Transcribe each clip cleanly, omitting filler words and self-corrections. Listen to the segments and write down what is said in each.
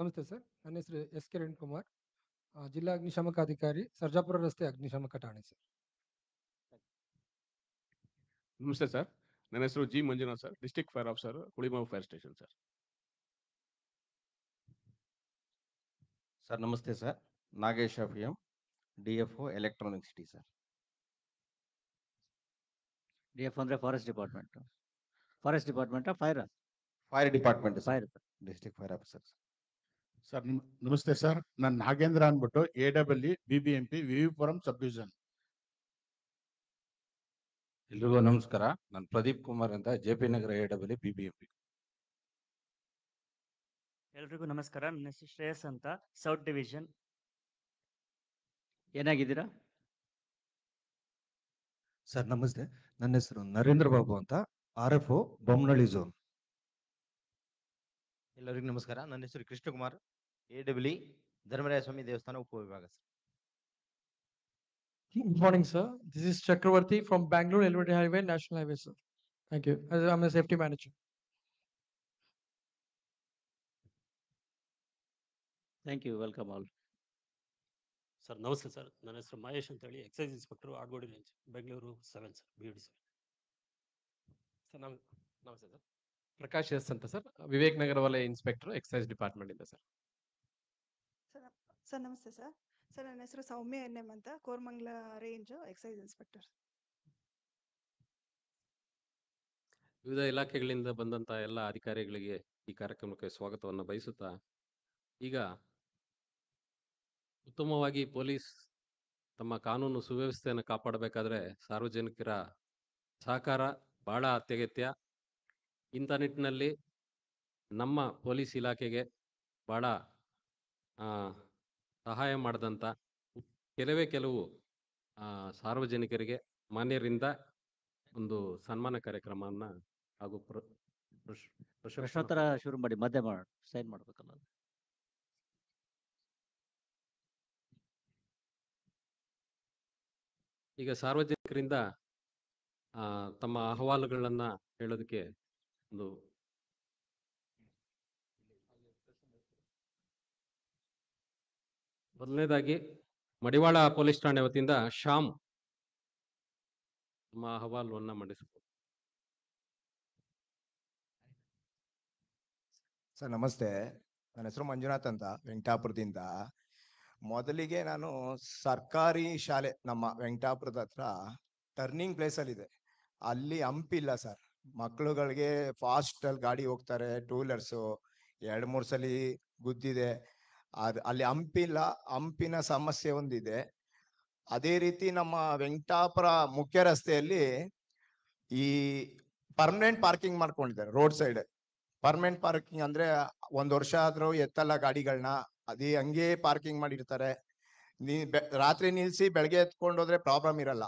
ನಮಸ್ತೆ ಸರ್. ನನ್ನ ಹೆಸರು ಎಸ್ ಕಿರಣ್ ಕುಮಾರ್, ಜಿಲ್ಲಾ ಅಗ್ನಿಶಾಮಕ ಅಧಿಕಾರಿ, ಸರ್ಜಾಪುರ ರಸ್ತೆ ಅಗ್ನಿಶಾಮಕ ಠಾಣೆ ಸರ್. ನಮಸ್ತೆ ಸರ್. ನನ್ನ ಹೆಸರು G Manjunath sir, district fire officer, Hulimavu fire station sir. Sir ನಮಸ್ತೆ sir, Nagesh M DFO electronic city sir. DF ಅಂದ್ರೆ forest department. Forest department fire department fire district fire officer sir ನಮಸ್ತೆ ಸರ್, ನಾನು ನಾಗೇಂದ್ರ ಅಂದ್ಬಿಟ್ಟು AWE BBMP VV Puram sub division. ಎಲ್ರಿಗೂ ನಮಸ್ಕಾರ. ನಾನು ಪ್ರದೀಪ್ ಕುಮಾರ್ ಅಂತ JP ನಗರ AWE BBMP. ಎಲ್ರಿಗೂ ನಮಸ್ಕಾರ. ನನ್ನ ಹೆಸರು ಶ್ರೇಯಸ್ ಅಂತ, ಸೌತ್ ಡಿವಿಷನ್. ಏನಾಗಿದ್ದೀರಾ? ಸರ್ ನಮಸ್ತೆ, ನನ್ನ ಹೆಸರು ನರೇಂದ್ರ ಬಾಬು ಅಂತ, RFO ಬೊಮ್ಮನಹಳ್ಳಿ ಝೋನ್. ಎಲ್ಲರಿಗೂ ನಮಸ್ಕಾರ. ನನ್ನ ಹೆಸರು ಕೃಷ್ಣಕುಮಾರ್, AWE ಧರ್ಮರಾಯ ಸ್ವಾಮಿ ದೇವಸ್ಥಾನ ಉಪವಿಭಾಗ sir. Good morning, sir. This is Chakravarti from Bangalore Elevated Highway, National Highway, sir. Thank you. I'm a safety manager. Thank you, welcome all. Sir ನಮಸ್ತೆ ಸರ್, ನನ್ನ ಹೆಸರು ಮಹೇಶ್ ಅಂತೇಳಿ, excise inspector, Adugodi range, Bengaluru 7 sir, BD7. Sir ನಮಸ್ತೆ sir, Prakash S ಅಂತ sir, Vivek Nagar ವಲಯ inspector, excise department ಇಂದ sir. Sir ನಮಸ್ತೆ sir. Sir ನನ್ನ ಹೆಸರು ಸೌಮ್ಯ NM ಅಂತ, ಕೋರಮಂಗಲ ರೇಂಜ್ ಎಕ್ಸೈಸ್ ಇನ್ಸ್ಪೆಕ್ಟರ್. ವಿವಿಧ ಇಲಾಖೆಗಳಿಂದ ಬಂದಂಥ ಎಲ್ಲ ಅಧಿಕಾರಿಗಳಿಗೆ ಈ ಕಾರ್ಯಕ್ರಮಕ್ಕೆ ಸ್ವಾಗತವನ್ನು ಬಯಸುತ್ತಾ, ಈಗ ಉತ್ತಮವಾಗಿ ಪೊಲೀಸ್ ತಮ್ಮ ಕಾನೂನು ಸುವ್ಯವಸ್ಥೆಯನ್ನು ಕಾಪಾಡಬೇಕಾದ್ರೆ ಸಾರ್ವಜನಿಕರ ಸಹಕಾರ ಬಹಳ ಅತ್ಯಗತ್ಯ. ಇಂಥ ನಿಟ್ಟಿನಲ್ಲಿ ನಮ್ಮ ಪೊಲೀಸ್ ಇಲಾಖೆಗೆ ಬಹಳ ಸಹಾಯ ಮಾಡಿದಂಥ ಕೆಲವು ಸಾರ್ವಜನಿಕರಿಗೆ ಮಾನ್ಯರಿಂದ ಒಂದು ಸನ್ಮಾನ ಕಾರ್ಯಕ್ರಮವನ್ನು ಹಾಗೂ ಪ್ರಶ್ನೋತ್ತರ ಶುರು ಮಾಡಿ, ಮಧ್ಯೆ ಮಾಡಿ ಸೈನ್ ಮಾಡ್ಬೇಕಲ್ಲ. ಈಗ ಸಾರ್ವಜನಿಕರಿಂದ ತಮ್ಮ ಅಹವಾಲುಗಳನ್ನ ಹೇಳೋದಕ್ಕೆ ಒಂದು ಮೊದಲನೇದಾಗಿ ಮಡಿವಾಳ ಪೊಲೀಸ್ ಠಾಣೆ ವತಿಯಿಂದ ಶ್ಯಾಮ್ ತಮ್ಮ ಅಹವಾಲುವನ್ನ ಮಂಡಿಸಬಹುದು. ಸರ್ ನಮಸ್ತೆ, ನನ್ನ ಹೆಸರು ಮಂಜುನಾಥ್ ಅಂತ, ವೆಂಕಟಾಪುರದಿಂದ. ಮೊದಲಿಗೆ ನಾನು ಸರ್ಕಾರಿ ಶಾಲೆ ನಮ್ಮ ವೆಂಕಟಾಪುರದ ಹತ್ರ ಟರ್ನಿಂಗ್ ಪ್ಲೇಸಲ್ಲಿ ಇದೆ, ಅಲ್ಲಿ ಹಂಪ್ ಇಲ್ಲ ಸರ್. ಮಕ್ಕಳುಗಳಿಗೆ ಫಾಸ್ಟ್ ಅಲ್ಲಿ ಗಾಡಿ ಹೋಗ್ತಾರೆ, ಟೂ ವೀಲರ್ಸು 2-3 ಸಲ ಗುದ್ದಿದೆ. ಅಲ್ಲಿ ಹಂಪಿಲ್ಲ, ಹಂಪಿನ ಸಮಸ್ಯೆ ಒಂದಿದೆ. ಅದೇ ರೀತಿ ನಮ್ಮ ವೆಂಕಟಾಪುರ ಮುಖ್ಯ ರಸ್ತೆಯಲ್ಲಿ ಈ ಪರ್ಮನೆಂಟ್ ಪಾರ್ಕಿಂಗ್ ಮಾಡ್ಕೊಂಡಿದ್ದಾರೆ ರೋಡ್ ಸೈಡ್. ಪರ್ಮನೆಂಟ್ ಪಾರ್ಕಿಂಗ್ ಅಂದ್ರೆ 1 ವರ್ಷ ಆದ್ರೂ ಎತ್ತಲ್ಲ ಗಾಡಿಗಳನ್ನ, ಅದೇ ಹಂಗೆ ಪಾರ್ಕಿಂಗ್ ಮಾಡಿರ್ತಾರೆ. ರಾತ್ರಿ ನಿಲ್ಸಿ ಬೆಳಗ್ಗೆ ಎತ್ಕೊಂಡು ಹೋದ್ರೆ ಪ್ರಾಬ್ಲಮ್ ಇರಲ್ಲ.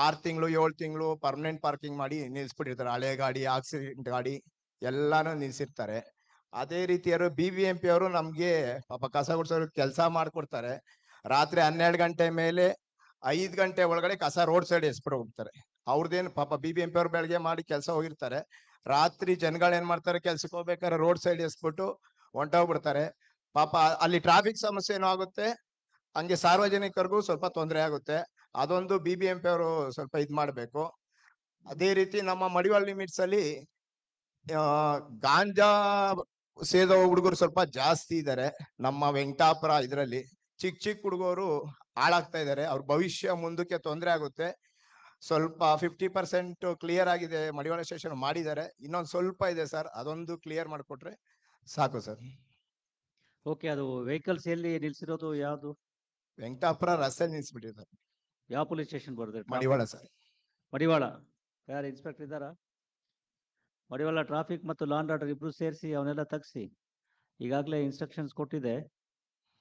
6 ತಿಂಗಳು 7 ತಿಂಗಳು ಪರ್ಮನೆಂಟ್ ಪಾರ್ಕಿಂಗ್ ಮಾಡಿ ನಿಲ್ಸ್ಬಿಟ್ಟಿರ್ತಾರೆ. ಹಳೆ ಗಾಡಿ, ಆಕ್ಸಿಡೆಂಟ್ ಗಾಡಿ ಎಲ್ಲಾನು ನಿಲ್ಸಿರ್ತಾರೆ. ಅದೇ ರೀತಿಯವರು BBMP ಅವರು ನಮ್ಗೆ ಪಾಪ ಕಸ ಗುಡ್ಸೋರು ಕೆಲಸ ಮಾಡ್ಕೊಡ್ತಾರೆ. ರಾತ್ರಿ 12 ಗಂಟೆ ಮೇಲೆ 5 ಗಂಟೆ ಒಳಗಡೆ ಕಸ ರೋಡ್ ಸೈಡ್ ಎಸ್ಬಿಟ್ಟು ಹೋಗ್ತಾರೆ. ಅವ್ರದ್ದೇನು ಪಾಪ BBMP ಅವ್ರು ಬೆಳಗ್ಗೆ ಮಾಡಿ ಕೆಲಸ ಹೋಗಿರ್ತಾರೆ, ರಾತ್ರಿ ಜನಗಳು ಏನ್ ಮಾಡ್ತಾರೆ, ಕೆಲ್ಸಕ್ಕೆ ಹೋಗ್ಬೇಕಾದ್ರೆ ರೋಡ್ ಸೈಡ್ ಎಸ್ಬಿಟ್ಟು ಹೊಂಟೋಗ್ಬಿಡ್ತಾರೆ. ಪಾಪ ಅಲ್ಲಿ ಟ್ರಾಫಿಕ್ ಸಮಸ್ಯೆನೂ ಆಗುತ್ತೆ, ಹಂಗೆ ಸಾರ್ವಜನಿಕರಿಗೂ ಸ್ವಲ್ಪ ತೊಂದರೆ ಆಗುತ್ತೆ. ಅದೊಂದು BBMP ಅವರು ಸ್ವಲ್ಪ ಇದ್ ಮಾಡ್ಬೇಕು. ಅದೇ ರೀತಿ ನಮ್ಮ ಮಡಿವಾಳ ಲಿಮಿಟ್ಸ್ ಅಲ್ಲಿ ಗಾಂಜಾ ಸೇದೋ ಹುಡುಗರು ಸ್ವಲ್ಪ ಜಾಸ್ತಿ ಇದ್ದಾರೆ ನಮ್ಮ ವೆಂಕಟಾಪುರ ಇದ್ರಲ್ಲಿ. ಚಿಕ್ಕ ಹುಡುಗರು ಹಾಳಾಗ್ತಾ ಇದ್ದಾರೆ, ಅವ್ರ ಭವಿಷ್ಯ ಮುಂದಕ್ಕೆ ತೊಂದರೆ ಆಗುತ್ತೆ. ಸ್ವಲ್ಪ 50% ಕ್ಲಿಯರ್ ಆಗಿದೆ, ಮಡಿವಾಳ ಸ್ಟೇಷನ್ ಮಾಡಿದ್ದಾರೆ, ಇನ್ನೊಂದು ಸ್ವಲ್ಪ ಇದೆ ಸರ್, ಅದೊಂದು ಕ್ಲಿಯರ್ ಮಾಡಿಕೊಟ್ರೆ ಸಾಕು ಸರ್. ಓಕೆ, ಅದು ವೆಹಿಕಲ್ಸ್ ಎಲ್ಲಿ ನಿಲ್ಸಿರೋದು? ಯಾವುದು? ವೆಂಕಟಾಪುರ ರಸ್ತೆ ನಿಲ್ಸ್ಬಿಟ್ಟಿದ್ದಾರೆ. ಯಾವ ಪೊಲೀಸ್ ಸ್ಟೇಷನ್ ಬರುತ್ತೆ? ಮಡಿವಾಳ ಸರ್. ಮಡಿವಾಳ. ಯಾರು ಇನ್ಸ್ಪೆಕ್ಟರ್ ಇದ್ದಾರಾ? ಮಡಿವಾಳ ಟ್ರಾಫಿಕ್ ಮತ್ತು ಲಾ ಅಂಡ್ ಆರ್ಡರ್ ಇಬ್ರು ಸೇರಿಸಿ ಅವನ್ನೆಲ್ಲ ತಗ್ಸಿ. ಈಗಾಗಲೇ ಇನ್ಸ್ಟ್ರಕ್ಷನ್ಸ್ ಕೊಟ್ಟಿದೆ.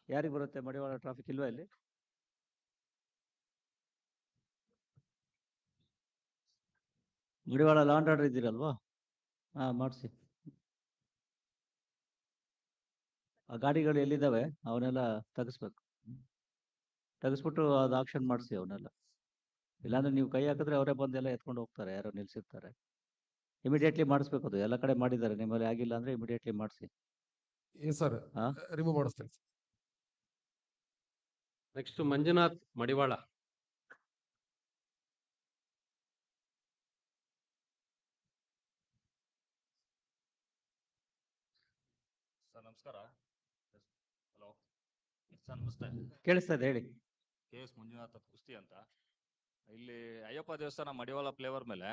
ಯಾರಿಗೆ ಬರುತ್ತೆ ಮಡಿವಾಳ ಟ್ರಾಫಿಕ್? ಇಲ್ವಾ ಇಲ್ಲಿ? ಮಡಿವಾಳ ಲಾ ಅಂಡ್ ಆರ್ಡರ್ ಇದ್ದೀರಲ್ವಾ? ಮಾಡಿಸಿ. ಆ ಗಾಡಿಗಳು ಎಲ್ಲಿದ್ದಾವೆ ಅವನ್ನೆಲ್ಲ ತೆಗಿಸ್ಬೇಕು. ತೆಗಿಸ್ಬಿಟ್ಟು ಅದು ಆಕ್ಷನ್ ಮಾಡಿಸಿ ಅವನ್ನೆಲ್ಲ. ಇಲ್ಲಾಂದ್ರೆ ನೀವು ಕೈ ಹಾಕಿದ್ರೆ ಅವರೇ ಬಂದು ಎಲ್ಲ ಎತ್ಕೊಂಡು ಹೋಗ್ತಾರೆ, ಯಾರೋ ನಿಲ್ಸಿರ್ತಾರೆ. ಇಮಿಡಿಯೇಟ್ಲಿ ಮಾಡಿಸ್ಬೇಕು. ಅದು ಎಲ್ಲ ಕಡೆ ಮಾಡಿದ್ದಾರೆ, ನಿಮ್ಮಲ್ಲಿ ಆಗಿಲ್ಲ ಅಂದ್ರೆ ಇಮಿಡಿಯೇಟ್ಲಿ ಮಾಡಿಸಿ. ಸರ್ ಹಾ? ರಿಮೂವ್ ಮಾಡಿಸ್ತೇನೆ sir. Next Manjunath Madiwala. Sir ನಮಸ್ಕಾರ. ಹಲೋ ಸರ್ ನಮಸ್ತೆ. ಕೇಳಿಸ್ತಾ ಇದೆ ಹೇಳಿ. ಕೆ ಎಸ್ ಮಂಜುನಾಥ್ ಕುಸ್ತಿ ಅಂತ. ಇಲ್ಲಿ ಅಯ್ಯಪ್ಪ ದೇವಸ್ಥಾನ ಮಡಿವಾಳ ಫ್ಲೇವರ್ ಮೇಲೆ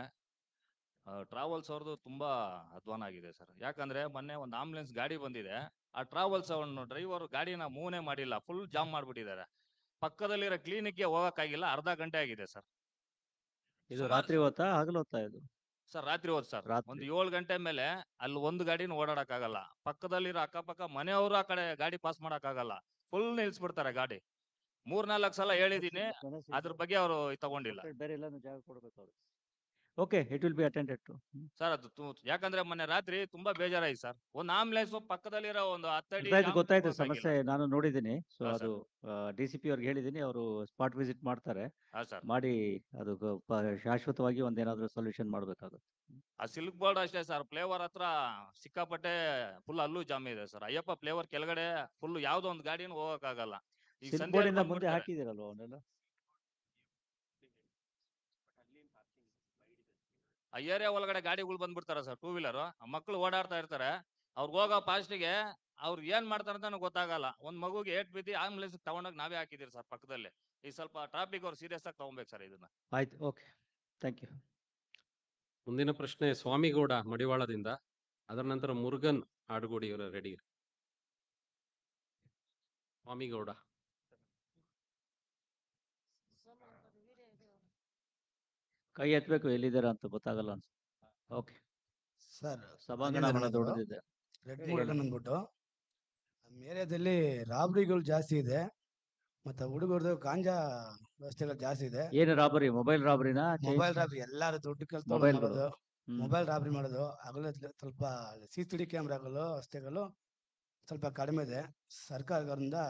ಟ್ರಾವೆಲ್ಸ್ ಅವ್ರದ್ದು ತುಂಬಾ ಅಧ್ವಾನ ಆಗಿದೆ ಸರ್. ಯಾಕಂದ್ರೆ ಮೊನ್ನೆ ಒಂದು ಆಂಬುಲೆನ್ಸ್ ಗಾಡಿ ಬಂದಿದೆ, ಆ ಟ್ರಾವೆಲ್ಸ್ ಅವನು ಡ್ರೈವರ್ ಗಾಡಿನ ಮೂವ್ನೇ ಮಾಡಿಲ್ಲ, ಫುಲ್ ಜಾಮ್ ಮಾಡ್ಬಿಟ್ಟಿದ್ದಾರೆ. ಪಕ್ಕದಲ್ಲಿರೋ ಕ್ಲಿನಿಕ್ಗೆ ಹೋಗಕ್ಕಾಗಿಲ್ಲ, ಅರ್ಧ ಗಂಟೆ ಆಗಿದೆ ಸರ್. ಇದು ರಾತ್ರಿ ಹೊತ್ತಾ ಹಗಲು ಹೊತ್ತಾ ಇದು? ಸರ್ ರಾತ್ರಿ ಹೊತ್ತು ಸರ್. ರಾತ್ರಿ. ಒಂದು 7 ಗಂಟೆ ಮೇಲೆ ಅಲ್ಲಿ ಒಂದು ಗಾಡಿನ ಓಡಾಡಕ್ಕಾಗಲ್ಲ. ಪಕ್ಕದಲ್ಲಿರೋ ಅಕ್ಕಪಕ್ಕ ಮನೆಯವರು ಆ ಕಡೆ ಗಾಡಿ ಪಾಸ್ ಮಾಡಕ್ಕಾಗಲ್ಲ, ಫುಲ್ ನಿಲ್ಸ್ಬಿಡ್ತಾರೆ ಗಾಡಿ. 3-4 ಸಲ ಹೇಳಿದೀನಿ, ಅದ್ರ ಬಗ್ಗೆ ಅವರು ತಗೊಂಡಿಲ್ಲ ಬೇರೆ ಎಲ್ಲಾನು ಜಾಗ ಕೊಡ್ಬೇಕು ಅವ್ರು. Okay, it will be attended to. Sir. ಅದು ಯಾಕಂದ್ರೆ ಮೊನ್ನೆ ರಾತ್ರಿ ತುಂಬಾ ಬೇಜಾರಾಯ್ತು ಸರ್. ಒಂದು ಆಂಬುಲೆನ್ಸ್ ಪಕ್ಕದಲ್ಲಿರೋ ಒಂದು 10 ಅಡಿ ಗೊತ್ತಾಯ್ತು ಸಮಸ್ಯೆ, ನಾನು ನೋಡಿದ್ದೀನಿ. ಸೊ ಹಾ, ಅದು DCP ಅವ್ರಿಗೆ ಹೇಳಿದ್ದೀನಿ, ಅವರು ಸ್ಪಾಟ್ ವಿಸಿಟ್ ಮಾಡ್ತಾರೆ. ಹಾ ಸರ್. ಮಾಡಿ ಅದು ಶಾಶ್ವತವಾಗಿ ಒಂದೇನಾದ್ರೂ ಸೊಲ್ಯೂಷನ್ ಮಾಡ್ಬೇಕಾಗುತ್ತೆ. ಆ ಸಿಲ್ಕ್ ಬೋರ್ಡ್ ಅಷ್ಟೇ ಸರ್, ಫ್ಲೇವರ್ ಹತ್ರ ಸಿಕ್ಕಾಪಟ್ಟೆ ಫುಲ್ ಅಲ್ಲೂ ಜಾಮ್ ಇದೆ ಸರ್. ಅಯ್ಯಪ್ಪ ಫ್ಲೇವರ್ ಕೆಳಗಡೆ ಫುಲ್ ಯಾವ್ದೋ ಒಂದು ಗಾಡಿನೂ ಹೋಗಕ್ಕಾಗಲ್ಲ. ಈಗ ಸಿಲ್ಕ್ ಸಂಜೆ ಬೋರ್ಡ್ ಇಂದ ಮುಂದೆ ಹಾಕಿದಿರಲ್ವ ಅವನ್ನೆಲ್ಲ? ಆ ಏರಿಯಾ ಒಳಗಡೆ ಗಾಡಿಗಳು ಬಂದ್ಬಿಡ್ತಾರ ಸರ್, 2 ವೀಲರ್. ಮಕ್ಕಳು ಓಡಾಡ್ತಾ ಇರ್ತಾರೆ, ಅವ್ರಿಗೆ ಹೋಗೋ ಫಾಸ್ಟಿಗೆ ಅವ್ರು ಏನ್ ಮಾಡ್ತಾರೆ ಅಂತ ಗೊತ್ತಾಗಲ್ಲ. ಒಂದ್ ಮಗುಗೆ ಏಟ್ ಬಿದ್ದಿ ಆಂಬುಲೆನ್ಸ್ ತಗೊಂಡೋಗಿ ನಾವೇ ಹಾಕಿದಿರಿ ಸರ್ ಪಕ್ಕದಲ್ಲಿ. ಈ ಸ್ವಲ್ಪ ಟ್ರಾಫಿಕ್ ಅವ್ರು ಸೀರಿಯಸ್ ಆಗಿ ತಗೊಬೇಕು ಸರ್ ಇದನ್ನ. ಆಯ್ತು, ಓಕೆ, ಥ್ಯಾಂಕ್ ಯು. ಮುಂದಿನ ಪ್ರಶ್ನೆ ಸ್ವಾಮಿಗೌಡ ಮಡಿವಾಳದಿಂದ, ಅದರ ನಂತರ ಮುರುಗನ್ ಆಡುಗೋಡಿ ಅವರ ರೆಡಿ. ಸ್ವಾಮಿಗೌಡ. ಕೈ ಎತ್ತಬೇಕು, ಎಲ್ಲಿದ್ದೀರಾ ಅಂತ ಗೊತ್ತಾಗಲ್ಲ ಅನ್ಸುತ್ತೆ. ಓಕೆ ಸರ್, ಸಭಾಂಗಣ ಬಹಳ ದೊಡ್ಡದಿದೆ. ರೆಡ್ ಮುರುಗನ್ ಅಂದ್ಬಿಟ್ಟು ನಮ್ಮ ಏರಿಯಾದಲ್ಲಿ ರಾಬ್ರಿಗಳು ಜಾಸ್ತಿ ಇದೆ, ಮತ್ತೆ ಹುಡುಗರದು ಗಾಂಜಾ ವ್ಯವಸ್ಥೆಗಳು ಜಾಸ್ತಿ ಇದೆ. ಏನು ರಾಬರಿ? ಮೊಬೈಲ್ ರಾಬರಿನಾ? ಮೊಬೈಲ್ ರಾಬ್ರಿ, ಎಲ್ಲಾರು ದುಡ್ಡು ಕೆಲಸ ಮೊಬೈಲ್ಗಳು. ಮಾಡೋದು, ಮೊಬೈಲ್ ರಾಬ್ರಿ ಮಾಡೋದು. ಆಗಲೇ ಸ್ವಲ್ಪ CCTV ಕ್ಯಾಮ್ರಾಗಳು ವ್ಯವಸ್ಥೆಗಳು ಸ್ವಲ್ಪ ಕಡಿಮೆ ಇದೆ. ಸರ್ಕಾರದಿಂದ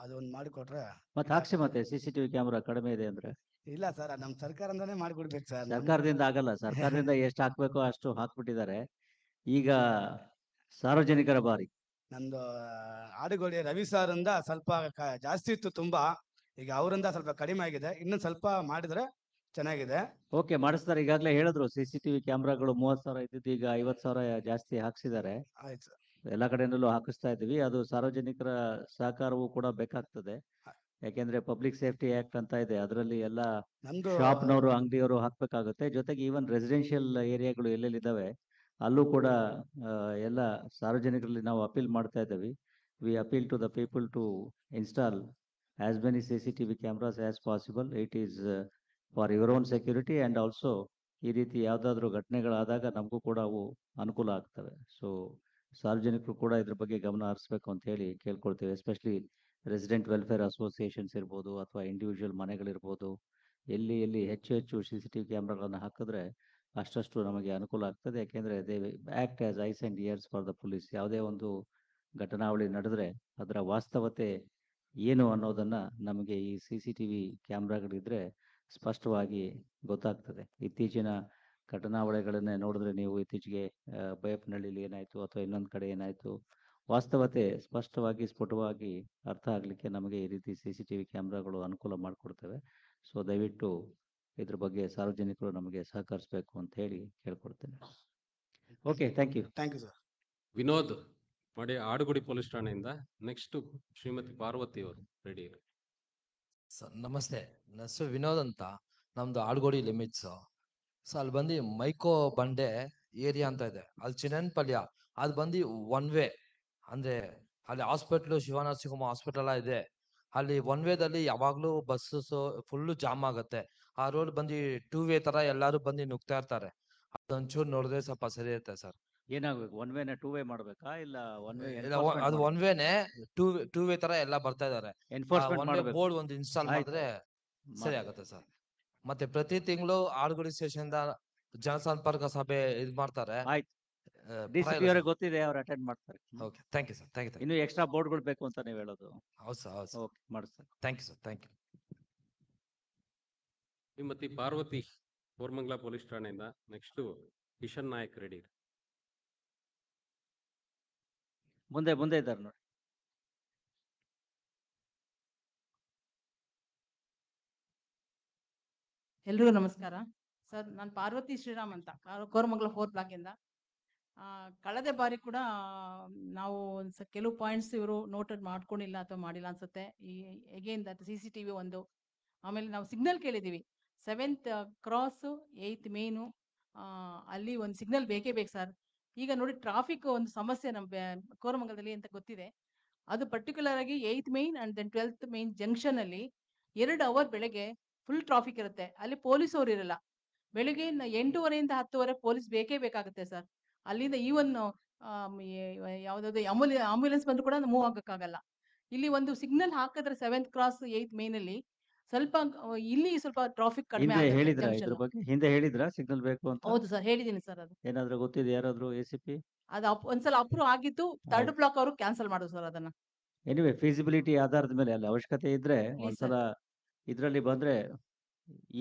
ಅದೊಂದು ಮಾಡಿಕೊಟ್ರೆ. ಮತ್ತೆ ಹಾಕ್ಸಿ, ಮತ್ತೆ CCTV ಕ್ಯಾಮ್ರಾ ಕಡಿಮೆ ಇದೆ ಅಂದ್ರೆ. ಇಲ್ಲ ಸರ್, ನಮ್ಮ ಸರ್ಕಾರದಿಂದಾನೇ ಮಾಡಿಕೊಡ್ಬೇಕು ಸರ್. ಸರ್ಕಾರದಿಂದ ಆಗಲ್ಲ, ಸರ್ಕಾರದಿಂದ ಎಷ್ಟು ಹಾಕ್ಬೇಕೋ ಅಷ್ಟು ಹಾಕ್ಬಿಟ್ಟಿದ್ದಾರೆ. ಈಗ ಸಾರ್ವಜನಿಕರ ಬಾರಿ. ನಂದು ಆಡುಗೋಡಿ ರವಿ ಸಾರಿಂದ ಸ್ವಲ್ಪ ಜಾಸ್ತಿ ಇತ್ತು ತುಂಬಾ, ಈಗ ಅವರಿಂದ ಸ್ವಲ್ಪ ಕಡಿಮೆ ಆಗಿದೆ. ಇನ್ನು ಸ್ವಲ್ಪ ಮಾಡಿದ್ರೆ ಚೆನ್ನಾಗಿದೆ. ಓಕೆ, ಮಾಡಿಸ್ತಾರೆ. ಈಗಾಗಲೇ ಹೇಳಿದ್ರು CCTV ಕ್ಯಾಮ್ರಾಗಳು 30,000 ಇದ್ದಿದ್ದು ಈಗ 50,000 ಜಾಸ್ತಿ ಹಾಕ್ಸಿದ್ದಾರೆ. ಆಯ್ತು ಸರ್. ಎಲ್ಲ ಕಡೆಯಿಂದಲೂ ಹಾಕಿಸ್ತಾ ಇದ್ದೀವಿ. ಅದು ಸಾರ್ವಜನಿಕರ ಸಹಕಾರವೂ ಕೂಡ ಬೇಕಾಗ್ತದೆ. ಯಾಕೆಂದ್ರೆ ಪಬ್ಲಿಕ್ ಸೇಫ್ಟಿ ಆಕ್ಟ್ ಅಂತ ಇದೆ, ಅದರಲ್ಲಿ ಎಲ್ಲ ನಮ್ದು ಶಾಪ್ನವರು ಅಂಗಡಿಯವರು ಹಾಕ್ಬೇಕಾಗುತ್ತೆ. ಜೊತೆಗೆ ಈವನ್ ರೆಸಿಡೆನ್ಷಿಯಲ್ ಏರಿಯಾಗಳು ಎಲ್ಲೆಲ್ಲಿದ್ದಾವೆ ಅಲ್ಲೂ ಕೂಡ ಎಲ್ಲ ಸಾರ್ವಜನಿಕರಲ್ಲಿ ನಾವು ಅಪೀಲ್ ಮಾಡ್ತಾ ಇದ್ದೀವಿ. We appeal to the people to install as many CCTV cameras as possible. It is for your own security and also ಈ ರೀತಿ ಯಾವುದಾದ್ರೂ ಘಟನೆಗಳಾದಾಗ ನಮಗೂ ಕೂಡ ಅವು ಅನುಕೂಲ ಆಗ್ತವೆ. ಸೊ ಸಾರ್ವಜನಿಕರು ಕೂಡ ಇದ್ರ ಬಗ್ಗೆ ಗಮನ ಹರಿಸ್ಬೇಕು ಅಂತ ಹೇಳಿ ಕೇಳ್ಕೊಳ್ತೇವೆ. ಎಸ್ಪೆಷಲಿ ರೆಸಿಡೆಂಟ್ ವೆಲ್ಫೇರ್ ಅಸೋಸಿಯೇಷನ್ಸ್ ಇರ್ಬೋದು ಅಥವಾ ಇಂಡಿವಿಜುವಲ್ ಮನೆಗಳಿರ್ಬೋದು, ಎಲ್ಲಿ ಎಲ್ಲಿ ಹೆಚ್ಚು ಹೆಚ್ಚು CCTV ಕ್ಯಾಮ್ರಾಗಳನ್ನು ಹಾಕಿದ್ರೆ ಅಷ್ಟಷ್ಟು ನಮಗೆ ಅನುಕೂಲ ಆಗ್ತದೆ. ಯಾಕೆಂದರೆ they act as ice and years for the police. ಯಾವುದೇ ಒಂದು ಘಟನಾವಳಿ ನಡೆದ್ರೆ ಅದರ ವಾಸ್ತವತೆ ಏನು ಅನ್ನೋದನ್ನು ನಮಗೆ ಈ CCTV ಕ್ಯಾಮ್ರಾಗಳಿದ್ರೆ ಸ್ಪಷ್ಟವಾಗಿ ಗೊತ್ತಾಗ್ತದೆ. ಇತ್ತೀಚಿನ ಘಟನಾವಳಿಗಳನ್ನೇ ನೋಡಿದ್ರೆ ನೀವು, ಇತ್ತೀಚೆಗೆ ಬೈಯಪ್ಪನಹಳ್ಳಿಲಿ ಏನಾಯಿತು ಅಥವಾ ಇನ್ನೊಂದು ಕಡೆ ಏನಾಯಿತು, ವಾಸ್ತವತೆ ಸ್ಪಷ್ಟವಾಗಿ ಸ್ಫುಟವಾಗಿ ಅರ್ಥ ಆಗಲಿಕ್ಕೆ ನಮಗೆ ಈ ರೀತಿ CCTV ಕ್ಯಾಮ್ರಾಗಳು ಅನುಕೂಲ ಮಾಡಿಕೊಡ್ತವೆ. ಸೊ ದಯವಿಟ್ಟು ಇದ್ರ ಬಗ್ಗೆ ಸಾರ್ವಜನಿಕರು ನಮಗೆ ಸಹಕರಿಸಬೇಕು ಅಂತ ಹೇಳಿ ಕೇಳ್ಕೊಡ್ತೇನೆ. Okay, thank you. Thank you sir. Vinod Adugodi police ಠಾಣೆಯಿಂದ. ನೆಕ್ಸ್ಟ್ ಶ್ರೀಮತಿ ಪಾರ್ವತಿ ಅವರು ರೆಡಿ. ಸರ್ ನಮಸ್ತೆ, ನನ್ನ ಹೆಸರು ವಿನೋದ್ ಅಂತ, ನಮ್ದು ಆಡುಗೋಡಿ ಲಿಮಿಟ್ಸ್. ಸೊ ಅಲ್ಲಿ ಬಂದು ಮೈಕೋ ಬಂಡೆ ಏರಿಯಾ ಅಂತ ಇದೆ, ಅಲ್ಲಿ ಚಿನ್ನಪಲ್ಯ. ಅದು ಬಂದು 1 ವೇ, ಅಂದ್ರೆ ಅಲ್ಲಿ ಹಾಸ್ಪಿಟ್ಲು ಶಿವನರಸಿಂಹ ಹಾಸ್ಪಿಟಲ್ ಇದೆ. ಅಲ್ಲಿ 1 ವೇದಲ್ಲಿ ಯಾವಾಗ್ಲೂ ಬಸ್ಸಸ್ ಫುಲ್ಲು ಜಾಮ್ ಆಗುತ್ತೆ. ಆ ರೋಡ್ ಬಂದು 2 ವೇ ತರ ಎಲ್ಲಾರು ಬಂದು ನುಗ್ತಾ ಇರ್ತಾರೆ. ಅದೊಂಚೂರು ನೋಡಿದ್ರೆ ಸ್ವಲ್ಪ ಸರಿ ಇರುತ್ತೆ ಸರ್. ಏನಾಗಬೇಕು? 1 ವೇನ 2 ವೇ ಮಾಡಬೇಕಾ ಇಲ್ಲ 1 ವೇ? ಅದು 1 ವೇನೆ 2 ವೇ ತರ ಎಲ್ಲ ಬರ್ತಾ ಇದಾರೆ. ಎನ್ಫೋರ್ಸ್ಮೆಂಟ್ 1 ವೇ ಮಾಡಬೇಕು. ಬೋರ್ಡ್ ಒಂದು ಇನ್ಸ್ಟಾಲ್ ಮಾಡಿದ್ರೆ ಸರಿ ಆಗುತ್ತೆ ಸರ್. ಮತ್ತೆ ಪ್ರತಿ ತಿಂಗಳು ಆಡುಗೋಡಿ ಸ್ಟೇಷನ್ ಇಂದ ಜನಸಂಪರ್ಕ ಸಭೆ ಇದು ಮಾಡ್ತಾರೆ. ಆಯ್ತು, DCP ಅವರಿಗೆ ಗೊತ್ತಿದೆ, ಅವ್ರು ಅಟೆಂಡ್ ಮಾಡ್ತಾರೆ. Okay, thank you sir. Thank you. ಇನ್ನು ಎಕ್ಸ್ಟ್ರಾ ಬೋರ್ಡ್ಗಳು ಬೇಕು ಅಂತ ನೀವು ಹೇಳೋದು? ಹೌದು ಸರ್, ಹೌದು ಸರ್. ಓಕೆ, ಮಾಡಿಸ್ತಾರೆ. Thank you sir. Thank you. Shrimati Parvati Koramangala police ಠಾಣೆಯಿಂದ. Next Kishan Nayak ready. ಮುಂದೆ ಇದ್ದಾರೆ ನೋಡಿ. ಎಲ್ರಿಗೂ ನಮಸ್ಕಾರ ಸರ್. ನಾನು ಪಾರ್ವತಿ ಶ್ರೀರಾಮ್ ಅಂತ ಕೋರಮಂಗಲ 4th ಬ್ಲಾಕಿಂದ. ಕಳೆದ ಬಾರಿ ಕೂಡ ನಾವು ಕೆಲವು ಪಾಯಿಂಟ್ಸ್ ಇವರು ನೋಟೆಡ್ ಮಾಡ್ಕೊಂಡಿಲ್ಲ ಅಥವಾ ಮಾಡಿಲ್ಲ ಅನ್ಸುತ್ತೆ. ಈ ಅಗೇನ್ ದಟ್ CCTV ಒಂದು, ಆಮೇಲೆ ನಾವು ಸಿಗ್ನಲ್ ಕೇಳಿದ್ದೀವಿ 7th ಕ್ರಾಸ್ 8th ಮೇನು, ಅಲ್ಲಿ ಒಂದು ಸಿಗ್ನಲ್ ಬೇಕೇ ಬೇಕು ಸರ್. ಈಗ ನೋಡಿ ಟ್ರಾಫಿಕ್ ಒಂದು ಸಮಸ್ಯೆ ನಮ್ಮ ಕೋರಮಂಗಲದಲ್ಲಿ ಅಂತ ಗೊತ್ತಿದೆ. ಅದು ಪರ್ಟಿಕ್ಯುಲರ್ ಆಗಿ 8th main and then 12th main junction ಅಲ್ಲಿ 2 ಅವರ್ ಬೆಳಗ್ಗೆ ಫುಲ್ ಟ್ರಾಫಿಕ್ ಇರುತ್ತೆ. ಅಲ್ಲಿ ಪೊಲೀಸ್ ಅವರು ಇರಲ್ಲ. ಬೆಳಿಗ್ಗೆ 8:30 10:00 ಪೊಲೀಸ್ ಬೇಕೇ ಬೇಕಾಗುತ್ತೆ ಸರ್. ಅಲ್ಲಿಂದ ಈವನ್ ಯಾವ್ದಾದ್ರು ಆಂಬ್ಯುಲೆನ್ಸ್ ಬಂದು ಕೂಡ ಮೂವ್ ಆಗಕ್ಕಾಗಲ್ಲ. ಇಲ್ಲಿ ಒಂದು ಸಿಗ್ನಲ್ ಹಾಕಿದ್ರೆ 7th ಕ್ರಾಸ್ 8th ಮೇನ್ ಅಲ್ಲಿ ಸ್ವಲ್ಪ ಇಲ್ಲಿ ಸ್ವಲ್ಪ ಟ್ರಾಫಿಕ್ ಕಡಿಮೆ ಹಿಂದೆ ಆಗುತ್ತೆ ಹೇಳಿದ್ರಾ ಇದ್ರ ಜಂಕ್ಷನ್. ಬಗ್ಗೆ? ಹಿಂದೆ ಹೇಳಿದ್ರಾ ಸಿಗ್ನಲ್ ಬೇಕು ಅಂತ? ಹೌದು ಸರ್, ಹೇಳಿದ್ದೀನಿ ಸರ್. ಅದು ಏನಾದ್ರು ಗೊತ್ತಿದೆ ಯಾರಾದ್ರೂ ACP? ಅದು ಒಂದ್ಸಲ ಅಪ್ರೂವ್ ಆಗಿತ್ತು, 3rd ಬ್ಲಾಕ್ ಅವರು ಕ್ಯಾನ್ಸಲ್ ಮಾಡೋದು ಸರ್ ಅದನ್ನ. ಎನಿವೆ ಫೀಸಿಬಿಲಿಟಿ ಆಧಾರದ ಮೇಲೆ ಅಲ್ಲಿ ಅವಶ್ಯಕತೆ ಇದ್ರೆ Please ಒಂದ್ಸಲ ಇದ್ರಲ್ಲಿ ಬಂದ್ರೆ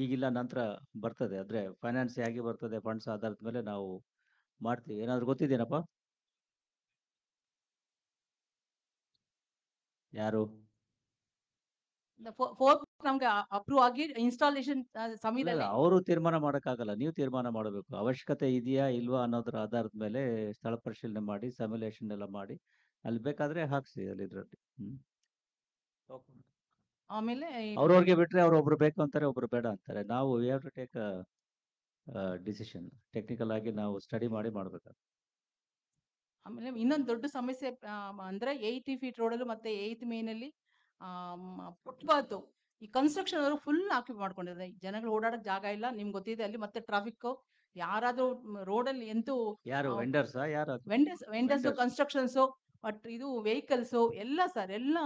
ಈಗಿಲ್ಲ ನಂತರ ಬರ್ತದೆ. ಆದ್ರೆ ಫೈನಾನ್ಸ್ ಹೇಗೆ ಬರ್ತದೆ ಫಂಡ್ಸ್ ಆಧಾರದ ಮೇಲೆ ನಾವು ಮಾಡ್ತೀವಿ. ಏನಾದ್ರು ಗೊತ್ತಿದೇನಪ್ಪ? ಯಾರು? ಫೋರ್ತ್ ನಮ್ಗೆ ಅಪ್ರೂವ್ ಆಗಿ ಇನ್ಸ್ಟಾಲೇಷನ್ ಸಮಯದಲ್ಲಿ ಅವರು ತೀರ್ಮಾನ ಮಾಡಕ್ಕಾಗಲ್ಲ, ನೀವು ತೀರ್ಮಾನ ಮಾಡಬೇಕು. ಅವಶ್ಯಕತೆ ಇದೆಯಾ ಇಲ್ವಾ ಅನ್ನೋದ್ರ ಆಧಾರದ ಮೇಲೆ ಸ್ಥಳ ಪರಿಶೀಲನೆ ಮಾಡಿ ಸಮ್ಯುಲೇಷನ್ ಎಲ್ಲ ಮಾಡಿ ಅಲ್ಲಿ ಬೇಕಾದ್ರೆ ಹಾಕ್ಸಿ ಅಲ್ಲಿ ಇದ್ರಲ್ಲಿ. ಆಮೇಲೆ ಅವ್ರವ್ರಿಗೆ ಬಿಟ್ರೆ ಅವ್ರೊಬ್ರು ಬೇಕು ಅಂತಾರೆ, ಒಬ್ರು ಬೇಡ ಅಂತಾರೆ. ನಾವು we have to take decision. Technical ಆಗಿ ನಾವು ಸ್ಟಡಿ ಮಾಡಿ ಮಾಡ್ಬೇಕು. ಆಮೇಲೆ ಇನ್ನೊಂದು ದೊಡ್ಡ ಸಮಸ್ಯೆ ಅಂದ್ರೆ 80 ಫೀಟ್ ರೋಡಲ್ಲೂ ಮತ್ತೆ 8th ಮೇನಲ್ಲಿ ಫುಟ್ಪಾತ್ ಈ ಕನ್ಸ್ಟ್ರಕ್ಷನ್ ಅವರು ಫುಲ್ ಆಕ್ಯುಪೈ ಮಾಡ್ಕೊಂಡಿದ್ದಾರೆ. ಜನಗಳು ಓಡಾಡಕ್ ಜಾಗ ಇಲ್ಲ. ನಿಮ್ಗೆ ಗೊತ್ತಿದೆ ಅಲ್ಲಿ ಮತ್ತೆ ಟ್ರಾಫಿಕ್. ಯಾರಾದ್ರೂ ರೋಡಲ್ಲಿ ಎಂತೂ ಯಾರು ವೆಂಡರ್ಸ್ ಯಾರು? ವೆಂಡರ್ಸ್ ಕನ್ಸ್ಟ್ರಕ್ಷನ್ಸ್ ಬಟ್ ಇದು ವೆಹಿಕಲ್ಸ್ ಎಲ್ಲ ಸರ್ ಎಲ್ಲ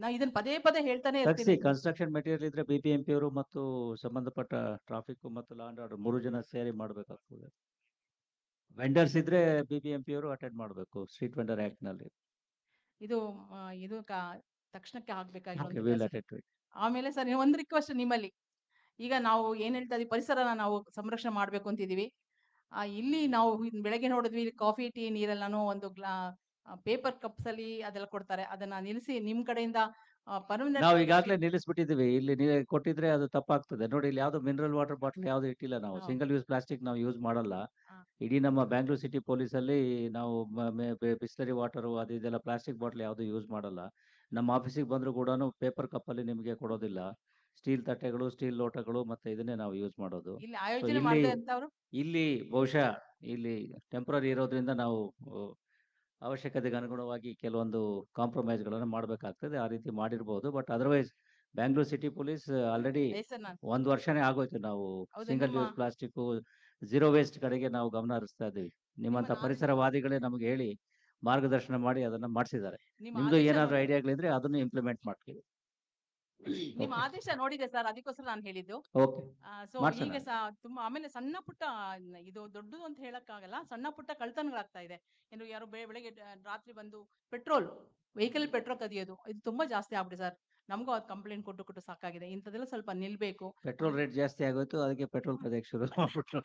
ನಾ ಇದನ್ನ ಪದೇ ಪದೇ ಹೇಳ್ತಾನೆ ತಗ್ಸಿ ಇರ್ತೀನಿ. ಕನ್ಸ್ಟ್ರಕ್ಷನ್ ಮೆಟೀರಿಯಲ್ ಇದ್ರೆ BBMP ಅವರು ಮತ್ತು ಸಂಬಂಧಪಟ್ಟ ಟ್ರಾಫಿಕ್ ಮತ್ತು ಲಾ ಅಂಡ್ ಆರ್ಡರ್ 3 ಜನ ಸೇರಿ ಮಾಡ್ಬೇಕಾಗ್ತದೆ. ವೆಂಡರ್ಸ್ ಇದ್ರೆ BBMP ಅವರು ಅಟೆಂಡ್ ಮಾಡಬೇಕು ಸ್ಟ್ರೀಟ್ ವೆಂಡರ್ ಆಕ್ಟ್ ನಲ್ಲಿ. ಇದು ತಕ್ಷಣಕ್ಕೆ Okay, ಆಗ್ಬೇಕಾಗಿರೋ. we'll attend to it. ಆಮೇಲೆ ಸರ್ ಒಂದು ರಿಕ್ವೆಸ್ಟ್ ನಿಮ್ಮಲ್ಲಿ. ಈಗ ನಾವು ಏನ್ ಹೇಳ್ತಾ ಇದೀವಿ, ಪರಿಸರನ ನಾವು ಸಂರಕ್ಷಣೆ ಮಾಡ್ಬೇಕು ಅಂತಿದೀವಿ. ಇಲ್ಲಿ ನಾವು ಬೆಳಗ್ಗೆ ನೋಡಿದ್ವಿ ಕಾಫಿ ಟೀ ನೀರೆಲ್ಲಾನು ಒಂದು ಪೇಪರ್ ಕಪ್ಸ್ ಅಲ್ಲಿ ಅದೆಲ್ಲ ಕೊಡ್ತಾರೆ. ಅದನ್ನ ನಿಲ್ಲಿಸಿ ನಿಮ್ ಕಡೆಯಿಂದ ನಾವು ಈಗಾಗಲೇ ನಿಲ್ಲಿಸ್ಬಿಟ್ಟಿದೀವಿ. ಇಲ್ಲಿ ನೀವು ಕೊಟ್ಟಿದ್ರೆ ಅದು ತಪ್ಪಾಗ್ತದೆ. ನೋಡಿ ಇಲ್ಲಿ ಯಾವ್ದು ಮಿನರಲ್ ವಾಟರ್ ಬಾಟಲ್ ಯಾವ್ದು ಇಟ್ಟಿಲ್ಲ ನಾವು. ಸಿಂಗಲ್ ಯೂಸ್ ಪ್ಲಾಸ್ಟಿಕ್ ನಾವು ಯೂಸ್ ಮಾಡಲ್ಲ. ಇಡೀ ನಮ್ಮ ಬ್ಯಾಂಗ್ಳೂರ್ ಸಿಟಿ ಪೊಲೀಸ್ ಅಲ್ಲಿ ನಾವು ಬಿಸ್ಲರಿ ವಾಟರ್ ಅದು ಇದೆಲ್ಲ ಪ್ಲಾಸ್ಟಿಕ್ ಬಾಟಲ್ ಯಾವ್ದು ಯೂಸ್ ಮಾಡಲ್ಲ. ನಮ್ಮ ಆಫೀಸಿಗೆ ಬಂದ್ರು ಕೂಡ ಪೇಪರ್ ಕಪ್ ಅಲ್ಲಿ ನಿಮಗೆ ಕೊಡೋದಿಲ್ಲ. ಸ್ಟೀಲ್ ತಟ್ಟೆಗಳು, ಸ್ಟೀಲ್ ಲೋಟಗಳು ಮತ್ತೆ ಇದನ್ನೇ ನಾವು ಯೂಸ್ ಮಾಡೋದು. ಇಲ್ಲಿ So ಆಯೋಜನೆ ಮಾಡಿದೆ ಅಂತ ಅವರು ಇಲ್ಲಿ ಬಹುಶಃ ಇಲ್ಲಿ ಟೆಂಪರರಿ ಇರೋದ್ರಿಂದ ನಾವು ಅವಶ್ಯಕತೆಗೆ ಅನುಗುಣವಾಗಿ ಕೆಲವೊಂದು ಕಾಂಪ್ರಮೈಸ್ಗಳನ್ನು ಮಾಡಬೇಕಾಗ್ತದೆ. ಆ ರೀತಿ ಮಾಡಿರ್ಬೋದು. But otherwise Bangalore city police already Yes, sir, ನಾನು 1 ವರ್ಷನೇ ಆಗೋಯ್ತು. ನಾವು ಹೌದು, ಸಿಂಗಲ್ ನಿಮ್ಮ ಯೂಸ್ ಪ್ಲಾಸ್ಟಿಕ್ ಝೀರೋ ವೇಸ್ಟ್ ಕಡೆಗೆ ನಾವು ಗಮನ ಹರಿಸ್ತಾ ಇದ್ದೀವಿ. ನಿಮ್ಮಂತ ಪರಿಸರವಾದಿಗಳೇ ನಮಗೆ ಹೇಳಿ ಮಾರ್ಗದರ್ಶನ ಮಾಡಿ ಅದನ್ನ ಮಾಡಿಸಿದ್ದಾರೆ. ನಿಮ್ಮ ನಿಮ್ದು ಆದೇಶ ಏನಾದ್ರು ಐಡಿಯಾಗಳಿದ್ರೆ ಅದನ್ನು ಇಂಪ್ಲಿಮೆಂಟ್ ಮಾಡ್ತೀವಿ. ನಿಮ್ಮ ಆದೇಶ ನೋಡಿದೆ ಸರ್, ಅದಕ್ಕೋಸ್ಕರ ನಾನು ಹೇಳಿದ್ದು. ಓಕೆ, ಸೊ ಮಾಡ್ಸೋಣ. ಹೀಗೆ ತುಂಬಾ ಆಮೇಲೆ ಸಣ್ಣ ಪುಟ್ಟ ಇದು ದೊಡ್ಡದು ಅಂತ ಹೇಳಕ್ಕಾಗಲ್ಲ, ಸಣ್ಣ ಪುಟ್ಟ ಕಳ್ತನಗಳಾಗ್ತಾ ಇದೆ. ಏನು ಯಾರು ಬೆಳಗ್ಗೆ ರಾತ್ರಿ ಬಂದು ವೆಹಿಕಲ್ ಪೆಟ್ರೋಲ್ ಕದಿಯೋದು ಇದು ತುಂಬಾ ಜಾಸ್ತಿ ಆಗ್ಬಿಟ್ಟಿದೆ ಸರ್. ನಮಗೂ ಅದು ಕಂಪ್ಲೇಂಟ್ ಕೊಟ್ಟು ಸಾಕಾಗಿದೆ. ಇಂಥದ್ದೆಲ್ಲ ಸ್ವಲ್ಪ ನಿಲ್ಬೇಕು. ಪೆಟ್ರೋಲ್ ರೇಟ್ ಜಾಸ್ತಿ ಆಗೋಯ್ತು, ಅದಕ್ಕೆ ಪೆಟ್ರೋಲ್ ಕದಿಯಕ್ಕೆ ಶುರು ಮಾಡ್ಬಿಟ್ರು.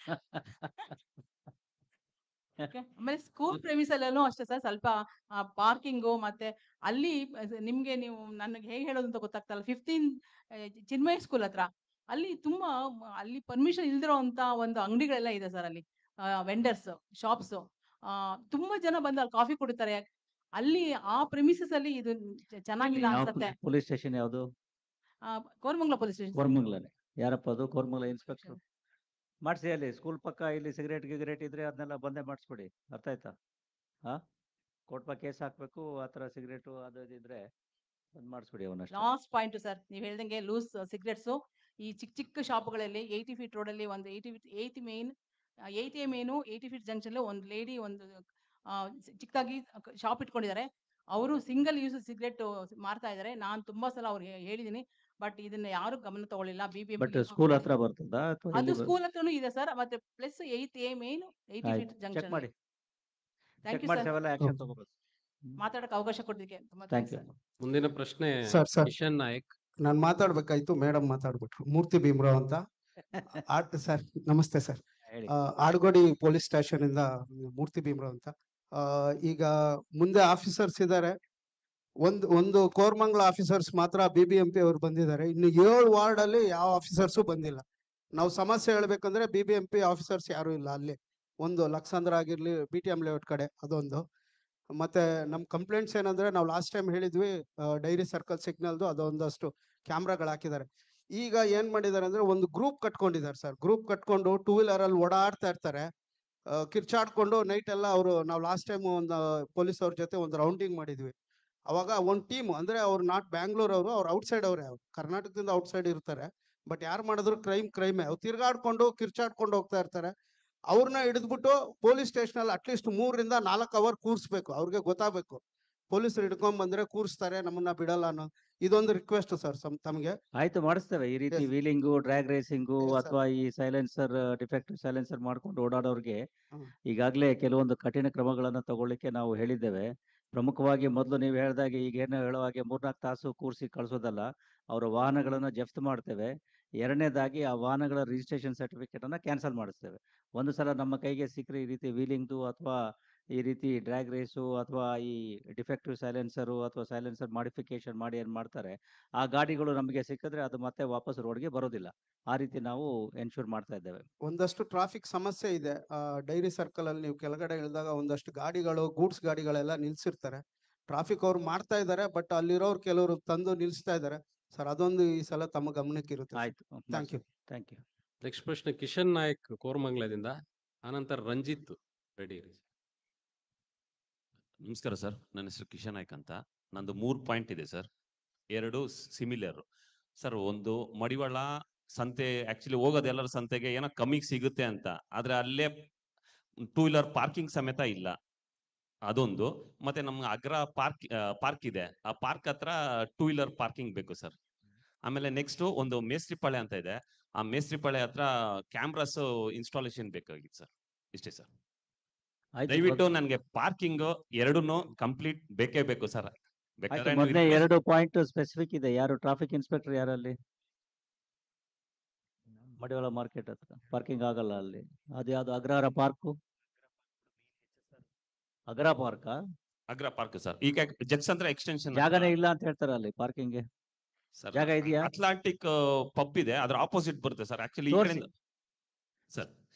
ಆಮೇಲೆ ಸ್ಕೂಲ್ ಪ್ರೆಮಿಸಲ್ಲೂ ಅಷ್ಟೇ ಸರ್, ಸ್ವಲ್ಪ ಪಾರ್ಕಿಂಗು ಮತ್ತೆ ಅಲ್ಲಿ ನಿಮ್ಗೆ ನೀವು ನನಗೆ ಹೇಗೆ ಹೇಳೋದು ಅಂತ ಗೊತ್ತಾಗ್ತಲ್ಲ. 15 ಚಿನ್ಮಯ ಸ್ಕೂಲ್ ಹತ್ರ ಅಲ್ಲಿ ತುಂಬಾ ಅಲ್ಲಿ ಪರ್ಮಿಷನ್ ಇಲ್ದಿರೋ ಅಂತ ಒಂದು ಅಂಗಡಿಗಳೆಲ್ಲ ಇದೆ ಸರ್. ಅಲ್ಲಿ ವೆಂಡರ್ಸ್ ಶಾಪ್ಸ್ ತುಂಬಾ ಜನ ಬಂದು ಅಲ್ಲಿ ಕಾಫಿ ಕುಡಿತಾರೆ. ಅಲ್ಲಿ ಆ ಪ್ರೆಮಿಸಸ್ ಅಲ್ಲಿ ಇದು ಚೆನ್ನಾಗಿಲ್ಲ ಅನ್ಸತ್ತೆ. ಪೊಲೀಸ್ ಸ್ಟೇಷನ್ ಯಾವುದು? Koramangala police station. ಕೋರಮಂಗಲನೇ. ಯಾರಪ್ಪ ಅದು? ಕೋರಮಂಗಲ ಇನ್ಸ್ಪೆಕ್ಟರ್. ಮಾಡಿಸಿ ಅಲ್ಲಿ ಸ್ಕೂಲ್ ಪಕ್ಕ ಇಲ್ಲಿ ಸಿಗರೇಟ್ ಗಿಗರೇಟ್ ಇದ್ರೆ ಅದನ್ನೆಲ್ಲ ಬಂದೇ ಮಾಡಿಸ್ಬಿಡಿ. ಅರ್ಥ ಆಯ್ತಾ? ಕೋರ್ಟ್ ಪಕ್ಕ ಕೇಸ್ ಹಾಕ್ಬೇಕು. ಆ ಥರ ಸಿಗರೇಟು ಅದು ಇದು ಇದ್ರೆ ಬಂದ್ ಮಾಡಿಸ್ಬಿಡಿ ಅವನಷ್ಟು. ಲಾಸ್ಟ್ ಪಾಯಿಂಟ್ ಸರ್, ನೀವು ಹೇಳ್ದಂಗೆ ಲೂಸ್ ಸಿಗರೇಟ್ಸು ಈ ಚಿಕ್ಕ ಚಿಕ್ಕ ಶಾಪ್ಗಳಲ್ಲಿ 80 ಫೀಟ್ ರೋಡಲ್ಲಿ ಒಂದು 80 ಮೇನ್ 80 ಫೀಟ್ ಜಂಕ್ಷನ್ ಒಂದು ಲೇಡಿ ಒಂದು ಚಿಕ್ಕದಾಗಿ ಶಾಪ್ ಇಟ್ಕೊಂಡಿದ್ದಾರೆ. ಅವರು ಸಿಂಗಲ್ ಯೂಸ್ ಸಿಗರೇಟ್ ಮಾರ್ತಾ ಇದ್ದಾರೆ. ನಾನು ತುಂಬಾ ಸಲ ಅವ್ರಿಗೆ ಹೇಳಿದೀನಿ, ಬಟ್ ಇದನ್ನ ಯಾರು ಗಮನ ತಗೊಳ್ಳಿಲ್ಲ. ಬಟ್ ಸ್ಕೂಲ್ ಹತ್ರ ಬರ್ತದಾ? ಅದು ಸ್ಕೂಲ್ ಹತ್ರನೂ ಇದೆ ಸರ್. ಮತ್ತೆ plus 8A main 80 feet check junction. ಮಾಡಿ. ಥ್ಯಾಂಕ್ ಯು ಮಾಡಿ ಸರ್, ಅವೆಲ್ಲ ಆಕ್ಷನ್ ತಗೋಬೇಕು. ಮಾತಾಡಕ್ಕೆ ಅವಕಾಶ ಕೊಟ್ಟಿದ್ದಕ್ಕೆ ತುಂಬಾ ಥ್ಯಾಂಕ್ ಥ್ಯಾಂಕ್ಸ್ ಯು. ಸರ್. ಮುಂದಿನ ಪ್ರಶ್ನೆ ಸರ್ ಕಿಶನ್ ನಾಯಕ್. ನಾನು ಮಾತಾಡ್ಬೇಕಾಯ್ತು, ಮೇಡಮ್ ಮಾತಾಡ್ಬಿಟ್ರು. ಮೂರ್ತಿ ಭೀಮ್ರಾವ್ ಅಂತ. ಸರ್ ನಮಸ್ತೆ ಸರ್. ಹೇಳಿ. ಆಡ್ಗೋಡಿ ಪೊಲೀಸ್ ಸ್ಟೇಷನ್ ಇಂದ ಮೂರ್ತಿ ಭೀಮ್ರಾವ್ ಅಂತ. ಈಗ ಮುಂದೆ ಆಫೀಸರ್ಸ್ ಇದ್ದಾರೆ. ಒಂದು ಕೋರ್ಮಂಗ್ಲ ಆಫೀಸರ್ಸ್ ಮಾತ್ರ BBMP ಅವರು ಬಂದಿದ್ದಾರೆ. ಇನ್ನು 7 ವಾರ್ಡ್ ಅಲ್ಲಿ ಯಾವ ಆಫೀಸರ್ಸು ಬಂದಿಲ್ಲ. ನಾವು ಸಮಸ್ಯೆ ಹೇಳ್ಬೇಕಂದ್ರೆ BBMP ಆಫೀಸರ್ಸ್ ಯಾರು ಇಲ್ಲ ಅಲ್ಲಿ. ಒಂದು ಲಕ್ಸಂದ್ರ ಆಗಿರ್ಲಿ, BTM ಲೇಔಟ್ ಕಡೆ ಅದೊಂದು. ಮತ್ತೆ ನಮ್ಮ ಕಂಪ್ಲೇಂಟ್ಸ್ ಏನಂದ್ರೆ ನಾವು ಲಾಸ್ಟ್ ಟೈಮ್ ಹೇಳಿದ್ವಿ ಡೈರಿ ಸರ್ಕಲ್ ಸಿಗ್ನಲ್ದು ಅದೊಂದಷ್ಟು ಕ್ಯಾಮ್ರಾಗಳು ಹಾಕಿದ್ದಾರೆ. ಈಗ ಏನ್ ಮಾಡಿದ್ದಾರೆ ಅಂದ್ರೆ ಒಂದು ಗ್ರೂಪ್ ಕಟ್ಕೊಂಡಿದ್ದಾರೆ ಸರ್. ಗ್ರೂಪ್ ಕಟ್ಕೊಂಡು 2 ವೀಲರ್ ಅಲ್ಲಿ ಓಡಾಡ್ತಾ ಇರ್ತಾರೆ. ಕಿರ್ಚಾಡ್ಕೊಂಡು ನೈಟ್ ಎಲ್ಲ ಅವರು, ನಾವು ಲಾಸ್ಟ್ ಟೈಮ್ ಒಂದು ಪೊಲೀಸ್ ಅವ್ರ ಜೊತೆ ಒಂದು ರೌಂಡಿಂಗ್ ಮಾಡಿದ್ವಿ. ಅವಾಗ ಒಂದು ಟೀಮ್ ಅಂದ್ರೆ ಅವ್ರು ನಾಟ್ ಬ್ಯಾಂಗ್ಳೂರ್ ಅವರು, ಅವ್ರು ಔಟ್ಸೈಡ್ ಅವ್ರೆ, ಅವ್ರು ಕರ್ನಾಟಕದಿಂದ ಔಟ್ಸೈಡ್ ಇರ್ತಾರೆ. ಬಟ್ ಯಾರು ಮಾಡಿದ್ರು ಕ್ರೈಮೇ. ಅವ್ರು ತಿರ್ಗಾಡ್ಕೊಂಡು ಕಿರ್ಚಾಡ್ಕೊಂಡು ಹೋಗ್ತಾ ಇರ್ತಾರೆ. ಅವ್ರನ್ನ ಹಿಡಿದ್ಬಿಟ್ಟು ಪೊಲೀಸ್ ಸ್ಟೇಷನ್ ಅಲ್ಲಿ ಅಟ್ಲೀಸ್ಟ್ 3 ರಿಂದ 4 ಅವರ್ ಕೂರಿಸ್ಬೇಕು. ಅವ್ರಿಗೆ ಗೊತ್ತಾಗಬೇಕು ಪೊಲೀಸರು ಹಿಡ್ಕೊಂಡ್ ಬಂದ್ರೆ ಕೂರಿಸ್ತಾರೆ, ನಮ್ಮನ್ನ ಬಿಡಲ್ಲ ಅನ್ನೋ ಇದೊಂದು ರಿಕ್ವೆಸ್ಟ್ ಸರ್ ತಮಗೆ. ಆಯ್ತು, ಮಾಡಿಸ್ತೇವೆ. ಈ ರೀತಿ Yes. Wheeling, drag racing Yes, sir. ಅಥವಾ ಈ ಸೈಲೆನ್ಸರ್, ಡಿಫೆಕ್ಟಿವ್ ಸೈಲೆನ್ಸರ್ ಮಾಡ್ಕೊಂಡು ಓಡಾಡೋರಿಗೆ ಹ್ಮ್. ಈಗಾಗಲೇ ಕೆಲವೊಂದು ಕಠಿಣ ಕ್ರಮಗಳನ್ನು ತಗೊಳ್ಳಿಕ್ಕೆ ನಾವು ಹೇಳಿದ್ದೇವೆ. ಪ್ರಮುಖವಾಗಿ ಮೊದಲು ನೀವು ಹೇಳಿದಾಗೆ ಈಗ ಏನು ಹೇಳೋ ಹಾಗೆ 3-4 ತಾಸು ಕೂರಿಸಿ ಕಳಿಸೋದಲ್ಲ, ಅವರ ವಾಹನಗಳನ್ನು ಜಪ್ತ್ ಮಾಡ್ತೇವೆ. ಎರಡನೇದಾಗಿ ಆ ವಾಹನಗಳ ರಿಜಿಸ್ಟ್ರೇಷನ್ ಸರ್ಟಿಫಿಕೇಟ್ ಅನ್ನ ಕ್ಯಾನ್ಸಲ್ ಮಾಡಿಸ್ತೇವೆ. ಒಂದು ಸಲ ನಮ್ಮ ಕೈಗೆ ಸಿಕ್ಕರೆ ಈ ರೀತಿ ವೀಲಿಂಗ್ದು ಅಥವಾ ಈ ರೀತಿ ಡ್ರ್ಯಾಗ್ ರೇಸು ಅಥವಾ ಈ ಡಿಫೆಕ್ಟಿವ್ ಸೈಲೆನ್ಸರು ಅಥವಾ ಸೈಲೆನ್ಸರ್ ಮಾಡಿಫಿಕೇಶನ್ ಮಾಡಿ ಏನು ಮಾಡ್ತಾರೆ, ಆ ಗಾಡಿಗಳು ನಮಗೆ ಸಿಕ್ಕಿದ್ರೆ ಅದು ಮತ್ತೆ ವಾಪಸ್ ರೋಡ್ಗೆ ಬರೋದಿಲ್ಲ. ಆ ರೀತಿ ನಾವು ಎನ್ಶೂರ್ ಮಾಡ್ತಾ ಇದ್ದೇವೆ. ಒಂದಷ್ಟು ಟ್ರಾಫಿಕ್ ಸಮಸ್ಯೆ ಇದೆ. ಡೈರಿ ಸರ್ಕಲ್ ಅಲ್ಲಿ ನೀವು ಕೆಳಗಡೆ ಇಳಿದಾಗ ಒಂದಷ್ಟು ಗಾಡಿಗಳು, ಗೂಡ್ಸ್ ಗಾಡಿಗಳೆಲ್ಲ ನಿಲ್ಸಿರ್ತಾರೆ. ಟ್ರಾಫಿಕ್ ಅವ್ರು ಮಾಡ್ತಾ ಇದ್ದಾರೆ, ಬಟ್ ಅಲ್ಲಿರೋರು ಕೆಲವರು ತಂದು ನಿಲ್ಸ್ತಾ ಇದ್ದಾರೆ ಸರ್. ಅದೊಂದು ಈ ಸಲ ತಮ್ಮ ಗಮನಕ್ಕೆ ಇರುತ್ತೆ. ಆಯ್ತು, thank you. Thank you. Next ಪ್ರಶ್ನೆ ಕಿಶನ್ ನಾಯಕ್ ಕೋರಮಂಗಲದಿಂದ, ಆನಂತರ ರಂಜಿತ್ ರೆಡಿ ಇರಿ. ನಮಸ್ಕಾರ ಸರ್, ನನ್ನ ಹೆಸರು ಕಿಶನ್ ನಾಯ್ಕ್ ಅಂತ. ನಂದು 3 ಪಾಯಿಂಟ್ ಇದೆ ಸರ್, 2 ಸಿಮಿಲರ್ ಸರ್. ಒಂದು ಮಡಿವಾಳ ಸಂತೆ, ಆಕ್ಚುಲಿ ಹೋಗೋದು ಎಲ್ಲರ ಸಂತೆಗೆ ಏನೋ ಕಮ್ಮಿಗೆ ಸಿಗುತ್ತೆ ಅಂತ, ಆದ್ರೆ ಅಲ್ಲೇ 2 ವೀಲರ್ ಪಾರ್ಕಿಂಗ್ ಸಮೇತ ಇಲ್ಲ, ಅದೊಂದು. ಮತ್ತೆ ನಮ್ಗೆ ಅಗ್ರ ಪಾರ್ಕ್ ಇದೆ, ಆ ಪಾರ್ಕ್ ಹತ್ರ 2 ವೀಲರ್ ಪಾರ್ಕಿಂಗ್ ಬೇಕು ಸರ್. ಆಮೇಲೆ ನೆಕ್ಸ್ಟ್ ಒಂದು ಮೇಸ್ತ್ರಿಪಾಳ್ಯ ಅಂತ ಇದೆ, ಆ ಮೇಸ್ತ್ರಿಪಾಳ್ಯ ಹತ್ರ ಕ್ಯಾಮ್ರಾಸ್ ಇನ್ಸ್ಟಾಲೇಷನ್ ಬೇಕಾಗಿತ್ತು ಸರ್. ಇಷ್ಟೇ ಸರ್. ದಯವಿಟ್ಟು ನನಗೆ ಪಾರ್ಕಿಂಗ್ 2 ಕಂಪ್ಲೀಟ್ ಬೇಕೇ ಬೇಕು ಸರ್. ಬೇಕಾದ್ರೆ ನೀವು ಮೊದಲೇ request- 2 ಪಾಯಿಂಟ್ ಸ್ಪೆಸಿಫಿಕ್ ಇದೆ. ಯಾರು ಟ್ರಾಫಿಕ್ ಇನ್ಸ್ಪೆಕ್ಟರ್ ಯಾರಲ್ಲಿ? ಮಡಿವಾಳ ಮಾರ್ಕೆಟ್ ಹತ್ರ ಪಾರ್ಕಿಂಗ್ ಆಗಲ್ಲ ಅಲ್ಲಿ. ಅದು ಯಾವ್ದು ಅಗ್ರಹಾರ ಪಾರ್ಕು? ಅಗ್ರ ಪಾರ್ಕಾ? ಅಗ್ರ ಪಾರ್ಕ್ ಸರ್. ಈಗ ಜಕ್ಸ್ ಅಂದ್ರೆ ಎಕ್ಸ್ಟೆನ್ಷನ್ ಜಾಗನೇ ಇಲ್ಲ ಅಂತ ಹೇಳ್ತಾರೆ ಅಲ್ಲಿ ಪಾರ್ಕಿಂಗ್ಗೆ. ಸರ್. ಜಾಗ ಇದೆಯಾ? ಅಟ್ಲಾಂಟಿಕ್ ಪಬ್ ಇದೆ, ಅದ್ರ ಆಪೋಸಿಟ್ ಬರುತ್ತೆ ಸರ್. ಆಕ್ಚುಲಿ ಈ ತೋರ್ಸಿ. ಕಡೆಯಿಂದ ಸರ್.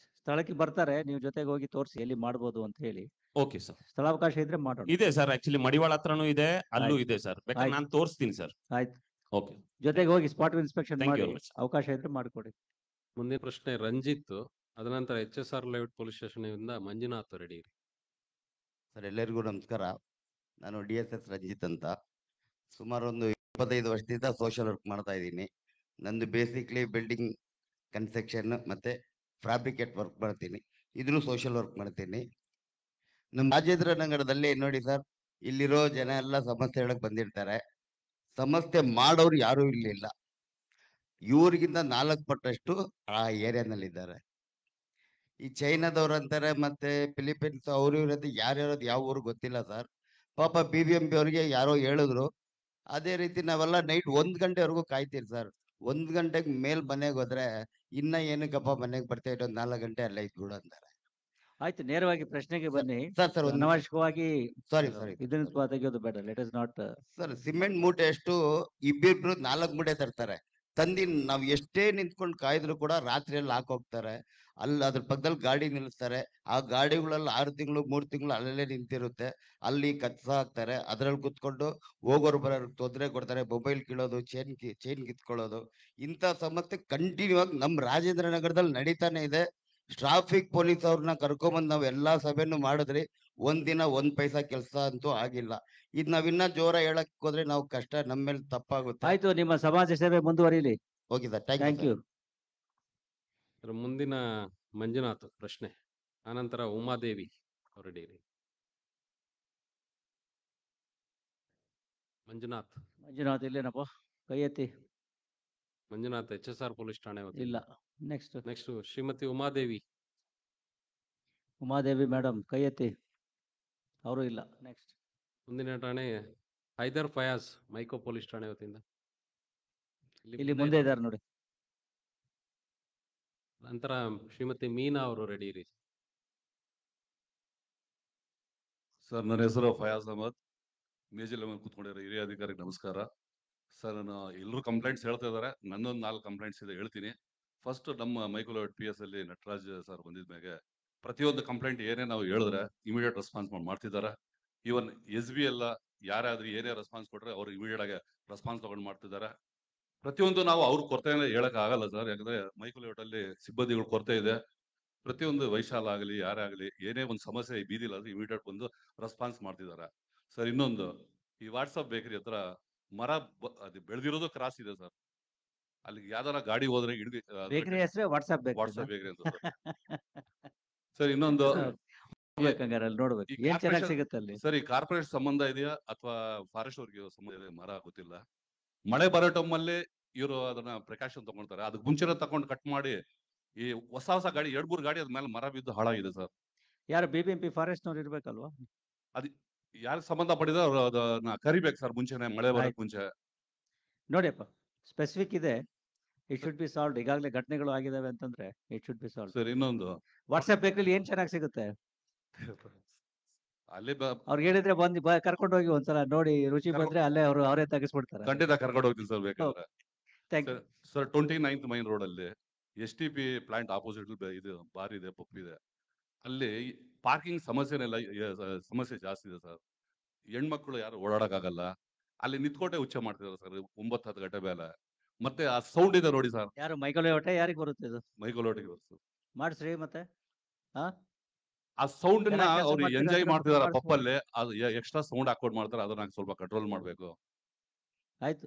ಸ್ಥಳಕ್ಕೆ ಬರ್ತಾರೆ, ನೀವು ಜೊತೆಗೆ ಹೋಗಿ ತೋರಿಸಿ ಎಲ್ಲಿ ಮಾಡ್ಬೋದು ಅಂತ ಹೇಳಿ. Okay sir. ಸ್ಥಳಾವಕಾಶ ಇದ್ರೆ ಮಾಡೋಣ. ಇದೆ ಸರ್, ಆಕ್ಚುಲಿ ಮಡಿವಾಳ ಹತ್ರನೂ ಇದೆ, ಅಲ್ಲೂ ಆಯ್ತು. ಇದೆ ಸರ್. ಬೇಕಾದ್ರೆ ಆಯ್ತು. ನಾನು ತೋರಿಸ್ತೀನಿ ಸರ್. ಆಯ್ತು, ಓಕೆ. ಜೊತೆಗೆ ಹೋಗಿ ಸ್ಪಾಟ್ ಇನ್ಸ್ಪೆಕ್ಷನ್ Thank you ಮಾಡಿ, very much. ಅವಕಾಶ ಇದ್ರೆ ಮಾಡಿಕೊಡಿ. ಮುಂದಿನ ಪ್ರಶ್ನೆ ರಂಜಿತ್, ಅದನಂತರ HSR ಲೇಔಟ್ ಪೊಲೀಸ್ ಸ್ಟೇಷನ್ ಇಂದ ಮಂಜುನಾಥ್ ರೆಡಿ ಇರಿ. ಸರ್, ಎಲ್ಲರಿಗೂ ನಮಸ್ಕಾರ. ನಾನು DSS ರಂಜಿತ್ ಅಂತ. ಸುಮಾರು ಒಂದು 25 ವರ್ಷದಿಂದ ಸೋಷಿಯಲ್ ವರ್ಕ್ ಮಾಡ್ತಾ ಇದ್ದೀನಿ. ನಂದು ಬೇಸಿಕ್ಲಿ ಬಿಲ್ಡಿಂಗ್ ಕನ್ಸ್ಟ್ರಕ್ಷನ್ ಮತ್ತೆ ಫ್ಯಾಬ್ರಿಕೇಟ್ ವರ್ಕ್ ಮಾಡ್ತೀನಿ. ಇದನ್ನು ಸೋಷಿಯಲ್ ವರ್ಕ್ ಮಾಡ್ತೀನಿ. ನಮ್ಮ ರಾಜೇಂದ್ರ ನಗರದಲ್ಲಿ ನೋಡಿ ಸರ್, ಇಲ್ಲಿರೋ ಜನ ಎಲ್ಲ ಸಮಸ್ಯೆ ಹೇಳಕ್ ಬಂದಿರ್ತಾರೆ. ಸಮಸ್ಯೆ ಮಾಡೋರು ಯಾರೂ ಇಲ್ಲಿಲ್ಲ. ಇವ್ರಿಗಿಂತ 4 ಪಟ್ಟಷ್ಟು ಆ ಏರಿಯಾನಲ್ಲಿದ್ದಾರೆ. ಈ ಚೈನಾದವ್ರು ಅಂತಾರೆ, ಮತ್ತೆ ಫಿಲಿಪೀನ್ಸ್ ಅವ್ರು ಇರೋದು ಯಾರ್ಯಾರದು ಯಾವ ಊರು ಗೊತ್ತಿಲ್ಲ ಸರ್. ಪಾಪ BBMP ಅವ್ರಿಗೆ ಯಾರೋ ಹೇಳಿದ್ರು. ಅದೇ ರೀತಿ ನಾವೆಲ್ಲ ನೈಟ್ 1 ಗಂಟೆವರೆಗೂ ಕಾಯ್ತೀರಿ ಸರ್. 1 ಗಂಟೆಗೆ ಮೇಲ್ ಮನೆಗೆ ಹೋದ್ರೆ ಇನ್ನ ಏನಕ್ಕಪ್ಪ ಮನೆಗೆ ಬರ್ತಾ ಇಟ್ಟು 4 ಗಂಟೆ ಅಲ್ಲೇ ಇದ್ಬಿಡು ಅಂತಾರೆ. ಆಯ್ತು, ನೇರವಾಗಿ ಪ್ರಶ್ನೆಗೆ ಬನ್ನಿ. ಸರ್ ಒಂದು ಅನಾವಶ್ಯಕವಾಗಿ ಸಾರಿ ಇದನ್ನ ತೆಗೆಯೋದು ಬೇಡ. Let us not. Sir, cement ಮೂಟೆ ಎಷ್ಟು ಇಬ್ಬಿಬ್ರು 4 ಮೂಟೆ ತರ್ತಾರೆ. ತಂದಿ ನಾವು ಎಷ್ಟೇ ನಿಂತ್ಕೊಂಡು ಕಾಯ್ದ್ರು ಕೂಡ ರಾತ್ರಿಯಲ್ಲಿ ಹಾಕೋಗ್ತಾರೆ. ಅಲ್ಲಿ ಅದ್ರ ಪಕ್ಕದಲ್ಲಿ ಗಾಡಿ ನಿಲ್ಲಿಸ್ತಾರೆ. ಆ ಗಾಡಿಗಳಲ್ಲಿ 6 ತಿಂಗಳು 3 ತಿಂಗಳು ಅಲ್ಲೇ ನಿಂತಿರುತ್ತೆ. ಅಲ್ಲಿ ಕಚ್ಚ ಹಾಕ್ತಾರೆ. ಅದ್ರಲ್ಲಿ ಕುತ್ಕೊಂಡು ಹೋಗೋರು ಬರೋರು ತೊಂದರೆ ಕೊಡ್ತಾರೆ. ಮೊಬೈಲ್ ಕೀಳೋದು, ಚೈನ್ ಕಿತ್ಕೊಳ್ಳೋದು, ಇಂಥ ಸಮಸ್ಯೆ ಕಂಟಿನ್ಯೂ ಆಗಿ ನಮ್ಮ ರಾಜೇಂದ್ರ ನಗರದಲ್ಲಿ ನಡೀತಾನೆ ಇದೆ. ಟ್ರಾಫಿಕ್ ಪೊಲೀಸ್ ಅವ್ರನ್ನ ಕರ್ಕೊಂಬಂದು ನಾವು ಎಲ್ಲಾ ಸಭೆನೂ ಮಾಡಿದ್ರಿ. ಒಂದಿನ 1 ಪೈಸಾ ಕೆಲಸ ಅಂತೂ ಆಗಿಲ್ಲ. ಇದು ನಾವಿನ್ನ ಜೋರ ಹೇಳಕ್ ಹೋದ್ರೆ ನಾವು ಕಷ್ಟ, ನಮ್ಮ ಮೇಲೆ ತಪ್ಪಾಗುತ್ತೆ. ಆಯ್ತು, ನಿಮ್ಮ ಸಮಾಜ ಸೇವೆ ಮುಂದುವರಿಲಿ. Okay sir, thank thank you. Sir, ಮುಂದಿನ ಮಂಜುನಾಥ್ ಪ್ರಶ್ನೆ, ಆನಂತರ ಉಮಾದೇವಿ ರೆಡಿ ಇರಿ. ಮಂಜುನಾಥ್ ಇಲ್ಲೇನಪ್ಪ? ಕೈ ಎತ್ತಿ. ಮಂಜುನಾಥ್ HSR ಪೊಲೀಸ್ ಠಾಣೆ ವತಿಯಿಂದ. ಇಲ್ಲ. ನೆಕ್ಸ್ಟ್ ಶ್ರೀಮತಿ ಉಮಾದೇವಿ. ಉಮಾದೇವಿ ಮೇಡಮ್ ಕೈ ಎತ್ತಿ. ಅವರು ಇಲ್ಲ. ನೆಕ್ಸ್ಟ್ ಮುಂದಿನ ಠಾಣೆ ಹೈದರ್ ಫಯಾಜ್, ಮೈಕೋ ಪೊಲೀಸ್ ಠಾಣೆ ವತಿಯಿಂದ. ಇಲ್ಲಿ ಮುಂದೆ ಇದ್ದಾರೆ ನೋಡಿ. ನಂತರ ಶ್ರೀಮತಿ ಮೀನಾ ಅವರು ರೆಡಿ ಇರಿ. ಸರ್, ನನ್ನ ಹೆಸರು ಫಯಾಜ್ ಅಹಮದ್. ಮೇಜಿಲ್ ಕೂತ್ಕೊಂಡಿರೋ ಹಿರಿಯ ಅಧಿಕಾರಿಗೆ ನಮಸ್ಕಾರ. ಸರ್, ನಾನು ಎಲ್ಲರೂ ಕಂಪ್ಲೇಂಟ್ಸ್ ಹೇಳ್ತಾ ಇದ್ದಾರೆ. ನನ್ನೊಂದು 4 ಕಂಪ್ಲೇಂಟ್ಸ್ ಇದೆ, ಹೇಳ್ತೀನಿ. ಫಸ್ಟ್, ನಮ್ಮ ಮೈಕ್ರೋಲೇಔಟ್ PS ಅಲ್ಲಿ ನಟರಾಜ್ ಸರ್ ಬಂದಿದ್ಮೇಲೆ ಪ್ರತಿಯೊಂದು ಕಂಪ್ಲೇಂಟ್ ಏನೇ ನಾವು ಹೇಳಿದ್ರೆ ಇಮಿಡಿಯೇಟ್ ರೆಸ್ಪಾನ್ಸ್ ಮಾಡ್ತಿದ್ದಾರೆ. ಈವನ್ SB ಎಲ್ಲ ಯಾರಾದ್ರೂ ಏನೇ ರೆಸ್ಪಾನ್ಸ್ ಕೊಟ್ರೆ ಅವ್ರು ಇಮಿಡಿಯೇಟ್ ಆಗಿ ರೆಸ್ಪಾನ್ಸ್ ತಗೊಂಡು ಮಾಡ್ತಿದ್ದಾರೆ. ಪ್ರತಿಯೊಂದು ನಾವು ಅವ್ರ ಕೊರತೆ ಹೇಳಕ್ ಆಗಲ್ಲ ಸರ್, ಯಾಕಂದ್ರೆ ಮೈಕ್ರೋಲೇಔಟ್ ಅಲ್ಲಿ ಸಿಬ್ಬಂದಿಗಳ ಕೊರತೆ ಇದೆ. ಪ್ರತಿಯೊಂದು ವೈಶಾಲ ಆಗಲಿ ಯಾರೇ ಆಗಲಿ ಏನೇ ಒಂದು ಸಮಸ್ಯೆ ಈ ಬೀದಿಲ್ಲ ಅಂದ್ರೆ ಇಮಿಡಿಯೇಟ್ ಬಂದು ರೆಸ್ಪಾನ್ಸ್ ಮಾಡ್ತಿದ್ದಾರೆ. ಸರ್, ಇನ್ನೊಂದು, ಈ ವಾಟ್ಸಪ್ ಬೇಕರಿ ಹತ್ರ ಮರ ಅದು ಬೆಳೆದಿರೋದು ಕ್ರಾಸ್ ಇದೆ ಸರ್. ಅಲ್ಲಿ ಯಾವ್ದಾರ ಗಾಡಿ ಹೋದ್ರೆ ಹಿಡಿದು ಬೇಕರಿ ಹೆಸರೇ ವಾಟ್ಸ್ಆಪ್ ವಾಟ್ಸಪ್ ಬೇಕರಿ ಅಂತ ಸರ್. ಸರ್, ಇನ್ನೊಂದು, ನೋಡ್ಬೇಕು ಏನ್ ಚೆನ್ನಾಗಿ ಸಿಗುತ್ತೆ ಅಲ್ಲಿ. ಸರ್, ಈ ಕಾರ್ಪೊರೇಟ್ ಸಂಬಂಧ ಇದೆಯಾ ಅಥವಾ ಫಾರೆಸ್ಟ್ ಅವ್ರಿಗೆ ಸಂಬಂಧ ಇದೆ ಮರ ಗೊತ್ತಿಲ್ಲ. ಮಳೆ ಬರೋ ಟೈಮಲ್ಲಿ ಇವರು ಅದನ್ನ ಪ್ರಿಕಾಷನ್ ತಗೊಳ್ತಾರೆ. ಅದಕ್ಕೆ ಮುಂಚೆನೇ ತಗೊಂಡು ಕಟ್ ಮಾಡಿ ಈ ಹೊಸ ಗಾಡಿ 2-3 ಗಾಡಿ ಅದ್ಮೇಲೆ ಮರ ಬಿದ್ದು ಹಾಳಾಗಿದೆ ಸರ್. ಯಾರು BBMP ಫಾರೆಸ್ಟ್ ನವ್ರು ಇರ್ಬೇಕಲ್ವಾ? ಅದು ಯಾರಿಗೆ ಸಂಬಂಧಪಟ್ಟಿದೆ ಅವ್ರು ಅದನ್ನ ಕರಿಬೇಕು ಸರ್, ಮುಂಚೆನೆ ಮಳೆ ಬರೋಕ್ ಮುಂಚೆ. ನೋಡಿಯಪ್ಪ, ಸ್ಪೆಸಿಫಿಕ್ ಇದೆ. It should be solved. ಈಗಾಗಲೇ ಘಟನೆಗಳು ಆಗಿದಾವೆ ಅಂತಂದ್ರೆ it should be solved. Sir, ಇನ್ನೊಂದು, ವಾಟ್ಸ್ಆಪ್ ಬೇಕಲ್ಲಿ ಏನ್ ಚೆನ್ನಾಗಿ ಸಿಗುತ್ತೆ ಅಲ್ಲಿ ಅವ್ರಿಗೆ ಹೇಳಿದ್ರೆ ಬಂದು ಕರ್ಕೊಂಡು ಹೋಗಿ ಒಂದ್ಸಲ ನೋಡಿ, ರುಚಿ ಬಂದ್ರೆ ಅಲ್ಲೇ ಅವರೇ ತೆಗಿಸ್ಬಿಡ್ತಾರೆ. ಖಂಡಿತ ಕರ್ಕೊಂಡು ಹೋಗ್ತೀನಿ ಸರ್ ಬೇಕಾದ್ರೆ. Thank you. Sir, 29th main road ಅಲ್ಲಿ STP ಪ್ಲಾಂಟ್ ಆಪೋಸಿಟ್ ಇದು ಬಾರ್ ಇದೆ, ಪಪ್ ಇದೆ. ಅಲ್ಲಿ ಪಾರ್ಕಿಂಗ್ ಸಮಸ್ಯೆನೆಲ್ಲ ಸಮಸ್ಯೆ ಜಾಸ್ತಿ ಇದೆ ಸರ್. ಹೆಣ್ಮಕ್ಳು ಯಾರು ಓಡಾಡಕ್ಕಾಗಲ್ಲ. ಅಲ್ಲಿ ನಿಂತ್ಕೊಂಡೆ ಉಚ್ಚ ಮಾಡ್ತಿದ್ದಾರೆ ಸರ್ 9-10 ಗಂಟೆ ಮೇಲೆ. ಮತ್ತೆ ಆ ಸೌಂಡ್ ಇದೆ ನೋಡಿ ಸರ್. ಯಾರು ಮೈಕೋಲೇಔಟ್ ಯಾರಿಗೆ ಬರುತ್ತೆ ಇದು? ಮೈಕೋಲೇಔಟ್ಗೆ ಬರ್ತದೆ. ಮಾಡಿಸ್ರಿ ಮತ್ತೆ. ಆ ಸೌಂಡ್ ನ ಚೆನ್ನಾಗ್ ಕೆಲ್ಸ ಅವ್ರು ಮಾಡ್ತೀರಾ ಎಂಜಾಯ್ ಅಂದ್ರೆ ಮಾಡ್ತಿದಾರೆ ಮಾಡಿಸ್ಬೋದು. ಪಪ್ಪಲ್ಲಿ. ಅದು ಎಕ್ಸ್ಟ್ರಾ ಸೌಂಡ್ ಹಾಕೊಂಡು ಮಾಡ್ತಾರೆ, ಅದನ್ನ ಸ್ವಲ್ಪ ಕಂಟ್ರೋಲ್ ಮಾಡ್ಬೇಕು. ಆಯ್ತು.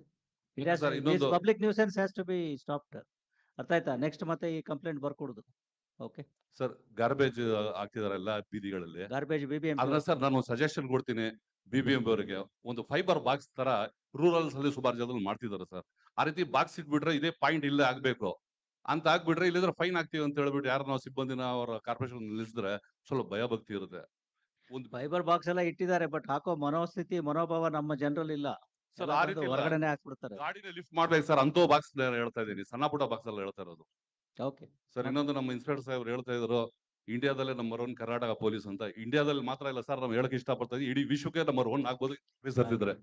ಮತ್ತೆ ಸರ್, ಇನ್ನೊಂದು, public nuisance has to be stopped. ಅರ್ಥ ಆಯ್ತಾ? ನೆಕ್ಸ್ಟ್ ಮತ್ತೆ ಈ ಕಂಪ್ಲೇಂಟ್ ಬರ್ಕೊಡುದು. ಓಕೆ ಸರ್, ಗಾರ್ಬೇಜ್ ಹಾಕ್ತಿದಾರೆ ಎಲ್ಲ ಬೀದಿಗಳಲ್ಲಿ. ಗಾರ್ಬೇಜ್ BBMP ಆದ್ರೆ ಸರ್, ನಾನು ಸಜೆಷನ್ ಕೊಡ್ತೀನಿ BBMP ಅವರಿಗೆ. ಒಂದು ಫೈಬರ್ ಬಾಕ್ಸ್ ತರ ರೂರಲ್ಸ್ ಅಲ್ಲಿ ಸುಮಾರು ಜಾಗದಲ್ಲಿ ಮಾಡ್ತಿದ್ದಾರೆ ಸರ್. ಆ ರೀತಿ ಬಾಕ್ಸ್ ಇಟ್ಬಿಟ್ರೆ ಇದೇ ಪಾಯಿಂಟ್ ಇಲ್ಲೇ ಆಗ್ಬೇಕು ಅಂತ ಆಗ್ಬಿಟ್ರೆ, ಇಲ್ಲಿದ್ರೆ ಫೈನ್ ಆಗ್ತೀವಿ ಅಂತ ಹೇಳ್ಬಿಟ್ಟು ಯಾರು ನಾವು ಸಿಬ್ಬಂದಿನ ಅವರ ಕಾರ್ಪೊರೇಷನ್ ನಿಲ್ಲಿಸಿದ್ರೆ ಸ್ವಲ್ಪ ಭಯ ಭಕ್ತಿ ಇರುತ್ತೆ. ಒಂದು ಫೈಬರ್ ಬಾಕ್ಸ್ ಎಲ್ಲ ಇಟ್ಟಿದ್ದಾರೆ, ಬಟ್ ಹಾಕೋ ಮನೋಸ್ಥಿತಿ ಮನೋಭಾವ ನಮ್ಮ ಜನರಲ್ಲಿ ಇಲ್ಲ. ಸರ್, ಎಲ್ಲ ಆ ಬಂದು ರೀತಿ ಹೊರಗಡೆನೆ ಹಾಕ್ಬಿಡ್ತಾರೆ. ಗಾಡಿನ ಲಿಫ್ಟ್ ಮಾಡ್ಬೇಕು ಸರ್, ಅಂತೋ ಬಾಕ್ಸ್ ಹೇಳ್ತಾ ಇದೀನಿ, ಸಣ್ಣ ಪುಟ್ಟ ಬಾಕ್ಸ್ ಎಲ್ಲ ಹೇಳ್ತಾ ಇರೋದು. ಓಕೆ ಸರ್, ಇನ್ನೊಂದು, ನಮ್ಮ ಇನ್ಸ್ಪೆಕ್ಟರ್ ಸಾಹೇಬ್ರು ಹೇಳ್ತಾ ಇದ್ರು ಇಂಡಿಯಾದಲ್ಲೇ ನಂಬರ್ 1 ಕರ್ನಾಟಕ ಪೊಲೀಸ್ ಅಂತ. ಇಂಡಿಯಾದಲ್ಲಿ ಮಾತ್ರ ಇಲ್ಲ ಸರ್, ನಾವು ಹೇಳಕ್ ಇಷ್ಟಪಡ್ತಾ ಇದ್ದೀವಿ, ಇಡೀ ವಿಶ್ವಕ್ಕೆ ನಂಬರ್ 1 ಆಗ್ಬೋದು ಇದ್ರೆ.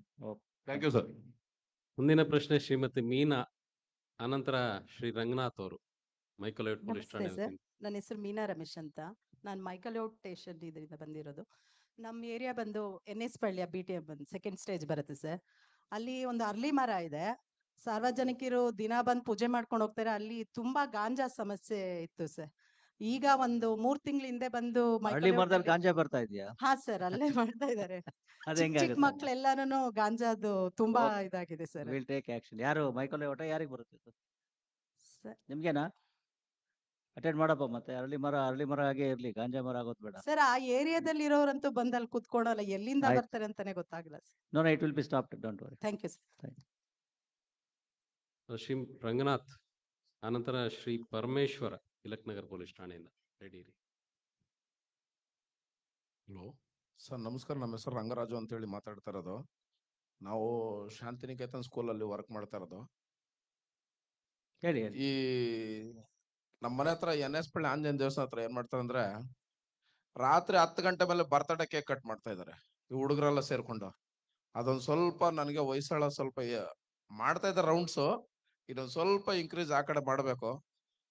Thank you sir. ಮುಂದಿನ ಪ್ರಶ್ನೆ ಶ್ರೀಮತಿ ಮೀನಾ, ಅನಂತರ ಶ್ರೀ ರಂಗನಾಥ್ ಅವರು, ಮೈಕೋಲೇಔಟ್ ಪೊಲೀಸ್ ನಮಸ್ತೆ ಠಾಣೆ. ಸರ್, ನನ್ನ ಹೆಸರು ಮೀನಾ ರಮೇಶ್ ಅಂತ. ನಾನು ಮೈಕೋಲೇಔಟ್ ಸ್ಟೇಷನ್ ಇದರಿಂದ ಬಂದಿರೋದು. ನಮ್ಮ ಏರಿಯಾ ಬಂದು NS ಪಳ್ಳಿಯ BTM ಬಂದು 2nd ಸ್ಟೇಜ್ ಬರುತ್ತೆ ಸರ್. ಅಲ್ಲಿ ಒಂದು ಅರ್ಲಿ ಮರ ಇದೆ. ಸಾರ್ವಜನಿಕರು ದಿನ ಬಂದು ಪೂಜೆ ಮಾಡ್ಕೊಂಡು ಹೋಗ್ತಾರೆ. ಅಲ್ಲಿ ತುಂಬಾ ಗಾಂಜಾ ಸಮಸ್ಯೆ ಇತ್ತು ಸರ್. ಈಗ ಒಂದು 3 ತಿಂಗಳ ಹಿಂದೆ ಬಂದು ಹಳ್ಳಿ ಮರದಲ್ಲಿ ಗಾಂಜಾ ಬರ್ತಾ ಇದೆಯಾ? ಹಾ ಸರ್, ಅಲ್ಲೇ ಮಾಡ್ತಾ ಇದ್ದಾರೆ. ಅದ್ ಚಿಕ್ಕ ಹೆಂಗಾಗುತ್ತೆ? ಮಕ್ಳೆಲ್ಲಾನು ಗಾಂಜಾದು ತುಂಬಾ ಇದಾಗಿದೆ ಸರ್. Will take action. ಯಾರು ಮೈಕೋಲೇಔಟ್ ಯಾರಿಗೆ ಬರುತ್ತೆ ಇದು? ಸರ್ ನಿಮ್ಗೇನಾ? ಅಟೆಂಡ್ ಮಾಡಪ್ಪ. ಮತ್ತೆ ಅರಳಿ ಮರ ಹಾಗೆ ಇರ್ಲಿ, ಗಾಂಜಾ ಮರ ಆಗೋದು ಬೇಡ. ಸರ್, ಆ ಏರಿಯಾದಲ್ಲಿ ಇರೋರಂತೂ ಬಂದು ಅಲ್ಲಿ ಕುತ್ಕೊಳಲ್ಲ. ಎಲ್ಲಿಂದ ಆಯ್ತು. ಬರ್ತಾರೆ ಅಂತಾನೆ ಗೊತ್ತಾಗಲ್ಲ sir. No it will be stopped, don't worry. Thank you sir. Shri Ranganath, ಅನಂತರ ಶ್ರೀ ಪರಮೇಶ್ವರ, ತಿಲಕ್ ನಗರ್ ಪೊಲೀಸ್ ಠಾಣೆಯಿಂದ. ರೆಡಿ ಇರಿ. ಹಲೋ ಸರ್, ನಮಸ್ಕಾರ. ನಮ್ಮ ಹೆಸರು ರಂಗರಾಜು ಅಂತ ಹೇಳಿ ಮಾತಾಡ್ತಾ ಇರೋದು. ನಾವು ಶಾಂತಿನಿಕೇತನ್ ಸ್ಕೂಲಲ್ಲಿ ವರ್ಕ್ ಮಾಡ್ತಾ ಇರೋದು. ಹೇಳಿ. ಈ ನಮ್ಮ ಮನೆ ಹತ್ರ NS ಪಳ್ಳಿ ಆಂಜನೇಯ ದೇವಸ್ಥಾನ ಹತ್ರ ಏನ್ ಮಾಡ್ತಾರೆ ಅಂದ್ರೆ, ರಾತ್ರಿ 10 ಗಂಟೆ ಮೇಲೆ ಬರ್ತಡೇ ಕೇಕ್ ಕಟ್ ಮಾಡ್ತಾ ಇದಾರೆ ಈ ಹುಡುಗರೆಲ್ಲ ಸೇರ್ಕೊಂಡು. ಅದೊಂದು ಸ್ವಲ್ಪ ನನಗೆ ವಯಸ್ಸಾಳ ಸ್ವಲ್ಪ ಮಾಡ್ತಾ ಇದ್ದಾರೆ ರೌಂಡ್ಸು. ಇದೊಂದು ಸ್ವಲ್ಪ ಇನ್ಕ್ರೀಸ್ ಆ ಕಡೆ ಮಾಡಬೇಕು.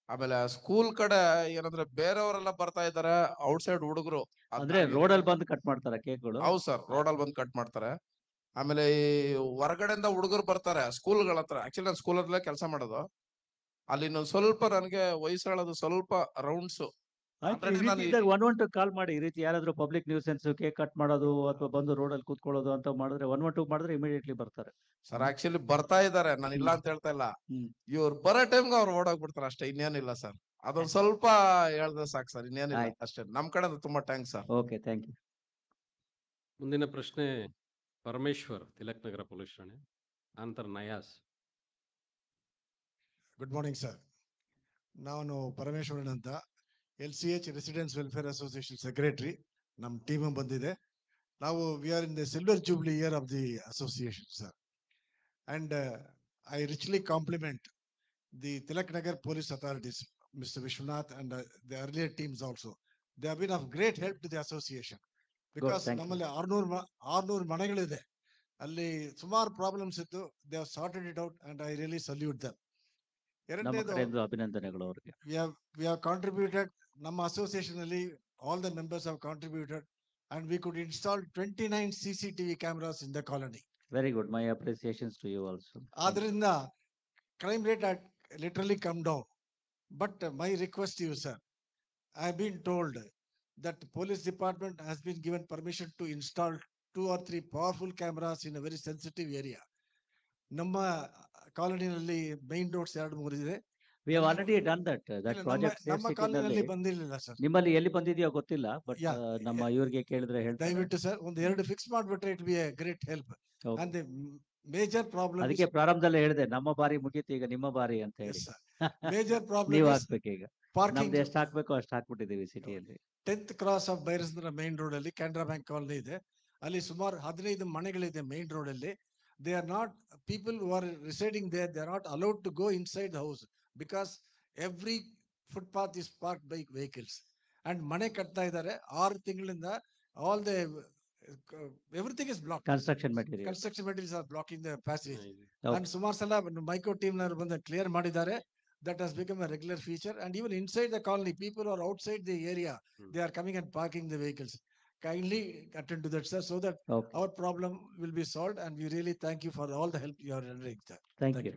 ಆಮೇಲೆ ಸ್ಕೂಲ್ ಕಡೆ ಏನಂದ್ರೆ ಬೇರೆಯವರೆಲ್ಲ ಬರ್ತಾ ಇದಾರೆ, ಔಟ್ಸೈಡ್ ಹುಡುಗರು. ಅಂದ್ರೆ ರೋಡಲ್ಲಿ ಬಂದು ಕಟ್ ಮಾಡ್ತಾರ ಕೇಕ್ಗಳು? ಹೌದು ಸರ್, ರೋಡಲ್ಲಿ ಬಂದು ಕಟ್ ಮಾಡ್ತಾರೆ. ಆಮೇಲೆ ಈ ಹೊರಗಡೆಯಿಂದ ಹುಡುಗರು ಬರ್ತಾರೆ ಸ್ಕೂಲ್ಗಳ ಹತ್ರ. ಆಕ್ಚುಲಿ ನಾನು ಸ್ಕೂಲ್ ಹತ್ರಲ್ಲೇ ಕೆಲಸ ಮಾಡೋದು. ಅಲ್ಲಿ ಇನ್ನೊಂದು ಸ್ವಲ್ಪ ನನಗೆ ವಯಸ್ಸಾಳದು ಸ್ವಲ್ಪ ರೌಂಡ್ಸ್. 112 ಕಾಲ್ ಮಾಡಿ. ಈ ರೀತಿ ಯಾರಾದ್ರೂ ಪಬ್ಲಿಕ್ ನ್ಯೂಸೆನ್ಸ್ ಕೇಕ್ ಕಟ್ ಮಾಡೋದು ಅಥವಾ ಬಂದು ರೋಡಲ್ಲಿ ಕೂತ್ಕೊಳ್ಳೋದು ಅಂತ ಮಾಡಿದ್ರೆ 112 ಮಾಡಿದ್ರೆ ಇಮಿಡಿಯೇಟ್ಲಿ ಬರ್ತಾರೆ. ಸರ್, ಆಕ್ಚುಲಿ ಬರ್ತಾ ಇದಾರೆ, ನಾನು ಇಲ್ಲ ಅಂತ ಹೇಳ್ತಾ ಇಲ್ಲ. ಇವ್ರು ಬರೋ ಟೈಮ್ಗೆ ಅವ್ರು ಓಡೋಗ್ಬಿಡ್ತಾರೆ ಅಷ್ಟೇ, ಇನ್ನೇನಿಲ್ಲ ಸರ್. ಅದೊಂದು ಸ್ವಲ್ಪ ಹೇಳ್ದೆ ಸಾಕು ಸರ್, ಇನ್ನೇನಿಲ್ಲ ಅಷ್ಟೇ. ನಮ್ ಕಡೆ ತುಂಬಾ thanks sir. Okay, thank you. ಮುಂದಿನ ಪ್ರಶ್ನೆ ಪರಮೇಶ್ವರ್, ತಿಲಕ್ ನಗರ ಪೊಲೀಸ್ ಠಾಣೆ, ಅನಂತರ ನಯಾಸ್. Good morning sir. ನಾನು ಪರಮೇಶ್ವರನ್ ಅಂತ, LCH residents welfare association secretary. ನಮ್ಮ ಟೀಮ್ ಬಂದಿದೆ. ನಾವು we are in the silver jubilee year of the association sir. And I richly compliment the Tilak Nagar police authorities, Mr. Vishwanath and the earlier teams also. They have been of great help to the association. Because thank you. ನಮ್ಮಲ್ಲಿ 600 ಮನೆಗಳಿದೆ. ಅಲ್ಲಿ ಸುಮಾರು problems ಇತ್ತು. They have sorted it out and I really salute them. ನಮ್ಮ ಎರಡನೇದು ಕಡೆಯಿಂದ ಅಭಿನಂದನೆಗಳು ಅವರಿಗೆ. we have contributed, ನಮ್ಮ ಅಸೋಸಿಯೇಷನ್ ಅಲ್ಲಿ all the members have contributed and we could install 29 CCTV cameras in the colony. Very good. My appreciations to you also. ಆದ್ರಿಂದ crime rate had literally come down. But my request to you, sir, I have been told that the police department has been given permission to install 2 or 3 powerful cameras in a very sensitive area. ನಮ್ಮ ಕಾಲೋನಿನಲ್ಲಿ main roads 2-3 ಇದೆ. We have already done that. That ಇಲ್ಲ, project ನಮ್ಮ Safe City ಕಾಲೋನಿನಲ್ಲಿ ನಲ್ಲಿ ಬಂದಿರಲಿಲ್ಲ sir. ನಿಮ್ಮಲ್ಲಿ ಎಲ್ಲಿ ಬಂದಿದೆಯೋ ಗೊತ್ತಿಲ್ಲ, but Yeah. ನಮ್ಮ ಇವ್ರಿಗೆ ಕೇಳಿದ್ರೆ ಹೇಳ್ತಾರೆ. ದಯವಿಟ್ಟು ಸರ್ ಒಂದು 2 ಫಿಕ್ಸ್ ಮಾಡಿಬಿಟ್ರೆ it be A great help. Okay. And major problem ಅದಕ್ಕೆ ಪ್ರಾರಂಭದಲ್ಲೇ ಹೇಳಿದೆ, ನಮ್ಮ ಬಾರಿ ಮುಗೀತು, ಈಗ ನಿಮ್ಮ ಬಾರಿ ಅಂತ ಹೇಳಿ. ಮೇಜರ್ ಪ್ರಾಬ್ಲಮ್ ನೀವು is ಹಾಕ್ಬೇಕು ಈಗ. ಪಾರ್ಕಿಂಗ್. ನಮ್ದು ಎಷ್ಟು ಹಾಕ್ಬೇಕು ಅಷ್ಟು ಹಾಕ್ಬಿಟ್ಟಿದೀವಿ ಸಿಟಿಯಲ್ಲಿ. 10th cross of Byrasandra main road ಅಲ್ಲಿ ಕೆನರಾ ಬ್ಯಾಂಕ್ ಕಾಲನಿ ಇದೆ. ಅಲ್ಲಿ ಸುಮಾರು 15 ಮನೆಗಳಿದೆ ಮೈನ್ ರೋಡ್ ಅಲ್ಲಿ. They are not people who are residing there, they are not allowed to go inside the house because every footpath is park by vehicles. And ಮನೆ ಕಟ್ತಾ ಇದ್ದಾರೆ 6 ತಿಂಗಳಿಂದ. All the everything is blocked. Construction material. Construction materials are blocking the passage. Okay. And ಸುಮಾರು ಸಲ Mico team ನವರು ಬಂದು clear ಮಾಡಿದ್ದಾರೆ. That has become a regular feature. And even inside the colony, people are outside the area. They are coming and parking the vehicles. Kindly attend to that, sir, so that our problem will be solved. And we really thank you for all the help you are rendering, sir. Thank you.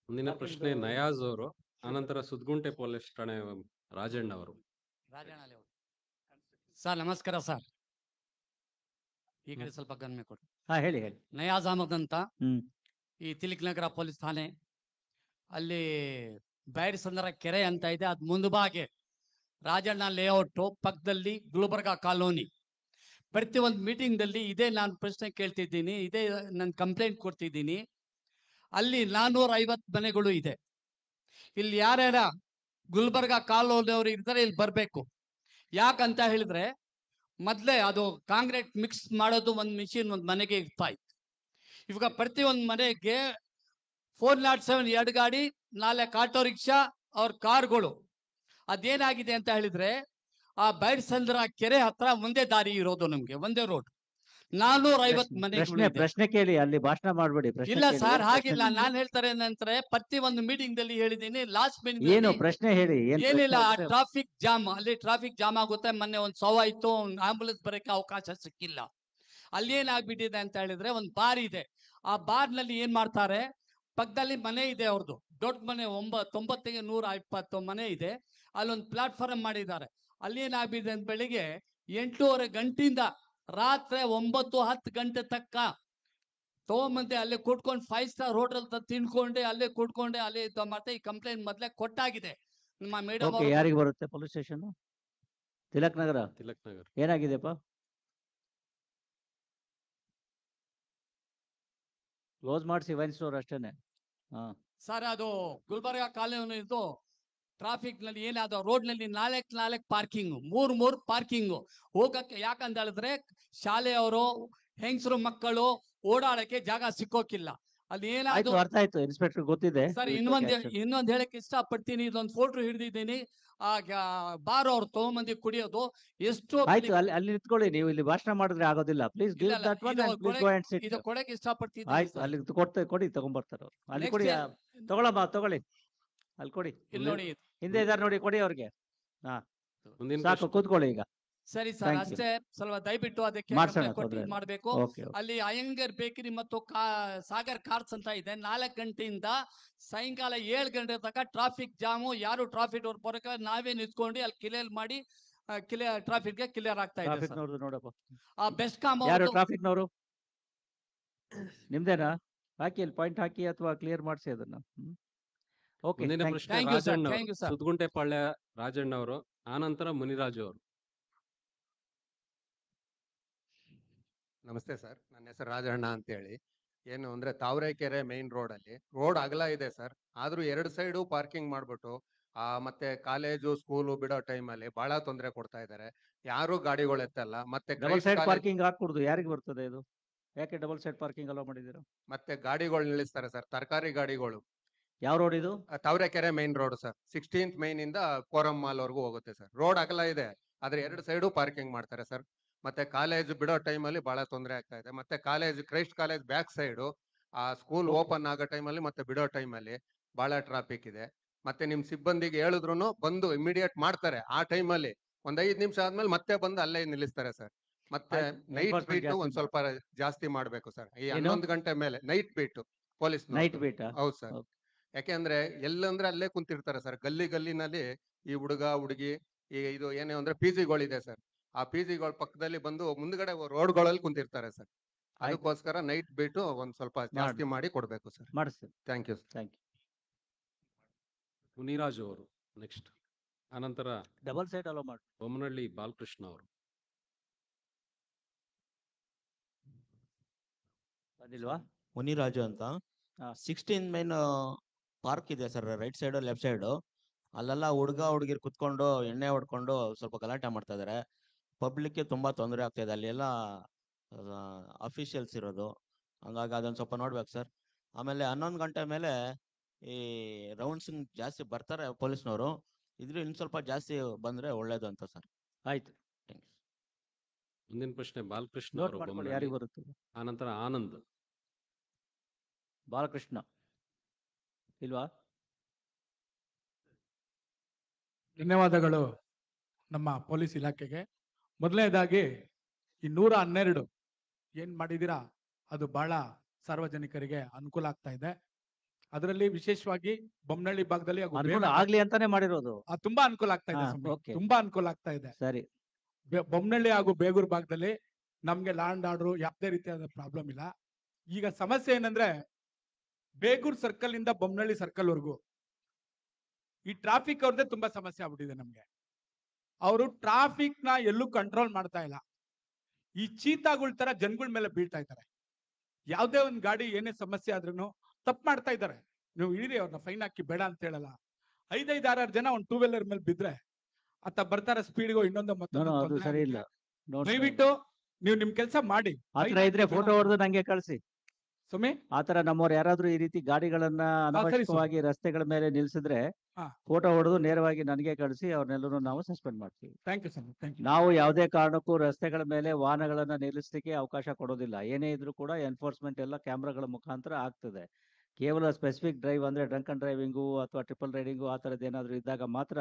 ಮುಂದಿನ ಪ್ರಶ್ನೆ ನಯಾಜ್ ಅವರು, ಆನಂತರ ಸುದ್ಗುಂಟೆ police ಠಾಣೆ ರಾಜಣ್ಣ ಅವರು. Sir ನಮಸ್ಕಾರ sir. ಈ ಕಡೆ ಸ್ವಲ್ಪ ಗಮನ ಕೊಡಿ. ಹಾ ಹೇಳಿ ಹೇಳಿ. ನಯಾಜ್ ಅಹಮದ್ ಅಂತ, ಹ್ಮ್. ಈ ತಿಲಕ್ ನಗರ ಪೊಲೀಸ್ ಠಾಣೆ ಅಲ್ಲಿ ಬೈರಸಂದ್ರ ಕೆರೆ ಅಂತ ಇದೆ, ಅದ್ ಮುಂದುಭಾಗೆ ರಾಜಣ್ಣ ಲೇಔಟ್ ಪಕ್ಕದಲ್ಲಿ ಗುಲ್ಬರ್ಗಾ ಕಾಲೋನಿ. ಪ್ರತಿ ಒಂದು ಮೀಟಿಂಗ್ ದಲ್ಲಿ ಇದೇ ನಾನು ಪ್ರಶ್ನೆ ಕೇಳ್ತಿದ್ದೀನಿ, ಇದೇ ನಾನು ಕಂಪ್ಲೇಂಟ್ ಕೊಡ್ತಿದ್ದೀನಿ. ಅಲ್ಲಿ 450 ಮನೆಗಳು ಇದೆ. ಇಲ್ಲಿ ಯಾರ್ಯಾರ ಗುಲ್ಬರ್ಗಾ ಕಾಲೋನಿಯವರು ಇರ್ತಾರೆ ಇಲ್ಲಿ ಬರ್ಬೇಕು. ಯಾಕಂತ ಹೇಳಿದ್ರೆ ಮೊದ್ಲೇ ಅದು ಕಾಂಕ್ರೀಟ್ ಮಿಕ್ಸ್ ಮಾಡೋದು ಒಂದು ಮಿಷಿನ್ ಒಂದು ಮನೆಗೆ ಇರ್ತಾ ಇತ್ತು. ಇವಾಗ ಪ್ರತಿ ಒಂದು ಮನೆಗೆ 407 2 ಗಾಡಿ, 4 ಆಟೋ ರಿಕ್ಷಾ, ಅವ್ರ ಕಾರ್ಗಳು. ಅದೇನಾಗಿದೆ ಅಂತ ಹೇಳಿದ್ರೆ ಆ ಬೈರಸಂದ್ರ ಕೆರೆ ಹತ್ರ ಒಂದೇ ದಾರಿ ಇರೋದು, ನಮ್ಗೆ ಒಂದೇ ರೋಡ್. 450 ಮನೆಗಳು ಇದೆ. ಪ್ರಶ್ನೆ ಕೇಳಿ, ಅಲ್ಲಿ ಭಾಷಣ ಮಾಡಬೇಡಿ. ಇಲ್ಲ ಸರ್, ಹಾಗಿಲ್ಲ. ನಾನ್ ಹೇಳ್ತಾರೆ ಏನಂದ್ರೆ ಪ್ರತಿ ಒಂದು ಮೀಟಿಂಗ್ ದಲ್ಲಿ ಹೇಳಿದ್ದೀನಿ. ಲಾಸ್ಟ್ ಏನು ಮೀಟಿಂಗ್ ಪ್ರಶ್ನೆ ಹೇಳಿ. ಏನಿಲ್ಲ, ಟ್ರಾಫಿಕ್ ಜಾಮ್, ಅಲ್ಲಿ ಟ್ರಾಫಿಕ್ ಜಾಮ್ ಆಗುತ್ತೆ. ಮೊನ್ನೆ ಒಂದು ಶವ ಇತ್ತು, ಆಂಬುಲೆನ್ಸ್ ಬರಕ್ಕೆ ಅವಕಾಶ ಸಿಕ್ಕಿಲ್ಲ. ಅಲ್ಲಿ ಏನಾಗ್ಬಿಟ್ಟಿದೆ ಅಂತ ಹೇಳಿದ್ರೆ ಒಂದು ಬಾರ್ ಇದೆ. ಆ ಬಾರ್ ನಲ್ಲಿ ಏನ್ ಮಾಡ್ತಾರೆ, ಪಕ್ಕದಲ್ಲಿ ಮನೆ ಇದೆ ಅವ್ರದ್ದು, ದೊಡ್ಡ ಮನೆ, 90 120 ಮನೆ ಇದೆ. ಅಲ್ಲೊಂದು ಪ್ಲಾಟ್ಫಾರ್ಮ್ ಮಾಡಿದ್ದಾರೆ. ಅಲ್ಲಿ ಏನಾಗ್ಬಿಟ್ಟಿದೆ ಅಂತ ಬೆಳಿಗ್ಗೆ 8:30 ಗಂಟೆಯಿಂದ ರಾತ್ರಿ 9-10 ಗಂಟೆ ತಕ್ಕ ತಗೊಂಬಂದೆ ಅಲ್ಲೇ ಕೂತ್ಕೊಂಡು 5 ಸ್ಟಾರ್ ಹೋಟೆಲ್ ತಿನ್ಕೊಂಡೆ ಅಲ್ಲೇ ಕೂತ್ಕೊಂಡೆ ಅಲ್ಲೇ ಮತ್ತೆ ಈ ಕಂಪ್ಲೇಂಟ್ ಮೊದ್ಲೇ ಕೊಟ್ಟಾಗಿದೆ ನಮ್ಮ ಮೇಡಮ್. ಯಾರಿಗೆ ಬರುತ್ತೆ ಪೊಲೀಸ್ ಸ್ಟೇಷನ್? ತಿಲಕ್ ನಗರ. ತಿಲಕ್ ನಗರ್ ಏನಾಗಿದೆಪ್ಪ? ಕ್ಲೋಸ್ ಮಾಡಿಸಿ ವೈನ್ ಸ್ಟೋರ್ ಅಷ್ಟೇನೆ. ಹಾ ಸರ್, ಅದು ಗುಲ್ಬರ್ಗಾ ಕಾಲೋನಿ ಇದು ಟ್ರಾಫಿಕ್ ನಲ್ಲಿ ಏನಾದ ರೋಡ್ ನಲ್ಲಿ 4 ಪಾರ್ಕಿಂಗ್, 3 ಪಾರ್ಕಿಂಗ್ ಹೋಗಕ್ಕೆ. ಯಾಕಂತ ಹೇಳಿದ್ರೆ ಶಾಲೆಯವರು, ಹೆಂಗಸರು, ಮಕ್ಕಳು ಓಡಾಡಕ್ಕೆ ಜಾಗ ಸಿಕ್ಕೋಕಿಲ್ಲ. ಅಲ್ಲಿ ಏನಾದ್ರು ಅರ್ಥ ಆಯ್ತು ಇನ್ಸ್ಪೆಕ್ಟರ್, ಗೊತ್ತಿದೆ. ಸರ್, ಇನ್ನೊಂದ್ ಹೇಳಕ್ ಇಷ್ಟಪಡ್ತೀನಿ. ಇದೊಂದು ಫೋಟೋ ಹಿಡಿದಿದ್ದೀನಿ. ಆ ಬಾರ್ ಅವ್ರು ತಗೊಂಬಂದಿ ಕುಡಿಯೋದು ಎಷ್ಟು. ಆಯ್ತು, ಅಲ್ಲಿ ನಿಂತ್ಕೊಳ್ಳಿ. ನೀವು ಇಲ್ಲಿ ಭಾಷಣ ಮಾಡಿದ್ರೆ ಆಗೋದಿಲ್ಲ. Please give that one and please go and ಸಿಟ್. ಇದು ಕೊಡಕ್ಕೆ ಇಷ್ಟಪಡ್ತೀನಿ. ಆಯ್ತು, ಅಲ್ಲಿ ಕೊಡಿ, ತಗೊಂಡ್ಬರ್ತಾರೆ ಅವ್ರು. ಅಲ್ಲಿ ಕೊಡಿ, ತಗೊಳ್ಳಿ, ಅಲ್ಲಿ ಕೊಡಿ. ಇಲ್ಲಿ ನೋಡಿ, ಹಿಂದೆ ಇದಾರೆ ನೋಡಿ, ಕೊಡಿ ಅವ್ರಿಗೆ. ಹಾ ಮುಂದಿನ ಸಾಕು, ಕೂತ್ಕೊಳ್ಳಿ ಈಗ. ಸರಿ ಸರ್, ಅಷ್ಟೇ. ಸ್ವಲ್ಪ ದಯವಿಟ್ಟು ಅದಕ್ಕೆ ಮಾಡ್ಬೇಕು. ಅಲ್ಲಿ ಅಯ್ಯಂಗರ್ ಬೇಕರಿ ಮತ್ತು ಸಾಗರ್ ಕಾರ್ಸ್ ಅಂತ ಇದೆ. 4 ಗಂಟೆಯಿಂದ ಸಾಯಂಕಾಲ 7 ಗಂಟೆ ತನಕ ಟ್ರಾಫಿಕ್ ಜಾಮು. ಯಾರು ಟ್ರಾಫಿಕ್ ಅವ್ರು ಬರೋಕೆ ನಾವೇ ನಿಂತ್ಕೊಂಡು ಅಲ್ಲಿ ಕ್ಲಿಯರ್ ಮಾಡಿ ಟ್ರಾಫಿಕ್ ಗೆ ಕ್ಲಿಯರ್ ಆಗ್ತಾ ಇದೆ. ನೋಡಪ್ಪ, ಆ ಬೆಸ್ಕಾಂ ಯಾರು ಟ್ರಾಫಿಕ್ನವರು? ನಿಮ್ದೇನಾ? ಹಾಕಿ ಅಲ್ಲಿ ಪಾಯಿಂಟ್ ಹಾಕಿ ಅಥವಾ ಕ್ಲಿಯರ್ ಮಾಡಿಸಿ ಅದನ್ನ. ಓಕೆ, ಮುಂದಿನ ಪ್ರಶ್ನೆ ರಾಜಣ್ಣ ಅವರು, ಸುದ್ಗುಂಟೆ ಪಾಳ್ಯ ರಾಜಣ್ಣ ಅವರು, ಆನಂತರ ಮುನಿರಾಜು ಅವರು. ನಮಸ್ತೆ ಸರ್, ನನ್ನ ಹೆಸರು ರಾಜಣ್ಣ ಅಂತೇಳಿ. ಏನು ಅಂದ್ರೆ ತಾವರೆಕೆರೆ ಮೇನ್ ರೋಡ್ ಅಲ್ಲಿ ರೋಡ್ ಅಗಲ ಇದೆ ಸರ್, ಆದ್ರೂ 2 ಸೈಡು ಪಾರ್ಕಿಂಗ್ ಮಾಡ್ಬಿಟ್ಟು ಮತ್ತೆ ಕಾಲೇಜು ಸ್ಕೂಲು ಬಿಡೋ ಟೈಮಲ್ಲಿ ಬಹಳ ತೊಂದರೆ ಕೊಡ್ತಾ ಇದ್ದಾರೆ. ಯಾರು ಗಾಡಿಗಳು ಎತ್ತಲ್ಲ. ಮತ್ತೆ ಡಬಲ್ ಸೈಡ್ ಪಾರ್ಕಿಂಗ್ ಹಾಕ್ಬಿಡುದು. ಯಾರಿಗೆ ಬರ್ತದೆ ಇದು? ಯಾಕೆ ಡಬಲ್ ಸೈಡ್ ಪಾರ್ಕಿಂಗ್ ಅಲೋ ಮಾಡಿದ್ದೀರಾ? ಮತ್ತೆ ಗಾಡಿಗಳು ನಿಲ್ಲಿಸ್ತಾರೆ ಸರ್, ತರಕಾರಿ ಗಾಡಿಗಳು. ಯಾವ ರೋಡ್ ಇದು? Tavarekere main road sir. 16th main ಇಂದ ಕೋರಂ ಮಾಲ್ ವರೆಗೂ ಹೋಗುತ್ತೆ ಸರ್. ರೋಡ್ ಅಗಲ ಇದೆ, ಆದ್ರೆ 2 ಸೈಡು ಪಾರ್ಕಿಂಗ್ ಮಾಡ್ತಾರೆ ಸರ್. ಮತ್ತೆ ಕಾಲೇಜ್ ಬಿಡೋ ಟೈಮಲ್ಲಿ ಬಹಳ ತೊಂದರೆ ಆಗ್ತಾ ಇದೆ. ಮತ್ತೆ ಕ್ರೈಸ್ಟ್ ಕಾಲೇಜ್ ಬ್ಯಾಕ್ ಸೈಡು ಆ ಸ್ಕೂಲ್ ಓಪನ್ ಆಗೋ ಟೈಮಲ್ಲಿ ಮತ್ತೆ ಬಿಡೋ ಟೈಮಲ್ಲಿ ಬಹಳ ಟ್ರಾಫಿಕ್ ಇದೆ. ಮತ್ತೆ ನಿಮ್ ಸಿಬ್ಬಂದಿಗೆ ಹೇಳಿದ್ರು ಬಂದು ಇಮಿಡಿಯೇಟ್ ಮಾಡ್ತಾರೆ. ಆ ಟೈಮಲ್ಲಿ ಒಂದ್ 5 ನಿಮಿಷ ಆದ್ಮೇಲೆ ಮತ್ತೆ ಬಂದು ಅಲ್ಲೇ ನಿಲ್ಲಿಸ್ತಾರೆ ಸರ್. ಮತ್ತೆ ನೈಟ್ enforcement ಬೀಟ್ ಜಾಸ್ತಿ ಒಂದ್ ಸ್ವಲ್ಪ ಜಾಸ್ತಿ ಮಾಡ್ಬೇಕು ಸರ್. ಈ ಏನು? 11 ಗಂಟೆ ಮೇಲೆ night beat police night beat ಹೌದು ಸರ್. ಯಾಕೆಂದ್ರೆ ಎಲ್ಲಂದ್ರೆ ಅಲ್ಲೇ ಕುಂತಿರ್ತಾರೆ ಸರ್. ಗಲ್ಲಿನಲ್ಲಿ ಈ ಹುಡುಗ ಹುಡುಗಿ ಈ ಇದು ಏನೇ ಅಂದ್ರೆ ಪಿಜಿಗಳಿದೆ ಸರ್. ಆ ಪಿಜಿಗಳ ಪಕ್ಕದಲ್ಲಿ ಬಂದು ಮುಂದ್ಗಡೆ ರೋಡ್ಗಳಲ್ಲಿ ಕುಂತಿರ್ತಾರೆ ಸರ್. ಅದಕ್ಕೋಸ್ಕರ ನೈಟ್ ಬೀಟು ಒಂದ್ ಸ್ವಲ್ಪ ಜಾಸ್ತಿ ಮಾಡಿ ಕೊಡ್ಬೇಕು ಸರ್. ಮಾಡಿಸಿ. Thank you sir. Thank you. Muniraj ಅವರು ನೆಕ್ಸ್ಟ್, ಆನಂತರ ಡಬಲ್ ಸೈಡ್ ಅಲೋ ಮಾಡಿ. ಬೊಮ್ಮನಹಳ್ಳಿ ಬಾಲಕೃಷ್ಣ ಅವರು. ಬಂದಿಲ್ವಾ? ಮುನಿರಾಜು ಅಂತ 16 ಮೈನ್ ಪಾರ್ಕ್ ಇದೆ sir, right side left side. ಅಲ್ಲೆಲ್ಲ ಹುಡುಗಿರು ಕುತ್ಕೊಂಡು ಎಣ್ಣೆ ಹೊಡ್ಕೊಂಡು ಸ್ವಲ್ಪ ಗಲಾಟೆ ಮಾಡ್ತಾ ಇದಾರೆ. ಪಬ್ಲಿಕ್ಗೆ ತುಂಬಾ ತೊಂದರೆ ಆಗ್ತಾ ಇದೆ. ಅಲ್ಲಿ ಎಲ್ಲ ಅಫಿಷಿಯಲ್ಸ್ ಇರೋದು, ಹಂಗಾಗಿ ಅದೊಂದು ಸ್ವಲ್ಪ ನೋಡ್ಬೇಕು ಸರ್. ಆಮೇಲೆ 11 ಗಂಟೆ ಮೇಲೆ ಈ ರೌಂಡ್ಸ್ ಜಾಸ್ತಿ ಬರ್ತಾರೆ ಪೊಲೀಸ್ನವರು. ಇನ್ನು ಸ್ವಲ್ಪ ಜಾಸ್ತಿ ಬಂದ್ರೆ ಒಳ್ಳೇದು ಅಂತ ಸರ್. ಆಯ್ತು. ಮುಂದಿನ ಪ್ರಶ್ನೆ ಬಾಲಕೃಷ್ಣ ನೋಟ್ ಅವರು ಮಾಡ್ಕೊಳ್ಳಿ, ಬೊಮ್ಮನಹಳ್ಳಿ. ಯಾರಿಗೆ ಬರುತ್ತೆ? ಆನಂತರ ಆನಂದ್. ಬಾಲಕೃಷ್ಣ ಇಲ್ವಾ? ಧನ್ಯವಾದಗಳು ನಮ್ಮ ಪೊಲೀಸ್ ಇಲಾಖೆಗೆ. ಮೊದಲನೇದಾಗಿ ಈ 112 ಏನ್ ಮಾಡಿದೀರಾ ಅದು ಬಹಳ ಸಾರ್ವಜನಿಕರಿಗೆ ಅನುಕೂಲ ಆಗ್ತಾ ಇದೆ. ಅದರಲ್ಲಿ ವಿಶೇಷವಾಗಿ ಬೊಮ್ಮನಹಳ್ಳಿ ಭಾಗದಲ್ಲಿ ಹಾಗೂ ಅನುಕೂಲ ಆಗ್ಲಿ ಅಂತಾನೆ ಮಾಡಿರೋದು. ತುಂಬಾ ಅನುಕೂಲ ಆಗ್ತಾ ಇದೆ ಹಾ, ಸ್ವಾಮಿ. okay. ತುಂಬಾ ಅನುಕೂಲ ಆಗ್ತಾ ಇದೆ. ಸರಿ. ಬೊಮ್ಮನಹಳ್ಳಿ ಹಾಗೂ ಬೇಗೂರು ಭಾಗದಲ್ಲಿ ನಮ್ಗೆ ಲಾ ಅಂಡ್ ಆರ್ಡರ್ ಯಾವುದೇ ರೀತಿಯಾದ ಪ್ರಾಬ್ಲಮ್ ಇಲ್ಲ. ಈಗ ಸಮಸ್ಯೆ ಏನಂದ್ರೆ ಬೇಗೂರು ಸರ್ಕಲ್ ಇಂದ ಬೊಮ್ಮನಹಳ್ಳಿ ಸರ್ಕಲ್ ವರೆಗೂ ಈ ಟ್ರಾಫಿಕ್ ಅವ್ರದ್ದೇ ತುಂಬಾ ಸಮಸ್ಯೆ ಆಗ್ಬಿಟ್ಟಿದೆ ನಮ್ಗೆ. ಅವರು ಟ್ರಾಫಿಕ್ ನ ಎಲ್ಲೂ ಕಂಟ್ರೋಲ್ ಮಾಡ್ತಾ ಇಲ್ಲ. ಈ ಚೀತಾಗಳ ತರ ಜನಗಳ ಮೇಲೆ ಬೀಳ್ತಾ ಇದ್ದಾರೆ. ಯಾವ್ದೇ ಒಂದ್ ಗಾಡಿ ಏನೇ ಸಮಸ್ಯೆ ಆದ್ರೂ ತಪ್ಪು ಮಾಡ್ತಾ ಇದ್ದಾರೆ. ನೀವು ಇಳಿರಿ, ಅವ್ರನ್ನ ಫೈನ್ ಹಾಕಿ ಬೇಡ ಅಂತ ಹೇಳಲ್ಲ. 5-6 ಜನ ಒಂದು 2 ವೀಲರ್ ಮೇಲೆ ಬಿದ್ರೆ ಆತ ಬರ್ತಾರೆ ಸ್ಪೀಡ್ಗೋ ಇನ್ನೊಂದು ಮತ್ತೊಂದು ಅದು ತೊಂದ್ರೆ ಸರಿ ಇಲ್ಲ. ಆಗುತ್ತೆ. ದಯವಿಟ್ಟು ನೀವು ನಿಮ್ ಕೆಲಸ ಮಾಡಿ. ಆತರ ಇದ್ರೆ ಫೋಟೋ ಹೊಡೆದು ನಂಗೆ ಕಳಿಸಿ. ಸುಮ್ಮನೆ ಆತರ ನಮ್ಮವ್ರು ಯಾರಾದ್ರೂ ಈ ರೀತಿ ಗಾಡಿಗಳನ್ನ ಅನವಶ್ಯಕವಾಗಿ ರಸ್ತೆಗಳ ಮೇಲೆ ನಿಲ್ಸಿದ್ರೆ ಹಾ. ಫೋಟೋ ಹೊಡೆದು ನೇರವಾಗಿ ನನಗೆ ಕಳಿಸಿ, ಅವ್ರನ್ನೆಲ್ಲರೂ ನಾವು ಸಸ್ಪೆಂಡ್ ಮಾಡ್ತೀವಿ. Thank you sir. Thank you. ನಾವು ಯಾವುದೇ ಕಾರಣಕ್ಕೂ ರಸ್ತೆಗಳ ಮೇಲೆ ವಾಹನಗಳನ್ನ ನಿಲ್ಲಿಸಲಿಕ್ಕೆ ಅವಕಾಶ ಕೊಡೋದಿಲ್ಲ. ಏನೇ ಇದ್ರೂ ಕೂಡ ಎನ್ಫೋರ್ಸ್ಮೆಂಟ್ ಎಲ್ಲ ಕ್ಯಾಮ್ರಾಗಳ ಮುಖಾಂತರ ಆಗ್ತದೆ. ಕೇವಲ ಸ್ಪೆಸಿಫಿಕ್ ಡ್ರೈವ್ ಅಂದ್ರೆ ಡ್ರಂಕ್ ಅಂಡ್ ಡ್ರೈವಿಂಗು ಅಥವಾ ಟ್ರಿಪಲ್ ರೈಡಿಂಗು ಆ ಥರದ್ದು ಏನಾದರೂ ಇದ್ದಾಗ ಮಾತ್ರ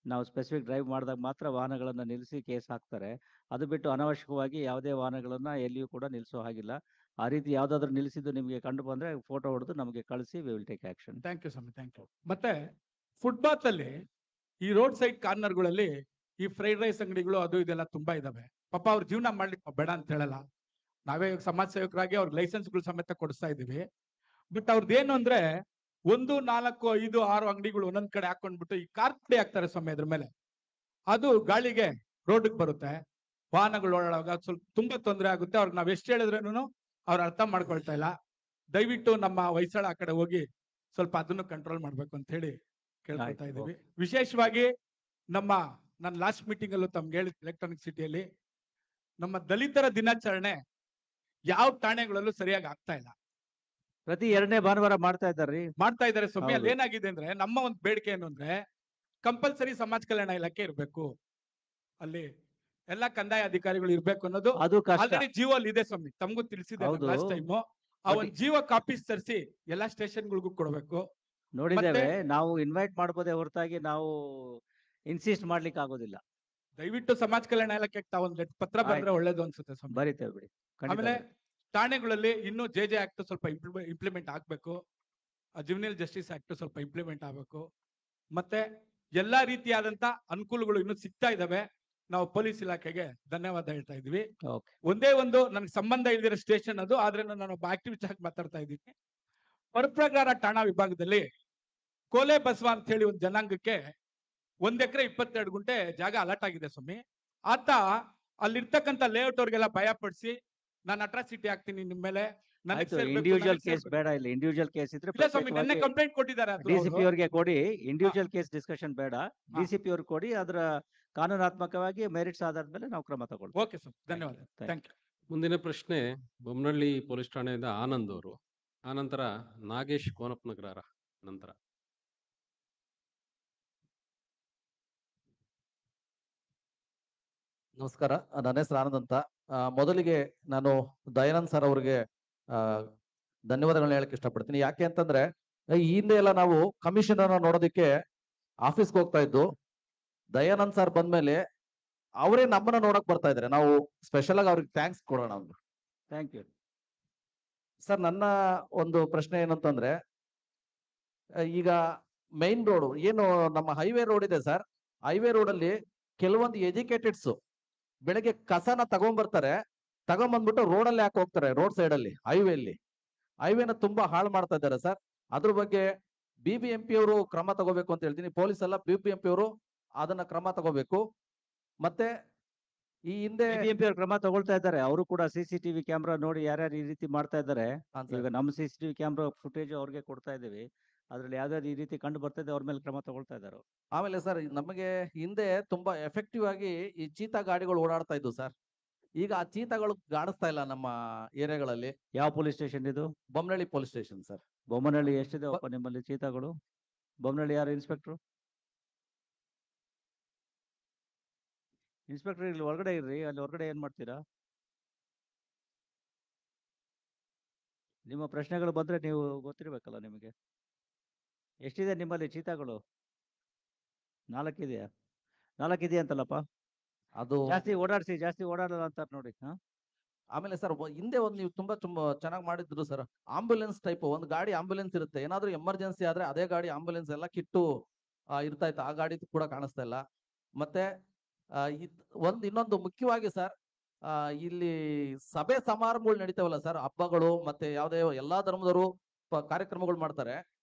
ನಾವು ಸ್ಪೆಸಿಫಿಕ್ ಡ್ರೈವ್ ಮಾಡಿದಾಗ ಮಾತ್ರ ವಾಹನಗಳನ್ನು ನಿಲ್ಲಿಸಿ ಕೇಸ್ ಹಾಕ್ತಾರೆ. ಅದು ಬಿಟ್ಟು ಅನವಶ್ಯಕವಾಗಿ ಯಾವುದೇ ವಾಹನಗಳನ್ನ ಎಲ್ಲಿಯೂ ಕೂಡ ನಿಲ್ಲಿಸೋ ಹಾಗಿಲ್ಲ. ಆ ರೀತಿ ಯಾವುದಾದ್ರೂ ನಿಲ್ಲಿಸಿದ್ದು ನಿಮಗೆ ಕಂಡು ಬಂದ್ರೆ ಫೋಟೋ ಹೊಡೆದು ನಮಗೆ ಕಳಿಸಿ, we will take action. Thank you ಸ್ವಾಮಿ. Thank you. ಮತ್ತೆ ಫುಟ್ಪಾತ್ ಅಲ್ಲಿ ಈ ರೋಡ್ ಸೈಡ್ ಕಾರ್ನರ್ಗಳಲ್ಲಿ ಈ ಫ್ರೈಡ್ ರೈಸ್ ಅಂಗಡಿಗಳು ಅದು ಇದೆಲ್ಲ ತುಂಬಾ ಇದಾವೆ. ಪಾಪ ಅವ್ರ ಜೀವನ ಮಾಡ್ಲಿಕ್ಕೆ ನಾವು ಬೇಡ ಅಂತ ಹೇಳಲ್ಲ. ನಾವೇ ಸಮಾಜ ಸೇವಕರಾಗಿ ಅವ್ರ ಲೈಸೆನ್ಸ್ಗಳು ಸಮೇತ ಕೊಡಿಸ್ತಾ ಇದೀವಿ. ಬಟ್ ಅವ್ರದ್ದೇನು ಅಂದ್ರೆ 1, 4, 5, 6 ಅಂಗಡಿಗಳು ಒಂದೊಂದ್ ಕಡೆ ಹಾಕೊಂಡ್ಬಿಟ್ಟು ಈ ಕಾರ್ ಪುಡಿ ಹಾಕ್ತಾರೆ ಸ್ವಾಮಿ ಅದ್ರ ಮೇಲೆ. ಅದು ಗಾಳಿಗೆ ರೋಡ್ಗೆ ಬರುತ್ತೆ. ವಾಹನಗಳು ಓಡಾಡುವಾಗ ಸ್ವಲ್ಪ ತುಂಬಾ ತೊಂದರೆ ಆಗುತ್ತೆ. ಅವ್ರಿಗೆ ನಾವ್ ಎಷ್ಟು ಹೇಳಿದ್ರೇನು ಅವ್ರು ಅರ್ಥ ಮಾಡ್ಕೊಳ್ತಾ ಇಲ್ಲ. ದಯವಿಟ್ಟು ನಮ್ಮ ಹೊಯ್ಸಳ ಆ ಕಡೆ ಹೋಗಿ ಸ್ವಲ್ಪ ಅದನ್ನು ಕಂಟ್ರೋಲ್ ಮಾಡ್ಬೇಕು ಅಂತ ಹೇಳಿ ಕೇಳ್ಕೊಳ್ತಾ ಇದೀವಿ. ವಿಶೇಷವಾಗಿ ನನ್ನ ಲಾಸ್ಟ್ ಮೀಟಿಂಗ್ ಅಲ್ಲೂ ತಮ್ಗೆ ಹೇಳಿ ಎಲೆಕ್ಟ್ರಾನಿಕ್ ಸಿಟಿಯಲ್ಲಿ ನಮ್ಮ ದಲಿತರ ದಿನಾಚರಣೆ ಯಾವ ಠಾಣೆಗಳಲ್ಲೂ ಸರಿಯಾಗಿ ಆಗ್ತಾ ಇಲ್ಲ. ಪ್ರತಿ 2ನೇ ಭಾನುವಾರ ಮಾಡ್ತಾ ಇದ್ದಾರೆ ಸ್ವಾಮಿ. ಅಲ್ಲಿ ಏನಾಗಿದೆ ಅಂದ್ರೆ ನಮ್ಮ ಒಂದು ಬೇಡಿಕೆ ಏನು ಅಂದ್ರೆ ಕಂಪಲ್ಸರಿ ಸಮಾಜ ಕಲ್ಯಾಣ ಇಲಾಖೆ ಇರಬೇಕು, ಅಲ್ಲಿ ಎಲ್ಲಾ ಕಂದಾಯ ಅಧಿಕಾರಿಗಳು ಇರ್ಬೇಕು ಅನ್ನೋದು ಅದು ಕಷ್ಟ. ಆಲ್ರೆಡಿ ಜಿಯೋ ಇದೆ ಸ್ವಾಮಿ. ತಮಗೂ ತಿಳಿಸಿದೆ ಹೌದು. Last time. ಆ ಒಂದು ಜಿಯೋ ಕಾಪೀಸ್ ತರಿಸಿ ಎಲ್ಲಾ ಸ್ಟೇಷನ್ಗಳಿಗೂ ಕೊಡಬೇಕು. ನೋಡಿದ್ದೇವೆ. ನಾವು ಇನ್ವೈಟ್ ಮಾಡ್ಬೋದೇ ಹೊರತಾಗಿ ನಾವು ಇನ್ಸಿಸ್ಟ್ ಮಾಡ್ಲಿಕ್ಕೆ ಆಗೋದಿಲ್ಲ. ದಯವಿಟ್ಟು ಸಮಾಜ ಕಲ್ಯಾಣ ಇಲಾಖೆಗೆ ತಾವೊಂದು ಪತ್ರ ಬಂದ್ರೆ ಒಳ್ಳೇದು ಅನ್ಸುತ್ತೆ ಸ್ವಾಮಿ. ಬರೀತೇವೆ ಬಿಡಿ. ಖಂಡಿತ ಆಮೇಲೆ ಬರೀತೇವೆ. ಠಾಣೆಗಳಲ್ಲಿ ಇನ್ನೂ ಜೆ ಆಕ್ಟ್ ಸ್ವಲ್ಪ ಇಂಪ್ಲಿಮೆಂಟ್ ಆಗ್ಬೇಕು. ಜುವೆನಿಯಲ್ ಜಸ್ಟಿಸ್ ಆಕ್ಟ್ ಸ್ವಲ್ಪ ಇಂಪ್ಲಿಮೆಂಟ್ ಆಗ್ಬೇಕು. ಮತ್ತೆ ಎಲ್ಲಾ ರೀತಿಯಾದಂತ ಅನುಕೂಲಗಳು ಇನ್ನೂ ಸಿಗ್ತಾ ಇದಾವೆ. ನಾವು ಪೊಲೀಸ್ ಇಲಾಖೆಗೆ ಧನ್ಯವಾದ ಹೇಳ್ತಾ ಇದೀವಿ. ಒಂದೇ ಒಂದು ನನಗೆ ಸಂಬಂಧ ಇಲ್ದಿರೋ ಸ್ಟೇಷನ್ ಅದು, ಆದ್ರೆ ನಾನು ಒಬ್ಬ ಆಕ್ಟಿವಿಸ್ಟ್ ಆಗಿ ಮಾತಾಡ್ತಾ ಇದ್ದೀನಿ. ಪರಪ್ರಕಾರ ಠಾಣಾ ವಿಭಾಗದಲ್ಲಿ ಕೋಲೆ ಬಸವ ಅಂತ ಹೇಳಿ ಒಂದು ಜನಾಂಗಕ್ಕೆ 1 ಎಕರೆ 22 ಗುಂಟೆ ಜಾಗ ಅಲಾಟ್ ಆಗಿದೆ ಸ್ವಾಮಿ. ಆತ ಅಲ್ಲಿರ್ತಕ್ಕಂಥ ಲೇಔಟ್ ಅವ್ರಿಗೆಲ್ಲ ಭಯ ಪಡಿಸಿ ನಾನು ಅಟ್ರಾಸಿಟಿ ಆಗ್ತೀನಿ ನಿಮ್ಮ ಮೇಲೆ, ಇಂಡಿವಿಜುವಲ್ ಕೇಸ್ ಬೇಡ. ಇಲ್ಲ ಇಂಡಿವಿಜುವಲ್ ಕೇಸ್ ಇದ್ರೆ ಕಂಪ್ಲೇಂಟ್ ಕೊಟ್ಟಿದ್ದಾರೆ. ಡಿಸಿಪಿ ಅವರಿಗೆ ಕೊಡಿ. ಇಂಡಿವಿಜುವಲ್ ಕೇಸ್ ಡಿಸ್ಕಷನ್ ಬೇಡ. ಡಿಸಿಪಿ ಅವ್ರಿಗೆ ಕೊಡಿ. ಅದರ ಕಾನೂನಾತ್ಮಕವಾಗಿ ಮೆರಿಟ್ಸ್ ಆಧಾರದ ಮೇಲೆ ನಾವು ಕ್ರಮ ತಗೊಳ್ತೀವಿ. ಓಕೆ ಸರ್, ಧನ್ಯವಾದ. Thank you. ಮುಂದಿನ ಪ್ರಶ್ನೆ ಬೊಮ್ಮನಹಳ್ಳಿ ಪೊಲೀಸ್ ಠಾಣೆಯಿಂದ ಆನಂದ್ ಅವರು, ಆನಂತರ ನಾಗೇಶ್ ಕೋನಪ್ಪನಗರ ನಂತರ. ನಮಸ್ಕಾರ, ನನ್ನ ಹೆಸರು ಆನಂದ್ ಅಂತ. ಮೊದಲಿಗೆ ನಾನು ದಯಾನಂದ್ ಸರ್ ಅವರಿಗೆ ಧನ್ಯವಾದಗಳನ್ನ ಹೇಳಕ್ ಇಷ್ಟಪಡ್ತೀನಿ. ಯಾಕೆ ಅಂತಂದ್ರೆ ಈ ಹಿಂದೆ ಎಲ್ಲ ನಾವು ಕಮಿಷನ್ ಅನ್ನ ನೋಡೋದಕ್ಕೆ ಆಫೀಸ್ಗೆ ಹೋಗ್ತಾ ಇದ್ದು. ದಯಾನಂದ್ ಸರ್ ಬಂದ್ಮೇಲೆ ಅವರೇ ನಮ್ಮನ್ನ ನೋಡಕ್ ಬರ್ತಾ ಇದಾರೆ. ನಾವು ಸ್ಪೆಷಲ್ ಆಗಿ ಅವ್ರಿಗೆ ಥ್ಯಾಂಕ್ಸ್ ಕೊಡೋಣ ಅಂತ. ಥ್ಯಾಂಕ್ ಯು ಸರ್, ನನ್ನ ಒಂದು ಪ್ರಶ್ನೆ ಏನಂತಂದ್ರೆ, ಈಗ ಮೈನ್ ರೋಡ್ ಏನು ನಮ್ಮ ಹೈವೇ ರೋಡ್ ಇದೆ ಸರ್, ಹೈವೇ ರೋಡ್ ಅಲ್ಲಿ ಕೆಲವೊಂದು ಎಜುಕೇಟೆಡ್ಸ್ ಬೆಳಗ್ಗೆ ಕಸನ ತಗೊಂಡ್ಬರ್ತಾರೆ, ತಗೊಂಬಂದ್ಬಿಟ್ಟು ರೋಡಲ್ಲಿ ಹಾಕಿ ಹೋಗ್ತಾರೆ. ರೋಡ್ ಸೈಡ್ ಅಲ್ಲಿ ಹೈವೇನ ತುಂಬಾ ಹಾಳು ಮಾಡ್ತಾ ಇದ್ದಾರೆ ಸರ್. ಅದ್ರ ಬಗ್ಗೆ BBMP ಅವರು ಕ್ರಮ ತಗೋಬೇಕು ಅಂತ ಹೇಳ್ತೀನಿ. ಪೊಲೀಸ್ ಎಲ್ಲ BBMP ಅವರು ಅದನ್ನ ಕ್ರಮ ತಗೋಬೇಕು. ಮತ್ತೆ ಈ ಹಿಂದೆ BBMP ಅವ್ರು ಕ್ರಮ ತಗೊಳ್ತಾ ಇದ್ದಾರೆ. ಅವರು ಕೂಡ CCTV ಕ್ಯಾಮ್ರಾ ನೋಡಿ ಯಾರ್ಯಾರು ಈ ರೀತಿ ಮಾಡ್ತಾ ಇದ್ದಾರೆ. ಈಗ ನಮ್ಮ CCTV ಕ್ಯಾಮ್ರಾ ಫುಟೇಜ್ ಅವ್ರಿಗೆ ಕೊಡ್ತಾ ಇದ್ದೀವಿ. ಅದ್ರಲ್ಲಿ ಯಾವ್ದಾದ್ರು ಈ ರೀತಿ ಕಂಡು ಬರ್ತದೆ ಅವ್ರ ಮೇಲೆ ಕ್ರಮ ತಗೊಳ್ತಾ ಇದ್ದಾರೆ. ಆಮೇಲೆ ಸರ್, ನಮಗೆ ಹಿಂದೆ ತುಂಬಾ ಎಫೆಕ್ಟಿವ್ ಆಗಿ ಈ ಚೀತಾ ಗಾಡಿಗಳು ಓಡಾಡ್ತಾ ಇದ್ವು ಸರ್. ಈಗ ಆ ಚೀತಾಗಳು ಕಾಣಿಸ್ತಾ ಇಲ್ಲ ನಮ್ಮ ಏರಿಯಾಗಳಲ್ಲಿ. ಯಾವ ಪೊಲೀಸ್ ಸ್ಟೇಷನ್ ಇದು? Bommanahalli police station sir. Bommanahalli ಎಷ್ಟಿದೆ ನಿಮ್ಮಲ್ಲಿ ಚೀತಾಗಳು? ಬೊಮ್ಮನಹಳ್ಳಿ ಯಾರು ಇನ್ಸ್ಪೆಕ್ಟ್ರು? ಇನ್ಸ್ಪೆಕ್ಟರ್ ಇಲ್ಲಿ ಹೊರಗಡೆ ಇರ್ರಿ. ಅಲ್ಲಿ ಹೊರಗಡೆ ಏನ್ ಮಾಡ್ತೀರಾ? ನಿಮ್ಮ ಪ್ರಶ್ನೆಗಳು ಬಂದ್ರೆ ನೀವು ಗೊತ್ತಿರ್ಬೇಕಲ್ಲ ನಿಮಗೆ. ಎಷ್ಟಿದೆ ನಿಮ್ಮಲ್ಲಿ ಚೀತಾಗಳು? 4 ಇದೆಯಾ? 4 ಇದೆಯಾ ಅಂತಲ್ಲಪ್ಪ? ಅದು ಜಾಸ್ತಿ ಓಡಾಡಲ್ಲ ಅಂತಾರೆ ನೋಡಿ. ಆಮೇಲೆ ಸರ್, ಹಿಂದೆ ಒಂದು ನೀವು ತುಂಬಾ ಚೆನ್ನಾಗಿ ಮಾಡಿದ್ರು ಸರ್. ಆಂಬ್ಯುಲೆನ್ಸ್ ಟೈಪ್ ಒಂದು ಗಾಡಿ ಆಂಬ್ಯುಲೆನ್ಸ್ ಇರುತ್ತೆ. ಏನಾದ್ರೂ ಎಮರ್ಜೆನ್ಸಿ ಆದ್ರೆ ಅದೇ ಗಾಡಿ ಆಂಬ್ಯುಲೆನ್ಸ್ ಎಲ್ಲ ಕಿಟ್ಟು ಇರ್ತಾ ಇತ್ತು. ಆ ಗಾಡಿ ಕೂಡ ಕಾಣಿಸ್ತಾ ಇಲ್ಲ. ಮತ್ತೆ ಇನ್ನೊಂದು ಮುಖ್ಯವಾಗಿ ಸರ್, ಇಲ್ಲಿ ಸಭೆ ಸಮಾರಂಭಗಳು ನಡೀತಾವಲ್ಲ ಸರ್, ಹಬ್ಬಗಳು ಮತ್ತೆ ಯಾವುದೇ ಎಲ್ಲಾ ಧರ್ಮದವರು ಕಾರ್ಯಕ್ರಮಗಳು ಮಾಡ್ತಾರೆ.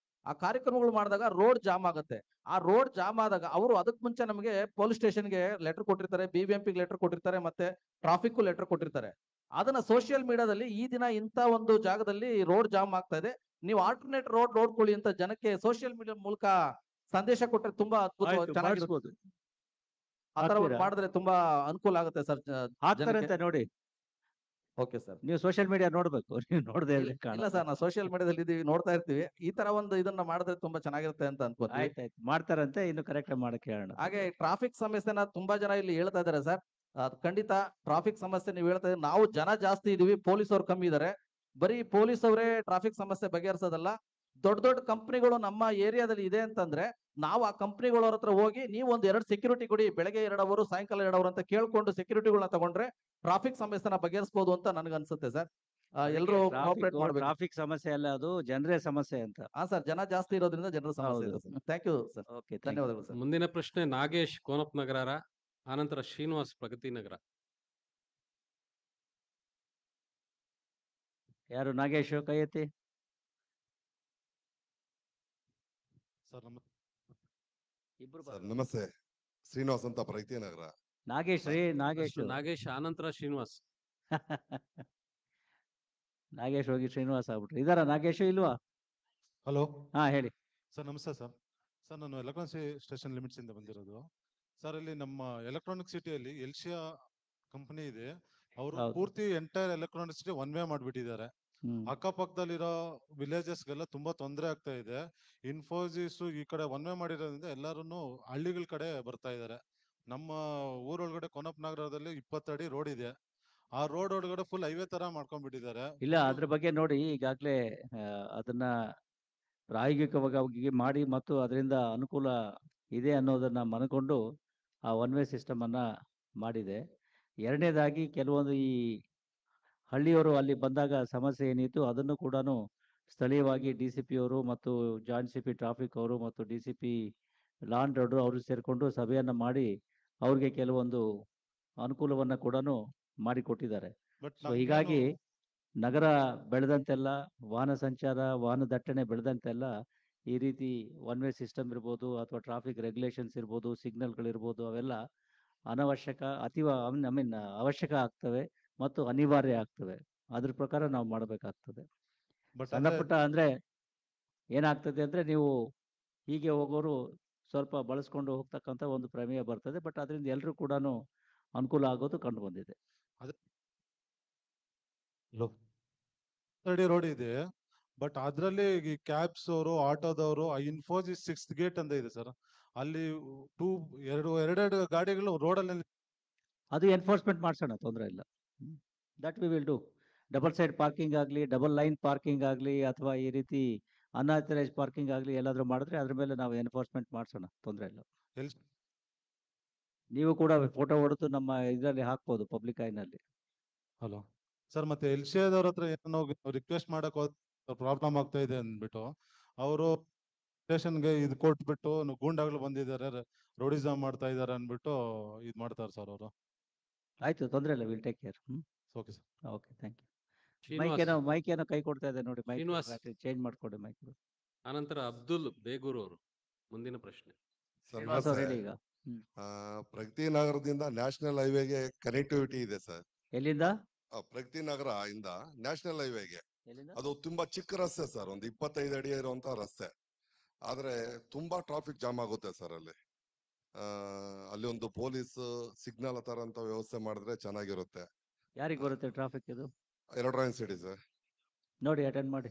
ಆ ಕಾರ್ಯಕ್ರಮಗಳು ಮಾಡಿದಾಗ ರೋಡ್ ಜಾಮ್ ಆಗುತ್ತೆ. ಆ ರೋಡ್ ಜಾಮ್ ಆದಾಗ ಅವರು ಅದಕ್ಕೆ ಮುಂಚೆ ನಮಗೆ ಪೊಲೀಸ್ ಸ್ಟೇಷನ್ಗೆ ಲೆಟರ್ ಕೊಟ್ಟಿರ್ತಾರೆ, BBMP ಲೆಟರ್ ಕೊಟ್ಟಿರ್ತಾರೆ, ಮತ್ತೆ ಟ್ರಾಫಿಕ್ ಲೆಟರ್ ಕೊಟ್ಟಿರ್ತಾರೆ. ಅದನ್ನ ಸೋಷಿಯಲ್ ಮೀಡಿಯಾದಲ್ಲಿ ಈ ದಿನ ಇಂತ ಒಂದು ಜಾಗದಲ್ಲಿ ರೋಡ್ ಜಾಮ್ ಆಗ್ತಾ ಇದೆ, ನೀವು ಆಲ್ಟರ್ನೇಟ್ ರೋಡ್ ನೋಡ್ಕೊಳ್ಳಿ ಅಂತ ಜನಕ್ಕೆ ಸೋಷಿಯಲ್ ಮೀಡಿಯಾ ಮೂಲಕ ಸಂದೇಶ ಕೊಟ್ಟರೆ ತುಂಬಾ ಚೆನ್ನಾಗಿರುತ್ತೆ. ಆ ತರ ಮಾಡಿದ್ರೆ ತುಂಬಾ ಅನುಕೂಲ ಆಗುತ್ತೆ ಸರ್. ಹಾಕ್ತಾರಂತೆ ನೋಡಿ. ಓಕೆ ಸರ್, ನೀವು ಸೋಷಿಯಲ್ ಮೀಡಿಯಾ ನೋಡ್ಬೇಕು. ನೀವು ನೋಡದೆ ಇಲ್ಲ ಸರ್, ನಾವು ಸೋಷಿಯಲ್ ಮೀಡಿಯಾದಲ್ಲಿ ಇದೀವಿ, ನೋಡ್ತಾ ಇರ್ತೀವಿ. ಈ ತರ ಒಂದು ಇದನ್ನ ಮಾಡಿದ್ರೆ ತುಂಬಾ ಚೆನ್ನಾಗಿರುತ್ತೆ ಅಂತ ಅನ್ಕೋತೀವಿ. ಆಯ್ತಾಯ್ತು, ಮಾಡ್ತಾರಂತೆ. ಇನ್ನು ಕರೆಕ್ಟ್ ಮಾಡಕ್ಕೆ ಹೇಳೋಣ. ಹಾಗೆ ಟ್ರಾಫಿಕ್ ಸಮಸ್ಯೆನ ತುಂಬಾ ಜನ ಇಲ್ಲಿ ಹೇಳ್ತಾ ಇದಾರೆ ಸರ್. ಖಂಡಿತ ಟ್ರಾಫಿಕ್ ಸಮಸ್ಯೆ ನೀವು ಹೇಳ್ತಾ ಇದ್ದೀವಿ. ನಾವು ಜನ ಜಾಸ್ತಿ ಇದೀವಿ, ಪೊಲೀಸ್ ಅವ್ರು ಕಮ್ಮಿ ಇದಾರೆ. ಬರೀ ಪೊಲೀಸ್ ಅವರೇ ಟ್ರಾಫಿಕ್ ಸಮಸ್ಯೆ ಬಗೆಹರಿಸೋದಲ್ಲ, ದೊಡ್ಡ ದೊಡ್ಡ ಕಂಪ್ನಿಗಳು ನಮ್ಮ ಏರಿಯಾದಲ್ಲಿ ಇದೆ ಅಂತಂದ್ರೆ ನಾವು ಆ ಕಂಪ್ನಿಗಳವ್ರ ಹತ್ರ ಹೋಗಿ ನೀವು ಒಂದು 2 ಸೆಕ್ಯೂರಿಟಿ ಕೊಡಿ, ಬೆಳಗ್ಗೆ 2 ಅವರು ಸಾಯಂಕಾಲ 2 ಅವರು ಅಂತ ಕೇಳ್ಕೊಂಡು ಸೆಕ್ಯೂರಿಟಿಗಳನ್ನ ತಗೊಂಡ್ರೆ ಟ್ರಾಫಿಕ್ ಸಮಸ್ಯೆನ ಬಗೆಹರಿಸಬಹುದು ಅಂತ ನನ್ಗನ್ಸುತ್ತೆ ಸರ್. ಎಲ್ಲರೂ ಕೋಆಪರೇಟ್ ಮಾಡ್ಬೇಕು. ಟ್ರಾಫಿಕ್ ಸಮಸ್ಯೆ ಅಲ್ಲ, ಅದು ಜನರೇ ಸಮಸ್ಯೆ ಅಂತ. ಹಾ ಸರ್, ಜನ ಜಾಸ್ತಿ ಇರೋದ್ರಿಂದ ಜನರ ಸಮಸ್ಯೆ ಇದೆ sir. Thank you sir. Okay, ಧನ್ಯವಾದಗಳು ಸರ್. ಮುಂದಿನ ಪ್ರಶ್ನೆ ನಾಗೇಶ್ ಕೋನಪ್ ನಗರ, ಆನಂತರ ಶ್ರೀನಿವಾಸ್ ಪ್ರಗತಿ ನಗರ. ಯಾರು? ನಾಗೇಶ್ ಕೈ ಎತ್ತಿ. ಸರ್ ನಮಸ್ತೆ, ಶ್ರೀನಿವಾಸ್ ಅಂತ ಪ್ರಗತಿ ನಗರ. ನಾಗೇಶ್ ರೀ, ನಾಗೇಶ್ ಆನಂತರ ಶ್ರೀನಿವಾಸ್. ನಾಗೇಶ್ ಹೋಗಿ ಶ್ರೀನಿವಾಸ್ ಆಗ್ಬಿಟ್ರು. ಇದಾರ ನಾಗೇಶ್ ಇಲ್ವಾ? ಹಲೋ, ಹಾ ಹೇಳಿ ಸರ್. ನಮಸ್ತೆ ಸರ್. ಸರ್, ನಾನು ಎಲೆಕ್ಟ್ರಾನಿಕ್ ಸ್ಟೇಷನ್ ಲಿಮಿಟ್ಸ್ ಇಂದ ಬಂದಿರೋದು. ಸರ್, ಇಲ್ಲಿ ನಮ್ಮ ಎಲೆಕ್ಟ್ರಾನಿಕ್ ಸಿಟಿಯಲ್ಲಿ ಎಲ್ಶಿಯಾ ಕಂಪನಿ ಇದೆ. ಅವರು ಪೂರ್ತಿ entire electronic city one way ಮಾಡ್ಬಿಟ್ಟಿದ್ದಾರೆ. ಅಕ್ಕಪಕ್ಕದಲ್ಲಿರೋ ವಿಲೇಜಸ್ಗೆಲ್ಲ ತುಂಬಾ ತೊಂದರೆ ಆಗ್ತಾ ಇದೆ. ಇನ್ಫೋಸಿಸ್ ಈ ಕಡೆ ಒನ್ ವೇ ಮಾಡಿರೋದ್ರಿಂದ ಎಲ್ಲರೂ ಹಳ್ಳಿಗಳ ಕಡೆ ಬರ್ತಾ ಇದ್ದಾರೆ. ನಮ್ಮ ಊರೊಳಗಡೆ ಕೊನಪ್ ನಗರದಲ್ಲಿ 20 ಅಡಿ ರೋಡ್ ಇದೆ. ಆ ರೋಡ್ ಒಳಗಡೆ ಫುಲ್ ಹೈವೇ ತರ ಮಾಡ್ಕೊಂಡ್ಬಿಟ್ಟಿದ್ದಾರೆ. ಇಲ್ಲ, ಅದ್ರ ಬಗ್ಗೆ ನೋಡಿ ಈಗಾಗಲೇ ಅದನ್ನ ಪ್ರಾಯೋಗಿಕವಾಗಿ ಮಾಡಿ ಮತ್ತು ಅದರಿಂದ ಅನುಕೂಲ ಇದೆ ಅನ್ನೋದನ್ನ ಮನಕೊಂಡು ಆ ಒನ್ ವೇ ಸಿಸ್ಟಮ್ ಅನ್ನ ಮಾಡಿದೆ. ಎರಡನೇದಾಗಿ ಕೆಲವೊಂದು ಈ ಹಳ್ಳಿಯವರು ಅಲ್ಲಿ ಬಂದಾಗ ಸಮಸ್ಯೆ ಏನಿತ್ತು ಅದನ್ನು ಕೂಡ ಸ್ಥಳೀಯವಾಗಿ DCP ಅವರು ಮತ್ತು ಜಾಯಿಂಟ್ CP ಟ್ರಾಫಿಕ್ ಅವರು ಮತ್ತು DCP ಲಾ ಅಂಡ್ ಆರ್ಡರ್ ಅವರು ಸೇರಿಕೊಂಡು ಸಭೆಯನ್ನ ಮಾಡಿ ಅವ್ರಿಗೆ ಕೆಲವೊಂದು ಅನುಕೂಲವನ್ನ ಕೂಡ ಮಾಡಿಕೊಟ್ಟಿದ್ದಾರೆ. ಸೊ ಹೀಗಾಗಿ ನಗರ ಬೆಳೆದಂತೆಲ್ಲ, ವಾಹನ ಸಂಚಾರ, ವಾಹನ ದಟ್ಟಣೆ ಬೆಳೆದಂತೆಲ್ಲ ಈ ರೀತಿ ಒನ್ ವೇ ಸಿಸ್ಟಮ್ ಇರ್ಬೋದು ಅಥವಾ ಟ್ರಾಫಿಕ್ ರೆಗ್ಯುಲೇಷನ್ಸ್ ಇರ್ಬೋದು, ಸಿಗ್ನಲ್ಗಳಿರ್ಬೋದು, ಅವೆಲ್ಲ ಅನವಶ್ಯಕ ಅವಶ್ಯಕ ಆಗ್ತವೆ ಮತ್ತು ಅನಿವಾರ್ಯ ಆಗ್ತವೆ. ಅದ್ರ ಪ್ರಕಾರ ನಾವು ಮಾಡಬೇಕಾಗ್ತದೆ. ಸಣ್ಣ ಪುಟ್ಟ ಅಂದ್ರೆ ಏನಾಗ್ತದೆ ಅಂದ್ರೆ ನೀವು ಹೀಗೆ ಹೋಗೋರು ಸ್ವಲ್ಪ ಬಳಸ್ಕೊಂಡು ಹೋಗ್ತಕ್ಕಂಥ ಒಂದು ಪ್ರಮೇಯ ಬರ್ತದೆ. ಬಟ್ ಅದರಿಂದ ಎಲ್ಲರೂ ಕೂಡ ಅನುಕೂಲ ಆಗೋದು ಕಂಡು ಬಂದಿದೆ. ರೋಡ್ ಇದೆ, ಬಟ್ ಅದ್ರಲ್ಲಿ ಈ ಕ್ಯಾಬ್ಸ್ ಅವರು, ಆಟೋದವರು, ಇನ್ಫೋಸಿಸ್ 6th ಗೇಟ್ ಅಂತ ಇದೆ ಸರ್. ಅಲ್ಲಿ ಎರಡೆರಡು ಗಾಡಿಗಳು ರೋಡಲ್ಲಿ ಅದು ಎನ್ಫೋರ್ಸ್ಮೆಂಟ್ ಮಾಡ್ಸೋಣ, ತೊಂದರೆ ಇಲ್ಲ. That we will do. Double side parking ಆಗಲಿ, ಡಬಲ್ ಲೈನ್ ಪಾರ್ಕಿಂಗ್ ಆಗಲಿ, ಅಥವಾ ಈ ರೀತಿ ಅನ್ಆಥರೈಸ್ ಪಾರ್ಕಿಂಗ್ ಆಗಲಿ ಎಲ್ಲಾದರೂ ಮಾಡಿದ್ರೆ ಅದ್ರ ಮೇಲೆ ನಾವು ಎನ್ಫೋರ್ಸ್ಮೆಂಟ್ ಮಾಡ್ಸೋಣ, ತೊಂದರೆ ಇಲ್ಲ. ನೀವು ಕೂಡ ಫೋಟೋ ಹೊಡೆದು ನಮ್ಮ ಇದರಲ್ಲಿ ಹಾಕ್ಬೋದು, ಪಬ್ಲಿಕ್ ಐನಲ್ಲಿ. ಹಲೋ ಸರ್, ಮತ್ತೆ ಎಲ್ಸಿಯದವ್ರ ಹತ್ರ ಏನೋ ರಿಕ್ವೆಸ್ಟ್ ಮಾಡಕ್ ಪ್ರಾಬ್ಲಮ್ ಆಗ್ತಾ ಇದೆ ಅಂದ್ಬಿಟ್ಟು ಅವರು ಸ್ಟೇಷನ್ಗೆ ಇದು ಕೊಟ್ಬಿಟ್ಟು ಗೂಂಡಾಗಳು ಬಂದಿದ್ದಾರೆ, ರೋಡಿಸಮ್ ಮಾಡ್ತಾ ಇದ್ದಾರೆ ಅಂದ್ಬಿಟ್ಟು ಇದು ಮಾಡ್ತಾರೆ ಸರ್ ಅವರು. ಆಯ್ತು, ತೊಂದರೆ ಇಲ್ಲ, will take care. Okay sir. Okay, thank you. Srinivas. Mike ಏನೋ ಕೈ ಕೊಡ್ತಾ ಇದೆ ನೋಡಿ, ಮೈಕ್ ಶ್ರೀನಿವಾಸ್. ಚೇಂಜ್ ಮಾಡ್ಕೊಡಿ ಮೈಕ್. ಆನಂತರ ಅಬ್ದುಲ್ ಬೇಗೂರ್ ಅವರು ಮುಂದಿನ ಪ್ರಶ್ನೆ. ಸರ್ ಶ್ರೀನಿವಾಸ್ ಅವ್ರು ನಮಸ್ತೆ. ಹೇಳಿ ಈಗ. ಪ್ರಗತಿ ನಗರದಿಂದ ನ್ಯಾಷನಲ್ ಹೈವೇಗೆ ಕನೆಕ್ಟಿವಿಟಿ ಇದೆ ಸರ್. ಎಲ್ಲಿಂದ? ಪ್ರಗತಿ ನಗರ ಇಂದ ನ್ಯಾಷನಲ್ ಹೈವೇಗೆ ಎಲ್ಲಿಂದ? ಅದು ತುಂಬಾ ಚಿಕ್ಕ ರಸ್ತೆ ಸರ್, ಒಂದು 25 ಅಡಿ ಇರುವಂತ ರಸ್ತೆ. ಆದ್ರೆ ತುಂಬಾ ಟ್ರಾಫಿಕ್ ಜಾಮ್ ಆಗುತ್ತೆ ಸರ್ ಅಲ್ಲಿ. ಅಲ್ಲಿ ಒಂದು ಪೊಲೀಸ್ ಸಿಗ್ನಲ್ ತರ ಅಂತ ವ್ಯವಸ್ಥೆ ಮಾಡಿದ್ರೆ ಚೆನ್ನಾಗಿರುತ್ತೆ. ಯಾರಿಗೆ ಬರುತ್ತೆ ಟ್ರಾಫಿಕ್ ಇದು? ಎರಡರಾಯನ್ ಸಿಟಿ ಸರ್. ನೋಡಿ, ಅಟೆಂಡ್ ಮಾಡಿ.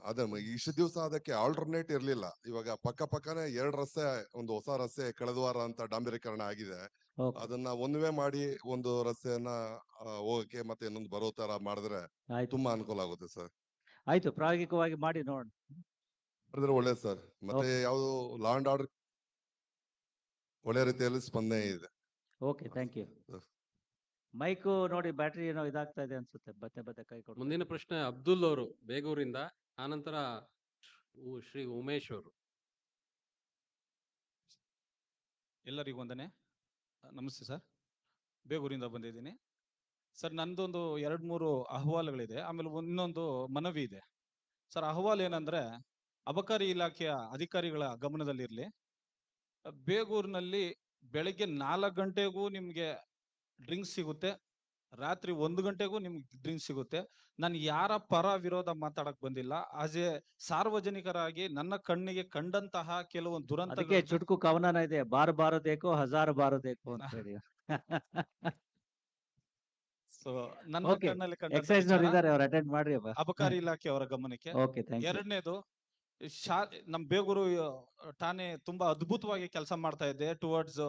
ಅದೇ ಇಷ್ಟು ದಿವಸ ಅದಕ್ಕೆ ಆಲ್ಟರ್ನೇಟ್ ಇರ್ಲಿಲ್ಲ. ಇವಾಗ ಪಕ್ಕನೇ 2 ರಸ್ತೆ, ಒಂದು ಹೊಸ ರಸ್ತೆ ಕಳೆದ ವಾರ ಅಂತ ಡಾಂಬರೀಕರಣ ಆಗಿದೆ. Okay. ಅದನ್ನ ಒನ್ ವೇ ಮಾಡಿ ಒಂದು ರಸ್ತೆಯನ್ನ ಹೋಗಕ್ಕೆ ಮತ್ತೆ ಇನ್ನೊಂದು ಬರೋ ತರ ಮಾಡಿದ್ರೆ ಆಯ್ತು. ತುಂಬಾ ಅನುಕೂಲ ಆಗುತ್ತೆ ಸರ್. ಆಯ್ತು, ಪ್ರಾಯೋಗಿಕವಾಗಿ ಮಾಡಿ ನೋಡೋಣ. ಮಾಡಿದ್ರೆ ಒಳ್ಳೇದು ಸರ್. ಮತ್ತೆ ಯಾವುದು ಲಾ ಅಂಡ್ ಆರ್ಡರ್ ಒಳ್ಳೆ ರೀತಿಯಲ್ಲಿ ಸ್ಪಂದನೆ ಇದೆ. Okay, thank you. ಮೈಕು ನೋಡಿ, ಬ್ಯಾಟ್ರಿ ಏನೋ ಇದಾಗ್ತಾ ಇದೆ ಅನ್ಸುತ್ತೆ, ಮತ್ತೆ ಕೈ ಕೊಡಿ. ಮುಂದಿನ ಪ್ರಶ್ನೆ ಅಬ್ದುಲ್ ಅವರು ಬೇಗೂರಿಂದ, ಆನಂತರ ಶ್ರೀ ಉಮೇಶ್ ಅವರು. ಎಲ್ಲರಿಗೂ ವಂದನೆ. ನಮಸ್ತೆ ಸರ್, ಬೇಗೂರಿಂದ ಬಂದಿದ್ದೀನಿ ಸರ್. ನಂದೊಂದು 2-3 ಅಹವಾಲುಗಳಿದೆ, ಆಮೇಲೆ ಇನ್ನೊಂದು ಮನವಿ ಇದೆ ಸರ್. ಅಹವಾಲು ಏನಂದ್ರೆ, ಅಬಕಾರಿ ಇಲಾಖೆಯ ಅಧಿಕಾರಿಗಳ ಗಮನದಲ್ಲಿರಲಿ, ಬೇಗೂರಿನಲ್ಲಿ ಬೆಳಿಗ್ಗೆ 4 ಗಂಟೆಗೂ ನಿಮಗೆ ಡ್ರಿಂಕ್ಸ್ ಸಿಗುತ್ತೆ, ರಾತ್ರಿ 1 ಗಂಟೆಗೂ ನಿಮ್ಗೆ ಡ್ರಿಂಕ್ಸ್ ಸಿಗುತ್ತೆ. ನಾನು ಯಾರ ಪರ ವಿರೋಧ ಮಾತಾಡಕ್ ಬಂದಿಲ್ಲ. ಆಸ್ ಎ ಸಾರ್ವಜನಿಕರಾಗಿ ನನ್ನ ಕಣ್ಣಿಗೆ ಕಂಡಂತಹ ಕೆಲವೊಂದು ಅದಕ್ಕೆ ದುರಂತ ಚುಟುಕು ಕವನನ ಇದೆ, ಬಾರ್ ಬಾರದೇಕೋ ಹಜಾರ್ ಬಾರದೇಕೋ ಅಂತ ಹೇಳಿ. ಸೊ ನನ್ನ ಓಕೆ, ಕಣ್ಣಲ್ಲಿ ಕಂಡಂತ ಎಕ್ಸೈಸ್ ನವರು ವಿಚಾರ ಇದ್ದಾರೆ, ಅವ್ರು ಅಟೆಂಡ್ ಮಾಡ್ರಿ ಅಪ್ಪ. ಅಬಕಾರಿ ಇಲಾಖೆ ಅವರ ಗಮನಕ್ಕೆ. Okay, thank you. ಎರಡನೇದು, ನಮ್ ಬೇಗೂರು ಠಾಣೆ ತುಂಬಾ ಅದ್ಭುತವಾಗಿ ಕೆಲಸ ಮಾಡ್ತಾ ಇದೆ ಟುವರ್ಡ್ಸ್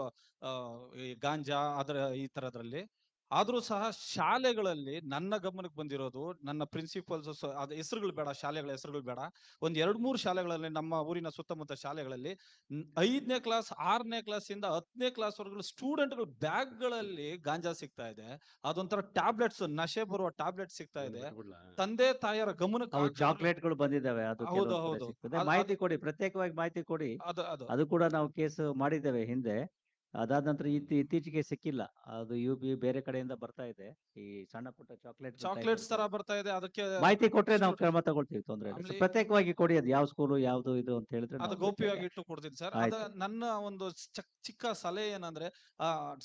ಗಾಂಜಾ ಅದರ ಈ ತರದ್ರಲ್ಲಿ. ಆದ್ರೂ ಸಹ ಶಾಲೆಗಳಲ್ಲಿ ನನ್ನ ಗಮನಕ್ಕೆ ಬಂದಿರೋದು, ನನ್ನ ಪ್ರಿನ್ಸಿಪಲ್ಸ್, ಅದ ಹೆಸರುಗಳು ಬೇಡ, ಶಾಲೆಗಳ ಹೆಸರುಗಳು ಬೇಡ, ಒಂದ್ 2-3 ಶಾಲೆಗಳಲ್ಲಿ, ನಮ್ಮ ಊರಿನ ಸುತ್ತಮುತ್ತ ಶಾಲೆಗಳಲ್ಲಿ 5ನೇ ಕ್ಲಾಸ್ 6ನೇ ಕ್ಲಾಸ್ ಇಂದ 10ನೇ ಕ್ಲಾಸ್ ವರೆಗೂ ಸ್ಟೂಡೆಂಟ್ಗಳು ಬ್ಯಾಗ್ಗಳಲ್ಲಿ ಗಾಂಜಾ ಸಿಗ್ತಾ ಇದೆ. ಅದೊಂಥರ ಟ್ಯಾಬ್ಲೆಟ್ಸ್, ನಶೆ ಬರುವ ಟ್ಯಾಬ್ಲೆಟ್ ಸಿಗ್ತಾ ಇದೆ. ತಂದೆ ತಾಯಿಯರ ಗಮನಕ್ಕೆ ಅವು ಚಾಕ್ಲೇಟ್ಗಳು ಬಂದಿದ್ದಾವೆ, ಅದು ಹೌದು, ಕೆಲವೊಂದ್ ಕಡೆ ಹೌದು. ಸಿಗ್ತದೆ. ಮಾಹಿತಿ ಕೊಡಿ, ಪ್ರತ್ಯೇಕವಾಗಿ ಮಾಹಿತಿ ಕೊಡಿ. ಅದು ಅದು ಕೂಡ ನಾವು ಕೇಸ್ ಮಾಡಿದ್ದೇವೆ ಹಿಂದೆ. ಅದಾದ ನಂತರ ಇತ್ತೀಚೆಗೆ ಸಿಕ್ಕಿಲ್ಲ, ಅದು ಬೇರೆ ಕಡೆಯಿಂದ ಬರ್ತಾ ಇದೆ, ಈ ಸಣ್ಣ ಪುಟ್ಟ ಚಾಕ್ಲೇಟ್ಸ್ ತರ ಬರ್ತಾ ಇದೆ. ಅದಕ್ಕೆ ಮಾಹಿತಿ ಕೊಟ್ರೆ ನಾವು ಕ್ರಮ ತಗೊಳ್ತೀವಿ, ತೊಂದರೆ ಇಲ್ಲ. ಆಮೇಲೆ ಪ್ರತ್ಯೇಕವಾಗಿ ಕೊಡಿ, ಅದು ಯಾವ ಸ್ಕೂಲು ಯಾವ್ದು ಇದು ಅಂತ ಹೇಳಿದ್ರೆ ಅದು ನಾವು ಗೌಪ್ಯವಾಗಿ ಇಟ್ಟು ಕೊಡ್ತೀನಿ ಸರ್. ಅದ ಆಯ್ತು. ನನ್ನ ಒಂದು ಚಿಕ್ಕ ಸಲಹೆ ಏನಂದ್ರೆ,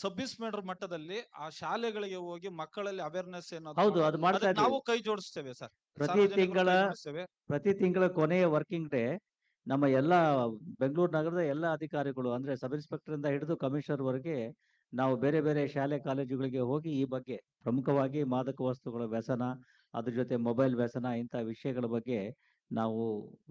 ಸಬ್ ಇನ್ಸ್ಪೆಕ್ಟರ್ ಮಟ್ಟದಲ್ಲಿ ಆ ಶಾಲೆಗಳಿಗೆ ಹೋಗಿ ಮಕ್ಕಳಲ್ಲಿ ಅವೇರ್ನೆಸ್ ಹೌದು, ಅದು ಮಾಡ್ತಾ ಅದಕ್ಕೆ ನಾವು ಇದ್ದೀವಿ. ಕೈ ಜೋಡಿಸ್ತೇವೆ ಸರ್. ಪ್ರತಿ ಸಾರ್ವಜನಿಕರು ಕೈ ಜೋಡಿಸ್ತೇವೆ. ತಿಂಗಳ ಕೊನೆಯ ವರ್ಕಿಂಗ್ ಡೇ ನಮ್ಮ ಎಲ್ಲ ಬೆಂಗಳೂರು ನಗರದ ಎಲ್ಲ ಅಧಿಕಾರಿಗಳು, ಅಂದ್ರೆ ಸಬ್ ಇನ್ಸ್ಪೆಕ್ಟರ್ ಇಂದ ಹಿಡಿದು ಕಮಿಷನರ್ ವರೆಗೆ ನಾವು ಬೇರೆ ಬೇರೆ ಶಾಲೆ ಕಾಲೇಜುಗಳಿಗೆ ಹೋಗಿ ಈ ಬಗ್ಗೆ, ಪ್ರಮುಖವಾಗಿ ಮಾದಕ ವಸ್ತುಗಳ ವ್ಯಸನ, ಅದ್ರ ಜೊತೆ ಮೊಬೈಲ್ ವ್ಯಸನ, ಇಂಥ ವಿಷಯಗಳ ಬಗ್ಗೆ ನಾವು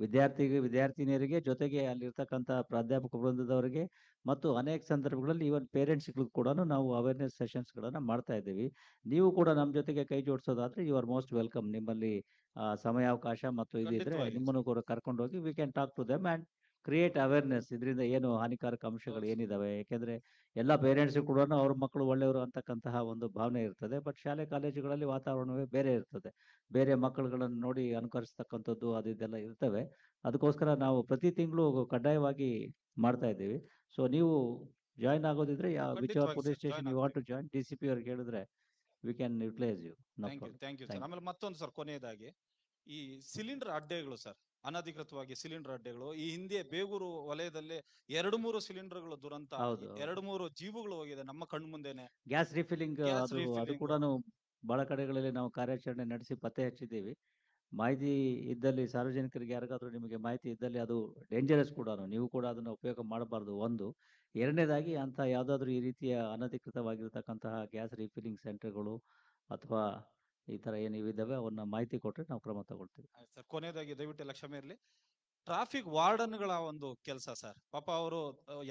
ವಿದ್ಯಾರ್ಥಿನಿಯರಿಗೆ, ಜೊತೆಗೆ ಅಲ್ಲಿರ್ತಕ್ಕಂಥ ಪ್ರಾಧ್ಯಾಪಕ ವೃಂದದವರಿಗೆ ಮತ್ತು ಅನೇಕ ಸಂದರ್ಭಗಳಲ್ಲಿ ಈವನ್ ಪೇರೆಂಟ್ಸ್ಗಳಿಗೂ ಕೂಡ ನಾವು ಅವೇರ್ನೆಸ್ ಸೆಷನ್ಸ್ಗಳನ್ನು ಮಾಡ್ತಾ ಇದ್ದೀವಿ. ನೀವು ಕೂಡ ನಮ್ಮ ಜೊತೆಗೆ ಕೈ ಜೋಡಿಸೋದಾದ್ರೆ ಯು ಆರ್ ಮೋಸ್ಟ್ ವೆಲ್ಕಮ್. ನಿಮ್ಮಲ್ಲಿ ಸಮಯಾವಕಾಶ ಮತ್ತು ಇದಿದ್ರೆ ಖಂಡಿತವಾಗಿ. ನಿಮ್ಮನ್ನು ಕೂಡ ಕರ್ಕೊಂಡು ಹೋಗಿ we can talk to them and create awareness. ಇದರಿಂದ ಏನು ಹಾನಿಕಾರಕ ಅಂಶಗಳು ಏನಿದಾವೆ, ಯಾಕೆಂದ್ರೆ ಎಲ್ಲ ಪೇರೆಂಟ್ಸ್ ಕೂಡ ಅವ್ರ ಮಕ್ಕಳು ಒಳ್ಳೆಯವರು ಅಂತಕ್ಕಂತಹ ಒಂದು ಭಾವನೆ ಇರ್ತದೆ. ಬಟ್ ಶಾಲೆ ಕಾಲೇಜುಗಳಲ್ಲಿ ವಾತಾವರಣವೇ ಬೇರೆ ಇರ್ತದೆ, ಬೇರೆ ಮಕ್ಕಳುಗಳನ್ನು ನೋಡಿ ಅನುಕರಿಸ್ತಕ್ಕಂಥದ್ದು ಅದು ಇದೆಲ್ಲ ಇರ್ತವೆ. ಅದಕ್ಕೋಸ್ಕರ ನಾವು ಪ್ರತಿ ತಿಂಗಳು ಕಡ್ಡಾಯವಾಗಿ ಮಾಡ್ತಾ ಇದ್ದೀವಿ. ಸೊ ನೀವು ಜಾಯಿನ್ ಆಗೋದಿದ್ರೆ ವಿಚ್ ಅವರ್ ಖಂಡಿತವಾಗಿ police sir, station you want to join, DCP ಅವ್ರಿಗೆ ಹೇಳಿದ್ರೆ we can utilise you. No thank you problem. Sir. ಆಮೇಲೆ ಮತ್ತೊಂದು ಸರ್, ಕೊನೆಯದಾಗಿ ಈ ಸಿಲಿಂಡರ್ ಅಡ್ಡೆಗಳು ಸರ್, ಅನಧಿಕೃತವಾಗಿ ಸಿಲಿಂಡರ್ ಅಡ್ಡೆಗಳು ಈ ಹಿಂದೆ ಬೇಗೂರು ವಲಯದಲ್ಲಿ 2-3 ಸಿಲಿಂಡರ್ಗಳು ದುರಂತ, ಹೌದು, ಹೌದು. 2-3 ಜೀವಗಳು ಹೋಗಿದೆ ನಮ್ಮ ಕಣ್ಣು ಮುಂದೆನೆ. ಗ್ಯಾಸ್ ರಿಫಿಲ್ಲಿಂಗ್ ಗ್ಯಾಸ್ ಅದು ರೀಫಿಲ್ಲಿಂಗ್ ಕೂಡ ಬಹಳ ಕಡೆಗಳಲ್ಲಿ ನಾವು ಕಾರ್ಯಾಚರಣೆ ನಡೆಸಿ ಪತ್ತೆ ಹಚ್ಚಿದ್ದೀವಿ. ಮಾಹಿತಿ ಇದ್ದಲ್ಲಿ, ಸಾರ್ವಜನಿಕರಿಗೆ ಯಾರಿಗಾದ್ರೂ ನಿಮಗೆ ಮಾಹಿತಿ ಇದ್ದಲ್ಲಿ, ಅದು ಡೇಂಜರಸ್ ಕೂಡ, ನೀವು ಕೂಡ ಅದನ್ನು ಉಪಯೋಗ ಮಾಡಬಾರ್ದು. ಒಂದು, ಎರಡನೇದಾಗಿ ಅಂತ ಯಾವುದಾದ್ರೂ ಈ ರೀತಿಯ ಅನಧಿಕೃತವಾಗಿರ್ತಕ್ಕಂತಹ ಗ್ಯಾಸ್ ರಿಫಿಲ್ಲಿಂಗ್ ಸೆಂಟರ್ಗಳು ಅಥವಾ ಈ ತರ ಏನು ಇದ್ದಾವೆ ಅವನ್ನ ಮಾಹಿತಿ ಕೊಟ್ಟರೆ ನಾವು ಕ್ರಮ ತಗೊಳ್ತೀವಿ. ಸರ್, ಕೊನೆಯದಾಗಿ ದಯವಿಟ್ಟು ಎಲ್ಲ ಕ್ಷಮೆ ಇರಲಿ. ಟ್ರಾಫಿಕ್ ವಾರ್ಡನ್ಗಳ ಒಂದು ಕೆಲಸ ಸರ್. ಪಾಪ ಅವರು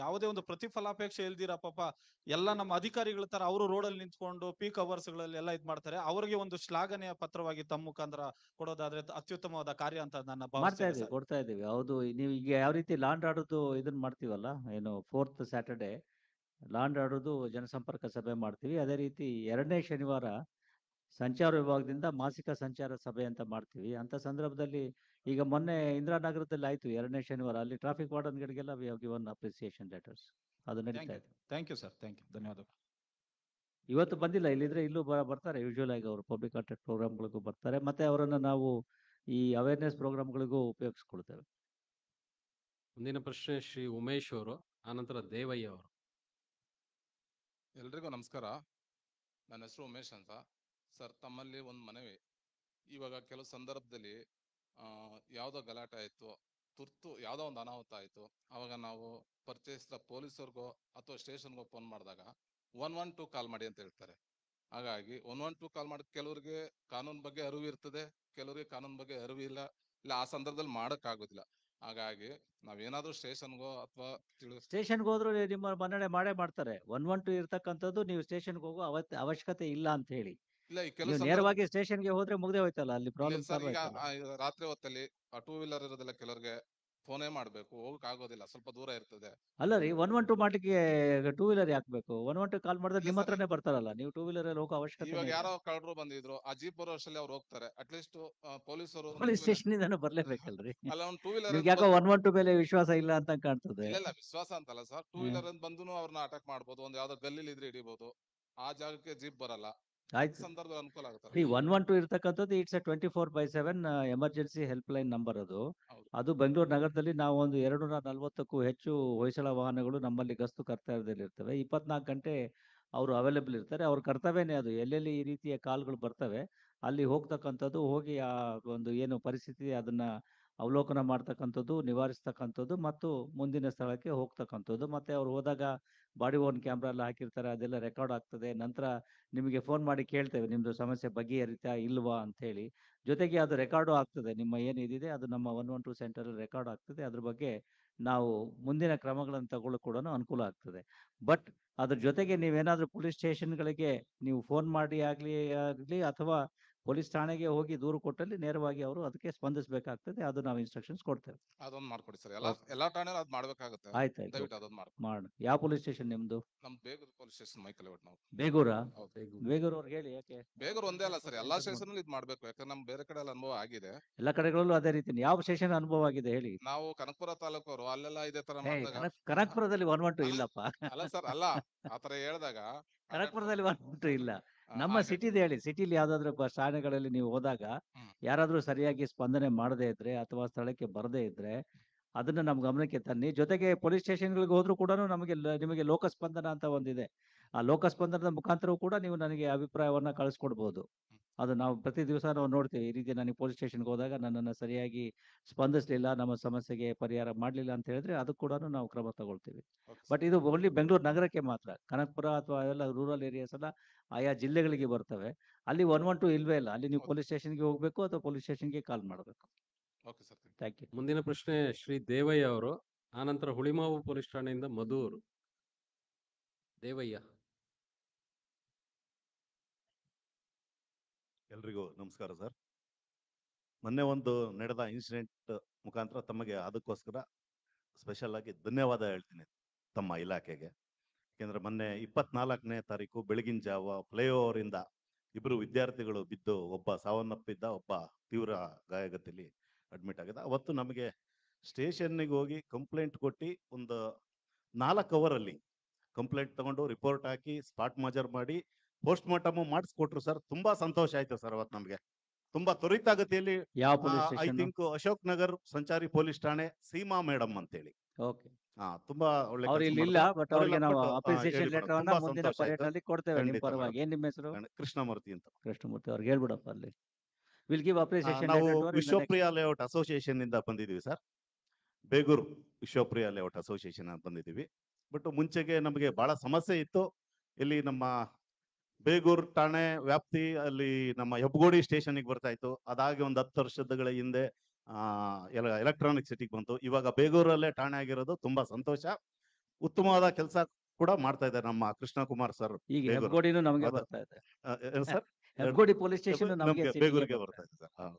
ಯಾವುದೇ ಒಂದು ಪ್ರತಿಫಲಾಪೇಕ್ಷೆ ಇಲ್ದಿರ ಪಾಪ ಎಲ್ಲ ನಮ್ಮ ಅಧಿಕಾರಿಗಳ ತರ ಅವರು ರೋಡಲ್ಲಿ ನಿಂತ್ಕೊಂಡು ಪೀಕ್ ಅವರ್ಸ್ ಗಳಲ್ಲಿ ಎಲ್ಲ ಇದ್ ಮಾಡ್ತಾರೆ. ಅವರಿಗೆ ಒಂದು ಶ್ಲಾಘನೆಯ ಪತ್ರವಾಗಿ ತಮ್ಮ ಮುಖಾಂತರ ಕೊಡೋದಾದ್ರೆ ಅತ್ಯುತ್ತಮವಾದ ಕಾರ್ಯ ಅಂತ ನಾನು ಮಾಡ್ತಾ ಭಾವಿಸ್ತೇನೆ ಇದೀವಿ, ಸರ್. ಕೊಡ್ತಾ ಇದೀವಿ. ಹೌದು, ನೀವು ಈಗ ಯಾವ ರೀತಿ ಲಾಂಡ್ ಆಡೋದು ಇದನ್ನ ಮಾಡ್ತೀವಲ್ಲ, ಏನು 4th ಸ್ಯಾಟರ್ಡೆ ಲಾಂಡ್ ಆಡೋದು ಜನಸಂಪರ್ಕ ಸಭೆ ಮಾಡ್ತೀವಿ. ಅದೇ ರೀತಿ 2ನೇ ಶನಿವಾರ ಸಂಚಾರ ವಿಭಾಗದಿಂದ ಮಾಸಿಕ ಸಂಚಾರ ಸಭೆ ಅಂತ ಮಾಡ್ತೀವಿ. ಅಂತ ಸಂದರ್ಭದಲ್ಲಿ ಈಗ ಮೊನ್ನೆ ಇಂದಿರಾನಗರದಲ್ಲಿ ಆಯ್ತು 2ನೇ ಶನಿವಾರ, ಅಲ್ಲಿ ಟ್ರಾಫಿಕ್ ವಾರ್ಡನ್ಗಳಿಗೆಲ್ಲ we have given appreciation letters. ಅದು ನಡೀತಾ ಇದೆ. Thank you sir, thank you, ಧನ್ಯವಾದಗಳು. ಇವತ್ತು ಬಂದಿಲ್ಲ, ಇಲ್ಲಿದ್ರೆ ಇಲ್ಲೂ ಬರ್ತಾರೆ. ಯೂಶುವಲ್ ಆಗಿ ಅವರು ಪಬ್ಲಿಕ್ ಕಾಂಟ್ಯಾಕ್ಟ್ ಪ್ರೋಗ್ರಾಮ್ಗಳಿಗೂ ಬರ್ತಾರೆ, ಮತ್ತೆ ಅವರನ್ನು ನಾವು ಈ ಅವೇರ್ನೆಸ್ ಪ್ರೋಗ್ರಾಮ್ಗಳಿಗೂ ಉಪಯೋಗಿಸ್ಕೊಳ್ತೇವೆ. ಮುಂದಿನ ಪ್ರಶ್ನೆ ಶ್ರೀ ಉಮೇಶ್ ಅವರು, ಆನಂತರ ದೇವಯ್ಯ ಅವರು. ಎಲ್ರಿಗೂ ನಮಸ್ಕಾರ. ನನ್ನ ಹೆಸರು ಉಮೇಶ್ ಅಂತ. ಸರ್, ತಮ್ಮಲ್ಲಿ ಒಂದು ಮನವಿ. ಇವಾಗ ಕೆಲವು ಸಂದರ್ಭದಲ್ಲಿ ಯಾವುದೋ ಗಲಾಟೆ ಆಯಿತು, ತುರ್ತು ಯಾವುದೋ ಒಂದು ಅನಾಹುತ ಆಯಿತು, ಅವಾಗ ನಾವು ಪರಿಚಯಿಸಿದ ಪೊಲೀಸರಿಗೋ ಅಥವಾ ಸ್ಟೇಷನ್ಗೋ ಫೋನ್ ಮಾಡಿದಾಗ 112 ಕಾಲ್ ಮಾಡಿ ಅಂತ ಹೇಳ್ತಾರೆ. ಹಾಗಾಗಿ 112 ಕಾಲ್ ಮಾಡಿ ಕೆಲವರಿಗೆ ಕಾನೂನು ಬಗ್ಗೆ ಅರಿವು ಇರ್ತದೆ, ಕೆಲವರಿಗೆ ಕಾನೂನು ಬಗ್ಗೆ ಅರಿವು ಇಲ್ಲ, ಇಲ್ಲ ಆ ಸಂದರ್ಭದಲ್ಲಿ ಮಾಡೋಕ್ಕಾಗೋದಿಲ್ಲ. ಹಾಗಾಗಿ ನಾವೇನಾದ್ರೂ ಸ್ಟೇಷನ್ಗೋ ಅಥವಾ ಸ್ಟೇಷನ್ಗೆ ಹೋದ್ರು ನಿಮ್ಮ ಮನ್ನಣೆ ಮಾಡೇ ಮಾಡ್ತಾರೆ. 112 ಇರ್ತಕ್ಕಂಥದ್ದು ನೀವು ಸ್ಟೇಷನ್ಗೆ ಹೋಗೋ ಅವಶ್ಯಕತೆ ಇಲ್ಲ ಅಂತ ಹೇಳಿ. ಇಲ್ಲ ಈ ಕೆಲವು ನೀವು ಸಂದರ್ಭ ನೇರವಾಗಿ ಸ್ಟೇಷನ್ಗೆ ಹೋದ್ರೆ ಮುಗ್ದೇ ಹೋಯ್ತಲ್ಲ, ಅಲ್ಲಿ ಇಲ್ಲ ಪ್ರಾಬ್ಲಮ್ ಸರ್, ಸಾಲ್ವ್ ಈಗ ಆಯ್ತಲ್ಲ. ರಾತ್ರಿ ಹೊತ್ತಲ್ಲಿ 2 ವೀಲರ್ ಇರೋದಿಲ್ಲ, ಕೆಲವರಿಗೆ ಫೋನೇ ಮಾಡ್ಬೇಕು, ಹೋಗಕ್ ಆಗೋದಿಲ್ಲ, ಸ್ವಲ್ಪ ದೂರ ಇರ್ತದೆ. ಅಲ್ಲ ರೀ, 112 ಮಾಡ್ಲಿಕ್ಕೆ 2 ವೀಲರ್ ಯಾಕಬೇಕು? 112 ಕಾಲ್ ಮಾಡಿದ್ರೆ ಇಲ್ಲ ನಿಮ್ಮ ಸರ್, ಹತ್ರನೇ ಬರ್ತಾರಲ್ಲ, ನೀವು 2 ವೀಲರ್ ಅಲ್ಲಿ ಹೋಗೋ ಅವಶ್ಯಕತೆ ಇವಾಗ ಇಲ್ಲ. ಯಾರೋ ಕಳ್ಳರು ಬಂದಿದ್ರು, ಆ ಜೀಪ್ ಬರೋ ಅಷ್ಟರಲ್ಲಿ ಅವ್ರು ಹೋಗ್ತಾರೆ. ಅಟ್ಲೀಸ್ಟ್ ಪೊಲೀಸರು ಪೊಲೀಸ್ ಸ್ಟೇಷನ್ ಇಂದಾನು ಬರ್ಲೇಬೇಕಲ್ರಿ. ಅಲ್ಲ ಒಂದು 2 ವೀಲರ್ ನಿಮ್ಗೆ ಯಾಕೋ 112 ಮೇಲೆ ವಿಶ್ವಾಸ ಇಲ್ಲ ಅಂತ ಕಾಣ್ತದೆ. ಇಲ್ಲ ವಿಶ್ವಾಸ ಅಂತಲ್ಲ ಸರ್, 2 ವೀಲರ್ ಅಂತ ಬಂದು ಅವ್ರನ್ನ ಅಟ್ಯಾಕ್ ಮಾಡ್ಬೋದು, ಒಂದ್ ಯಾವ್ದೋ ಗಲ್ಲಿಲಿ ಇದ್ರೆ ಹಿಡಿಬಹುದು. ಆ ಜಾಗಕ್ಕೆ ಜೀಪ್ ಬರಲ್ಲ. ಆಯ್ತು. ಸಂದರ್ಭದಲ್ಲಿ ಅನುಕೂಲ ಆಗುತ್ತಲ್ಲ. ಈ 112 ಇರ್ತಕ್ಕಂಥದ್ದು it's 24/7 emergency help line number ಅದು. ಹೌದು. ಅದು ಬೆಂಗಳೂರು ನಗರದಲ್ಲಿ ನಾವು ಒಂದು 240ಕ್ಕೂ ಹೆಚ್ಚು ಹೊಯ್ಸಳ ವಾಹನಗಳು ನಮ್ಮಲ್ಲಿ ಗಸ್ತು ಕರ್ತವ್ಯದಲ್ಲಿ ಇರ್ತವೆ. 24 ಗಂಟೆ ಅವರು ಅವೈಲೇಬಲ್ ಇರ್ತಾರೆ. ಅವ್ರ ಕರ್ತವ್ಯನೇ ಅದು. ಎಲ್ಲೆಲ್ಲಿ ಈ ರೀತಿಯ ಕಾಲ್ಗಳು ಬರ್ತವೆ ಅಲ್ಲಿ ಹೋಗ್ತಕ್ಕಂಥದ್ದು, ಹೋಗಿ ಆ ಒಂದು ಏನು ಪರಿಸ್ಥಿತಿ ಅದನ್ನ ಅವಲೋಕನ ಮಾಡ್ತಕ್ಕಂಥದ್ದು, ನಿವಾರಿಸ್ತಕ್ಕಂಥದ್ದು ಮತ್ತು ಮುಂದಿನ ಸ್ಥಳಕ್ಕೆ ಹೋಗ್ತಕ್ಕಂಥದ್ದು. ಮತ್ತೆ ಅವ್ರು ಹೋದಾಗ ಬಾಡಿ ಓನ್ ಕ್ಯಾಮ್ರಾ ಎಲ್ಲ ಹಾಕಿರ್ತಾರೆ, ಅದೆಲ್ಲ ರೆಕಾರ್ಡ್ ಆಗ್ತದೆ. ನಂತರ ನಿಮಗೆ ಫೋನ್ ಮಾಡಿ ಕೇಳ್ತೇವೆ ನಿಮ್ದು ಸಮಸ್ಯೆ ಬಗೆಹರಿತಾ ಇಲ್ವಾ ಅಂತ ಹೇಳಿ. ಜೊತೆಗೆ ಅದು ರೆಕಾರ್ಡು ಆಗ್ತದೆ, ನಿಮ್ಮ ಏನು ಇದಿದೆ ಅದು ನಮ್ಮ 112 ಸೆಂಟರ್ ರೆಕಾರ್ಡ್ ಆಗ್ತದೆ. ಅದ್ರ ಬಗ್ಗೆ ನಾವು ಮುಂದಿನ ಕ್ರಮಗಳನ್ನು ತಗೊಳ್ಳೋಕೆ ಕೂಡ ಅನುಕೂಲ ಆಗ್ತದೆ. ಬಟ್ ಅದ್ರ ಜೊತೆಗೆ ನೀವೇನಾದ್ರೂ ಪೊಲೀಸ್ ಸ್ಟೇಷನ್ಗಳಿಗೆ ನೀವು ಫೋನ್ ಮಾಡಿ ಆಗಲಿ ಅಥವಾ ಪೊಲೀಸ್ ಠಾಣೆಗೆ ಹೋಗಿ ದೂರು ಕೊಟ್ಟಲ್ಲಿ ನೇರವಾಗಿ ಅವರು ಅದಕ್ಕೆ ಸ್ಪಂದಿಸಬೇಕಾಗ್ತದೆ. ಅದು ನಾವು ಇನ್ಸ್ಟ್ರಕ್ಷನ್ಸ್ ಕೊಡ್ತೇವೆ. ಅದೊಂದು ಮಾಡ್ಕೊಡಿ ಸರ್. ಎಲ್ಲಾ ಠಾಣೆನೂ ಅದ್ ಮಾಡ್ಬೇಕಾಗುತ್ತೆ. ಆಯ್ತಾಯ್ತು, ದಯವಿಟ್ಟು ಅದೊಂದು ಮಾಡ್ಕೊಡಿ. ಮಾಡೋಣ. ಯಾವ ಪೊಲೀಸ್ ಸ್ಟೇಷನ್ ನಿಮ್ದು? ನಮ್ Begur police station Michael layout ನಾವು. ಬೇಗೂರಾ? ಹೌದು. ಬೇಗೂರು ಅವ್ರಿಗೆ ಹೇಳಿ ಯಾಕೆ. ಬೇಗೂರು ಒಂದೇ ಅಲ್ಲ ಸರ್, ಎಲ್ಲಾ ಸ್ಟೇಷನ್ ಇದ್ ಮಾಡ್ಬೇಕು. ಯಾಕಂದ್ರೆ ನಮ್ ಬೇರೆ ಕಡೆ ಎಲ್ಲ ಅನುಭವ ಆಗಿದೆ. ಎಲ್ಲ ಕಡೆಗಳಲ್ಲೂ ಅದೇ ರೀತಿ. ಯಾವ ಸ್ಟೇಷನ್ ಅನುಭವ ಆಗಿದೆ ಹೇಳಿ. ನಾವು ಕನಕಪುರ ತಾಲೂಕವರು, ಅಲ್ಲೆಲ್ಲ ಇದೇ ತರ ಮಾಡಿದಾಗ ಕನಕಪುರದಲ್ಲಿ 112 ಇಲ್ಲಪ್ಪ. ಅಲ್ಲ ಸರ್, ಅಲ್ಲ ಆತರ ಹೇಳಿದಾಗ ಕನಕಪುರದಲ್ಲಿ 112 ಇಲ್ಲ. ನಮ್ಮ ಸಿಟಿದು ಹೇಳಿ. ಸಿಟಿಲಿ ಯಾವ್ದಾದ್ರು ಬಸ್ ಠಾಣೆಗಳಲ್ಲಿ ನೀವು ಹೋದಾಗ ಯಾರಾದ್ರೂ ಸರಿಯಾಗಿ ಸ್ಪಂದನೆ ಮಾಡದೇ ಇದ್ರೆ ಅಥವಾ ಸ್ಥಳಕ್ಕೆ ಬರದೇ ಇದ್ರೆ ಅದನ್ನ ನಮ್ಮ ಗಮನಕ್ಕೆ ತನ್ನಿ. ಜೊತೆಗೆ ಪೊಲೀಸ್ ಸ್ಟೇಷನ್ಗಳಿಗೆ ಹೋದ್ರೂ ಕೂಡ ನಿಮಗೆ ಲೋಕಸ್ಪಂದನ ಅಂತ ಒಂದಿದೆ. ಆ ಲೋಕಸ್ಪಂದನದ ಮುಖಾಂತರವೂ ಕೂಡ ನೀವು ನನಗೆ ಅಭಿಪ್ರಾಯವನ್ನ ಕಳಿಸ್ಕೊಡ್ಬೋದು. ಅದು ನಾವು ಪ್ರತಿ ದಿವಸ ನಾವು ನೋಡ್ತೀವಿ. ಈ ರೀತಿ ನನಗೆ ಪೊಲೀಸ್ ಸ್ಟೇಷನ್ಗೆ ಹೋದಾಗ ನನ್ನನ್ನು ಸರಿಯಾಗಿ ಸ್ಪಂದಿಸಲಿಲ್ಲ, ನಮ್ಮ ಸಮಸ್ಯೆಗೆ ಪರಿಹಾರ ಮಾಡಲಿಲ್ಲ ಅಂತ ಹೇಳಿದ್ರೆ ಅದಕ್ಕೆ ಕೂಡ ನಾವು ಕ್ರಮ ತಗೊಳ್ತೀವಿ. ಬಟ್ ಇದು ಓನ್ಲಿ ಬೆಂಗಳೂರು ನಗರಕ್ಕೆ ಮಾತ್ರ. ಕನಕಪುರ ಅಥವಾ ಎಲ್ಲ ರೂರಲ್ ಏರಿಯಾಸ್ ಎಲ್ಲ ಆಯಾ ಜಿಲ್ಲೆಗಳಿಗೆ ಬರ್ತವೆ. ಅಲ್ಲಿ 112 ಇಲ್ವೇ ಇಲ್ಲ. ಅಲ್ಲಿ ನೀವು ಪೊಲೀಸ್ ಸ್ಟೇಷನ್ಗೆ ಹೋಗ್ಬೇಕು ಅಥವಾ ಪೊಲೀಸ್ ಸ್ಟೇಷನ್ಗೆ ಕಾಲ್ ಮಾಡಬೇಕು. Okay sir. Thank you. ಮುಂದಿನ ಪ್ರಶ್ನೆ ಶ್ರೀ ದೇವಯ್ಯ ಅವರು, ಆನಂತರ ಹುಳಿಮಾವು ಪೊಲೀಸ್ ಠಾಣೆಯಿಂದ ಮಧು ಅವರು. ದೇವಯ್ಯ. ಎಲ್ರಿಗೂ ನಮಸ್ಕಾರ ಸರ್. ಮೊನ್ನೆ ಒಂದು ನಡೆದ ಇನ್ಸಿಡೆಂಟ್ ಮುಖಾಂತರ ತಮಗೆ ಅದಕ್ಕೋಸ್ಕರ ಸ್ಪೆಷಲ್ ಆಗಿ ಧನ್ಯವಾದ ಹೇಳ್ತೀನಿ ತಮ್ಮ ಇಲಾಖೆಗೆ. ಯಾಕೆಂದ್ರೆ ಮೊನ್ನೆ 24ನೇ ತಾರೀಕು ಬೆಳಗಿನ ಜಾವ ಫ್ಲೈಓವರ್ ಇಂದ 2 ವಿದ್ಯಾರ್ಥಿಗಳು ಬಿದ್ದು ಒಬ್ಬ ಸಾವನ್ನಪ್ಪಿದ್ದ, ಒಬ್ಬ ತೀವ್ರ ಗಾಯಗತಿಯಲ್ಲಿ ಅಡ್ಮಿಟ್ ಆಗಿದ್ದ. ಅವತ್ತು ನಮಗೆ ಸ್ಟೇಷನ್ನಿಗೆ ಹೋಗಿ ಕಂಪ್ಲೇಂಟ್ ಕೊಟ್ಟು ಒಂದು 4 ಅವರಲ್ಲಿ ಕಂಪ್ಲೇಂಟ್ ತಗೊಂಡು ರಿಪೋರ್ಟ್ ಹಾಕಿ ಸ್ಪಾಟ್ ಮಾಜರ್ ಮಾಡಿ ಪೋಸ್ಟ್ ಮಾರ್ಟಮ್ ಮಾಡಿಸ್ಕೊಟ್ರು ಸರ್. ತುಂಬಾ ಸಂತೋಷ ಆಯ್ತು ಸರ್ ಅವತ್ತು ನಮಗೆ. ತುಂಬಾ ತ್ವರಿತಗತಿಯಲ್ಲಿ. ಯಾವ police I station? Think Ashok Nagar ಸಂಚಾರಿ ಪೊಲೀಸ್ ಠಾಣೆ, ಸೀಮಾ ಮೇಡಮ್ ಅಂತೇಳಿ. ಓಕೆ. ತುಂಬಾ ಒಳ್ಳೆ ಅವ್ರು ಕೆಲ್ಸ ಇಲ್ಲಿ ಇಲ್ಲ, ಮಾಡಿದ್ರು. ಬಟ್ ಅವರೆಲ್ಲ ಅವ್ರಿಗೆ ನಾವು ಕೊಟ್ಟು, ಅಪ್ರಿಸಿಯೇಷನ್ ಹೇಳಿ ಲೆಟರ್ ಮೇಡಮ್, ಅನ್ನ ತುಂಬಾ ಮುಂದಿನ ಸಂತೋಷ ಆಯ್ತು. ಪರ್ಯಟನೆಯಲ್ಲಿ ಕೊಡ್ತೇವೆ ನಿಮ್ಮ ಖಂಡಿತ ಪರವಾಗಿ. ಮೇಡಮ್. ಏನ್ ನಿಮ್ಮ ಹೆಸರು? ಕೃಷ್ಣಮೂರ್ತಿ ಅಂತ. ಕೃಷ್ಣಮೂರ್ತಿ ಅವ್ರಿಗೆ ಹೇಳ್ಬಿಡಪ್ಪ ಅಲ್ಲಿ. ವಿಲ್ ಗಿವ್ ಅಪ್ರಿಸಿಯೇಷನ್ ನಾವು letter to our in the next. Vishwapriya layout association ಇಂದ ಬಂದಿದ್ದೀವಿ sir. Begur Vishwapriya layout association ಅಂತ ಬಂದಿದ್ದೀವಿ. ಬಟ್ ಮುಂಚೆಗೆ ನಮಗೆ ಬಹಳ ಸಮಸ್ಯೆ ಇತ್ತು. ಇಲ್ಲಿ ನಮ್ಮ ಬೇಗೂರು ಠಾಣೆ ವ್ಯಾಪ್ತಿ ಅಲ್ಲಿ ನಮ್ಮ ಹೆಬ್ಬಗೋಡಿ ಸ್ಟೇಷನ್ಗೆ ಬರ್ತಾ ಇತ್ತು. ಅದಾಗಿ ಒಂದು 10 ವರ್ಷಗಳ ಹಿಂದೆ ಎಲೆಕ್ಟ್ರಾನಿಕ್ ಸಿಟಿಗೆ ಬಂತು. ಇವಾಗ ಬೇಗೂರಲ್ಲೇ ಠಾಣೆ ಆಗಿರೋದು ತುಂಬಾ ಸಂತೋಷ. ಉತ್ತಮವಾದ ಕೆಲಸ ಕೂಡ ಮಾಡ್ತಾ ಇದ್ದಾರೆ ನಮ್ಮ ಕೃಷ್ಣ ಕುಮಾರ್ ಸರ್. ಈಗ ಬೇಗೂರು. ಹೆಬ್ಗೋಡಿನೂ ನಮಗೆ ಅದು- ಬರ್ತಾ ಇದೆ. ಸರ್ ಹೆಬ್ಗೋಡಿ ಪೊಲೀಸ್ ಸ್ಟೇಷನ್ ನಮಗೆ ಬೇಗೂರಿಗೆ ಬರ್ತಾ ಇದೆ ಸರ್.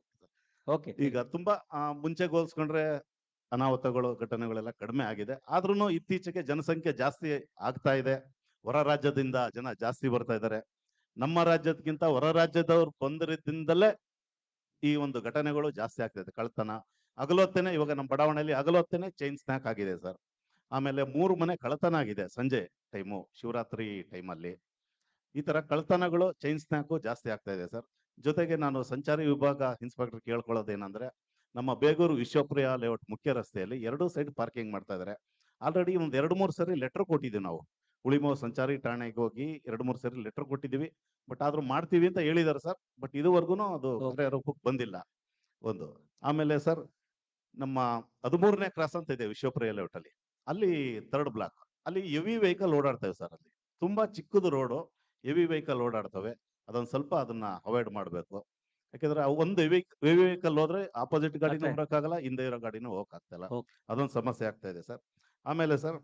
ಓಕೆ. ಈಗ ತುಂಬಾ ಮುಂಚೆ ಹೋಲ್ಸ್ಕೊಂಡ್ರೆ ಅನಾಹುತಗಳು ಘಟನೆಗಳೆಲ್ಲ ಕಡಿಮೆ ಆಗಿದೆ. ಆದ್ರೂ ಇತ್ತೀಚೆಗೆ ಜನಸಂಖ್ಯೆ ಜಾಸ್ತಿ ಆಗ್ತಾ ಇದೆ. ಹೊರ ರಾಜ್ಯದಿಂದ ಜನ ಜಾಸ್ತಿ ಬರ್ತಾ ಇದ್ದಾರೆ. ನಮ್ಮ ರಾಜ್ಯದಕ್ಕಿಂತ ಹೊರ ರಾಜ್ಯದವ್ರು ಬಂದಿರೋದ್ರಿಂದಲೇ ಈ ಒಂದು ಘಟನೆಗಳು ಜಾಸ್ತಿ ಆಗ್ತಾ ಇದೆ. ಕಳ್ತನ ಹಗಲೊತ್ತೇನೆ, ಇವಾಗ ನಮ್ಮ ಬಡಾವಣೆಯಲ್ಲಿ ಹಗಲೊತ್ತೇನೆ ಚೈನ್ ಸ್ನ್ಯಾಕ್ ಆಗಿದೆ ಸರ್. ಆಮೇಲೆ 3 ಮನೆ ಕಳ್ತನ ಆಗಿದೆ ಸಂಜೆ ಟೈಮು, ಶಿವರಾತ್ರಿ ಟೈಮಲ್ಲಿ. ಈ ತರ ಕಳ್ತನಗಳು ಚೈನ್ ಸ್ನ್ಯಾಕು ಜಾಸ್ತಿ ಆಗ್ತಾ ಇದೆ ಸರ್. ಜೊತೆಗೆ ನಾನು ಸಂಚಾರಿ ವಿಭಾಗ ಇನ್ಸ್ಪೆಕ್ಟರ್ ಕೇಳ್ಕೊಳ್ಳೋದೇನಂದ್ರೆ, ನಮ್ಮ ಬೇಗೂರು ವಿಶ್ವಪ್ರಿಯ ಲೇಔಟ್ ಮುಖ್ಯ ರಸ್ತೆಯಲ್ಲಿ 2 ಸೈಡ್ ಪಾರ್ಕಿಂಗ್ ಮಾಡ್ತಾ ಇದ್ದಾರೆ. ಆಲ್ರೆಡಿ ಒಂದು 2-3 ಸರಿ ಲೆಟರ್ ಕೊಟ್ಟಿದ್ದೀವಿ ನಾವು. ಹುಳಿಮಾವು ಸಂಚಾರಿ ಠಾಣೆಗೆ ಹೋಗಿ 2-3 ಸರಿ ಲೆಟರ್ ಕೊಟ್ಟಿದ್ದೀವಿ. ಬಟ್ ಆದ್ರೂ ಮಾಡ್ತೀವಿ ಅಂತ ಹೇಳಿದ್ದಾರೆ ಸರ್. ಬಟ್ ಇದುವರೆಗೂ ಅದು ಕಾರ್ಯರೂಪಕ್ಕೆ ಬಂದಿಲ್ಲ ಒಂದು. ಆಮೇಲೆ ಸರ್, ನಮ್ಮ 13ನೇ ಕ್ರಾಸ್ ಅಂತ ಇದೆ ವಿಶ್ವಪ್ರಿಯ ಲೇಔಟ್ ಅಲ್ಲಿ. ಅಲ್ಲಿ 3rd ಬ್ಲಾಕ್ ಅಲ್ಲಿ ಹೆವಿ ವೆಹಿಕಲ್ ಓಡಾಡ್ತವೆ ಸರ್. ಅಲ್ಲಿ ತುಂಬಾ ಚಿಕ್ಕದು ರೋಡು, ಹೆವಿ ವೆಹಿಕಲ್ ಓಡಾಡ್ತವೆ. ಅದೊಂದು ಸ್ವಲ್ಪ ಅದನ್ನ ಅವಾಯ್ಡ್ ಮಾಡಬೇಕು. ಯಾಕಂದ್ರೆ ಒಂದು ಹೆವಿ ವೆಹಿಕಲ್ ಹೋದ್ರೆ ಆಪೋಸಿಟ್ ಗಾಡಿನೂ ಬರೋಕ್ಕಾಗಲ್ಲ, ಹಿಂದೆ ಇರೋ ಗಾಡಿನೂ ಹೋಗಕ್ಕಾಗ್ತಿಲ್ಲ. ಅದೊಂದು ಸಮಸ್ಯೆ ಆಗ್ತಾ ಇದೆ ಸರ್. ಆಮೇಲೆ ಸರ್,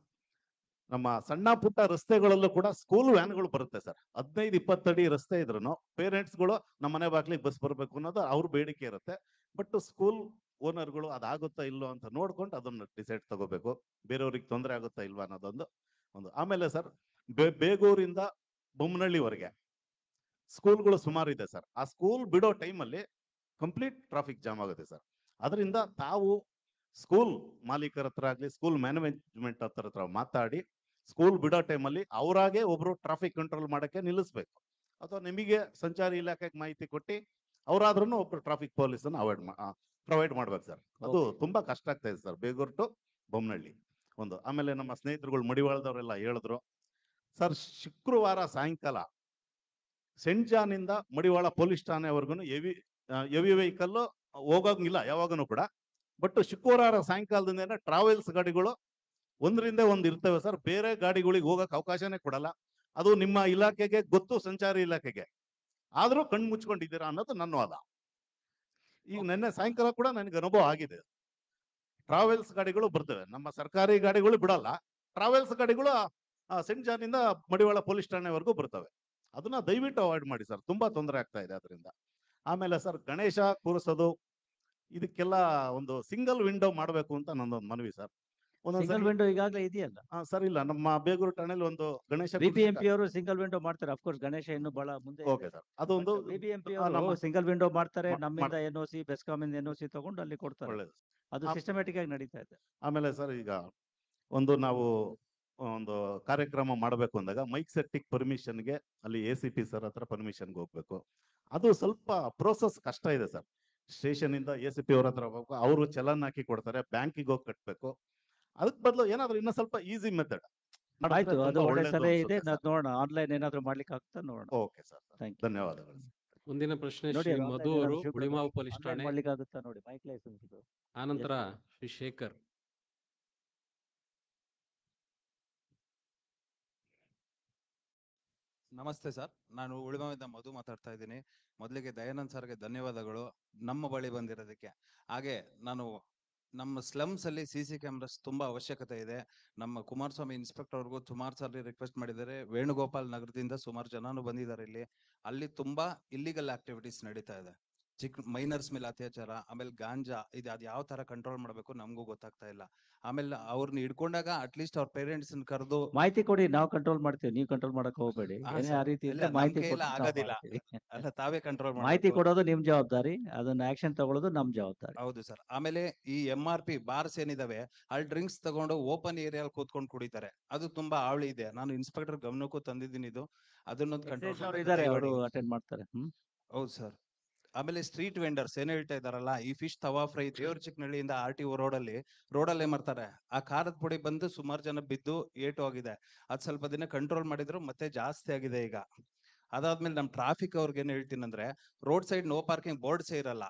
ನಮ್ಮ ಸಣ್ಣ ಪುಟ್ಟ ರಸ್ತೆಗಳಲ್ಲೂ ಕೂಡ ಸ್ಕೂಲ್ ವ್ಯಾನ್ಗಳು ಬರುತ್ತೆ ಸರ್. 15-20 ಅಡಿ ರಸ್ತೆ ಇದ್ರೂ ಪೇರೆಂಟ್ಸ್ಗಳು ನಮ್ಮ ಮನೆ ಬಾಗ್ಲಿಗೆ ಬಸ್ ಬರಬೇಕು ಅನ್ನೋದು ಅವ್ರ ಬೇಡಿಕೆ ಇರುತ್ತೆ. ಬಟ್ ಸ್ಕೂಲ್ ಓನರ್ಗಳು ಅದಾಗುತ್ತಾ ಇಲ್ಲೋ ಅಂತ ನೋಡ್ಕೊಂಡು ಅದನ್ನ ಡಿಸೈಡ್ ತಗೋಬೇಕು. ಬೇರೆಯವ್ರಿಗೆ ತೊಂದರೆ ಆಗುತ್ತಾ ಇಲ್ವಾ ಅನ್ನೋದೊಂದು ಒಂದು. ಆಮೇಲೆ ಸರ್, ಬೇಗೂರಿಂದ ಬೊಮ್ಮನಹಳ್ಳಿವರೆಗೆ ಸ್ಕೂಲ್ಗಳು ಸುಮಾರು ಇದೆ ಸರ್. ಆ ಸ್ಕೂಲ್ ಬಿಡೋ ಟೈಮಲ್ಲಿ ಕಂಪ್ಲೀಟ್ ಟ್ರಾಫಿಕ್ ಜಾಮ್ ಆಗುತ್ತೆ ಸರ್. ಅದರಿಂದ ತಾವು ಸ್ಕೂಲ್ ಮಾಲೀಕರ ಹತ್ರ ಆಗ್ಲಿ, ಸ್ಕೂಲ್ ಮ್ಯಾನೇಜ್ಮೆಂಟ್ ಹತ್ರ ಮಾತಾಡಿ ಸ್ಕೂಲ್ ಬಿಡೋ ಟೈಮಲ್ಲಿ ಅವರಾಗೆ ಒಬ್ರು ಟ್ರಾಫಿಕ್ ಕಂಟ್ರೋಲ್ ಮಾಡಕ್ಕೆ ನಿಲ್ಲಿಸ್ಬೇಕು. ಅಥವಾ ನಿಮಗೆ ಸಂಚಾರಿ ಇಲಾಖೆಗೆ ಮಾಹಿತಿ ಕೊಟ್ಟು ಅವರಾದ್ರೂ ಒಬ್ರು ಟ್ರಾಫಿಕ್ ಪೊಲೀಸನ್ನು ಪ್ರೊವೈಡ್ ಮಾಡ್ಬೇಕು ಸರ್. ಅದು ತುಂಬಾ ಕಷ್ಟ ಆಗ್ತಾ ಇದೆ ಸರ್, ಬೇಗೂರು ಟು ಬೊಮ್ಮನಹಳ್ಳಿ ಒಂದು. ಆಮೇಲೆ ನಮ್ಮ ಸ್ನೇಹಿತರುಗಳು ಮಡಿವಾಳದವರೆಲ್ಲ ಹೇಳಿದ್ರು ಸರ್, ಶುಕ್ರವಾರ ಸಾಯಂಕಾಲ ಸೆಂಟ್ ಜಾನ್ ಇಂದ ಮಡಿವಾಳ ಪೊಲೀಸ್ ಠಾಣೆವರೆಗೂ ಹೆವಿ ವೆಹಿಕಲ್ ಹೋಗಂಗಿಲ್ಲ ಯಾವಾಗನು ಕೂಡ. ಬಟ್ ಶುಕ್ರವಾರ ಸಾಯಂಕಾಲದಿಂದ ಟ್ರಾವೆಲ್ಸ್ ಗಾಡಿಗಳು ಒಂದರಿಂದ ಒಂದು ಇರ್ತವೆ ಸರ್. ಬೇರೆ ಗಾಡಿಗಳಿಗೆ ಹೋಗಕ್ ಅವಕಾಶನೇ ಕೊಡಲ್ಲ. ಅದು ನಿಮ್ಮ ಇಲಾಖೆಗೆ ಗೊತ್ತು, ಸಂಚಾರಿ ಇಲಾಖೆಗೆ. ಆದ್ರೂ ಕಣ್ಣು ಮುಚ್ಕೊಂಡಿದ್ದೀರಾ ಅನ್ನೋದು ನನ್ನ ವಾದ. ಈಗ ನಿನ್ನೆ ಸಾಯಂಕಾಲ ಕೂಡ ನನಗೆ ಅನುಭವ ಆಗಿದೆ. ಟ್ರಾವೆಲ್ಸ್ ಗಾಡಿಗಳು ಬರ್ತವೆ, ನಮ್ಮ ಸರ್ಕಾರಿ ಗಾಡಿಗಳು ಬಿಡಲ್ಲ. ಟ್ರಾವೆಲ್ಸ್ ಗಾಡಿಗಳು ಸೆಂಟ್ ಜಾನ್ ಇಂದ ಮಡಿವಾಳ ಪೊಲೀಸ್ ಠಾಣೆವರೆಗೂ ಬರ್ತವೆ. ಅದನ್ನ ದಯವಿಟ್ಟು ಅವಾಯ್ಡ್ ಮಾಡಿ ಸರ್, ತುಂಬಾ ತೊಂದರೆ ಆಗ್ತಾ ಇದೆ ಅದರಿಂದ. ಆಮೇಲೆ ಸರ್, ಗಣೇಶ ಕೂರಿಸೋದು ಇದಕ್ಕೆಲ್ಲ ಒಂದು ಸಿಂಗಲ್ ವಿಂಡೋ ಮಾಡಬೇಕು ಅಂತ ನನ್ನೊಂದು ಮನವಿ ಸರ್. ಸಿಂಗಲ್ ವಿಂಡೋ ಈಗಾಗಲೇ ಇದೆಯಲ್ಲ ಸರ್. ಇಲ್ಲ, ನಮ್ಮ ಬೇಗೂರು ಠಾಣೆಯಲ್ಲಿ ಒಂದು ಗಣೇಶ ಬಿಬಿಎಂಪಿ ಅವರು ಸಿಂಗಲ್ ವಿಂಡೋ ಮಾಡ್ತಾರೆ. ಅಫ್ಕೋರ್ಸ್ ಗಣೇಶ ಇನ್ನು ಬಹಳ ಮುಂದೆ. ಓಕೆ ಸರ್, ಅದೊಂದು ಬಿಬಿಎಂಪಿ ಅವರು ಸಿಂಗಲ್ ವಿಂಡೋ ಮಾಡ್ತಾರೆ. ನಮ್ಮಿಂದ NOC, ಬೆಸ್ಕಾಂ ಇಂದ NOC ತಗೊಂಡು ಅಲ್ಲಿ ಕೊಡ್ತಾರೆ. ಒಳ್ಳೇದು. ಅದು ಸಿಸ್ಟಮ್ಯಾಟಿಕ್ ಆಗಿ ನಡೀತಾ ಇದೆ. ಆಮೇಲೆ ಸರ್, ಈಗ ನಾವು ಒಂದು ಕಾರ್ಯಕ್ರಮ ಮಾಡಬೇಕು ಅಂದಾಗ ಮೈಕ್ ಸೆಟ್ಟಿಂಗ್ ಪರ್ಮಿಷನ್ಗೆ ಅಲ್ಲಿ ACP ಸರ್ ಹತ್ರ ಪರ್ಮಿಷನ್ಗೆ ಹೋಗ್ಬೇಕು. ಅದು ಸ್ವಲ್ಪ ಪ್ರೋಸೆಸ್ ಕಷ್ಟ ಇದೆ ಸರ್. ಸ್ಟೇಷನ್ ಇಂದ ACP ಅವ್ರ ಹತ್ರ ಹೋಗ್ಬೇಕು, ಅವರು ಚಲನ್ ಹಾಕಿ ಕೊಡ್ತಾರೆ, ಬ್ಯಾಂಕಿಗೆ ಹೋಗಿ ಕಟ್ಟಬೇಕು. ಅದಕ್ಕೆ ಬದಲು ಏನಾದ್ರು ಇನ್ನೂ ಸ್ವಲ್ಪ ಈಸಿ ಮೆಥಡ್. ಆಯ್ತು, ಅದು ಒಳ್ಳೆ ಸಲಹೆ ಇದೆ. ನೋಡೋಣ, ಆನ್ಲೈನ್ ಏನಾದ್ರು ಮಾಡ್ಲಿಕ್ಕೆ ಆಗ್ತಾ ನೋಡೋಣ. ಓಕೆ ಸರ್, ಧನ್ಯವಾದಗಳು. ಮುಂದಿನ ಪ್ರಶ್ನೆ ನೋಡಿ, ಶ್ರೀ online ಮಧು ಏನಾದ್ರು ಅವರು ಶಿವಪುರ ಹುಳಿಮಾವು ಪೊಲೀಸ್ online ಠಾಣೆ. ಮಾಡ್ಲಿಕ್ಕೆ ಆಗುತ್ತಾ ನೋಡಿ, ಮೈಕ್ ಲೈಸೆನ್ಸ್ ಇದು. ಆನಂತರ ಶ್ರೀ ಶೇಖರ್. ನಮಸ್ತೆ ಸರ್, ನಾನು ಉಳಿಮಾವಿಂದ ಮಧು ಮಾತಾಡ್ತಾ ಇದ್ದೀನಿ. ಮೊದಲಿಗೆ ದಯಾನಂದ್ ಸರ್ಗೆ ಧನ್ಯವಾದಗಳು ನಮ್ಮ ಬಳಿ ಬಂದಿರೋದಕ್ಕೆ. ಹಾಗೆ ನಮ್ಮ ಸ್ಲಮ್ಸ್ ಅಲ್ಲಿ CC ಕ್ಯಾಮ್ರಾಸ್ ತುಂಬಾ ಅವಶ್ಯಕತೆ ಇದೆ. ನಮ್ಮ ಕುಮಾರಸ್ವಾಮಿ ಇನ್ಸ್ಪೆಕ್ಟರ್ ಅವ್ರಿಗೂ ಸುಮಾರು ಸಾರಿ ರಿಕ್ವೆಸ್ಟ್ ಮಾಡಿದ್ದಾರೆ. ವೇಣುಗೋಪಾಲ್ ನಗರದಿಂದ ಸುಮಾರು ಜನನು ಬಂದಿದ್ದಾರೆ ಇಲ್ಲಿ. ಅಲ್ಲಿ ತುಂಬಾ ಇಲ್ಲಿಗಲ್ ಆಕ್ಟಿವಿಟೀಸ್ ನಡೀತಾ ಇದೆ. ಚಿಕ್ಕ ಮೈನರ್ಸ್ ಮೇಲೆ ಅತ್ಯಾಚಾರ, ಆಮೇಲೆ ಗಾಂಜಾ, ಇದು ಅದು ಯಾವ ತರ ಕಂಟ್ರೋಲ್ ಮಾಡಬೇಕು ನಮಗೂ ಗೊತ್ತಾಗ್ತಾ ಇಲ್ಲ. ಆಮೇಲೆ ಅವ್ರನ್ನ ಹಿಡ್ಕೊಂಡಾಗ ಅಟ್ಲೀಸ್ಟ್ ಅವ್ರ ಪೇರೆಂಟ್ಸ್ ಕರೆದು ಮಾಹಿತಿ ಕೊಡಿ, ನಾವು ಕಂಟ್ರೋಲ್ ಮಾಡ್ತೀವಿ, ನೀವು ಕಂಟ್ರೋಲ್ ಮಾಡಕ್ ಹೋಗ್ಬೇಡಿ. ಏನೇ ಆ ರೀತಿ ಇದ್ರೆ ಮಾಹಿತಿ ಕೊಟ್ಟು ನಾವು ಆಗೋದಿಲ್ಲ ಮಾಡ್ತೀವಿ. ಅಲ್ಲ, ತಾವೇ ಕಂಟ್ರೋಲ್ ಮಾಹಿತಿ ಕೊಡೋದು ನಿಮ್ ಜವಾಬ್ದಾರಿ, ಅದನ್ನ ಆಕ್ಷನ್ ತಗೊಳ್ಳೋದು ನಮ್ ಜವಾಬ್ದಾರಿ. ಹೌದು ಸರ್. ಆಮೇಲೆ ಈ MRP ಬಾರ್ಸ್ ಏನಿದಾವೆ, ಅಲ್ಲಿ ಡ್ರಿಂಕ್ಸ್ ತಗೊಂಡು ಓಪನ್ ಏರಿಯಾಲ್ ಕೂತ್ಕೊಂಡು ಕುಡಿತಾರೆ. ಅದು ತುಂಬಾ ಹಾವಳಿ ಇದೆ. ನಾನು ಇನ್ಸ್ಪೆಕ್ಟರ್ ಗಮನಕ್ಕೂ ತಂದಿದ್ದೀನಿ ಇದು. ಅದನ್ನೊಂದು ಕಂಟ್ರೋಲ್ ಇದ್ದಾರೆ, ಅವರು ಅಟೆಂಡ್ ಮಾಡ್ತಾರೆ. ಹೌದು ಸರ್. ಆಮೇಲೆ ಸ್ಟ್ರೀಟ್ ವೆಂಡರ್ಸ್ ಏನ್ ಹೇಳ್ತಾ ಇದಾರಲ್ಲ, ಈ ಫಿಶ್ ತವಾ ಫ್ರೈ ದೇವ್ರ ಚಿಕ್ಕನಹಳ್ಳಿಯಿಂದ RTO ರೋಡಲ್ಲೇ ಮಾಡ್ತಾರೆ. ಆ ಖಾರದ ಪುಡಿ ಬಂದು ಸುಮಾರು ಜನ ಬಿದ್ದು ಏಟು ಆಗಿದೆ. ಅದ್ ಸ್ವಲ್ಪ ದಿನ ಕಂಟ್ರೋಲ್ ಮಾಡಿದ್ರು, ಮತ್ತೆ ಜಾಸ್ತಿ ಆಗಿದೆ ಈಗ. ಅದಾದ್ಮೇಲೆ ನಮ್ ಟ್ರಾಫಿಕ್ ಅವ್ರಿಗೆ ಏನ್ ಹೇಳ್ತೀನಿ ಅಂದ್ರೆ, road side no parking boards ಇರಲ್ಲ.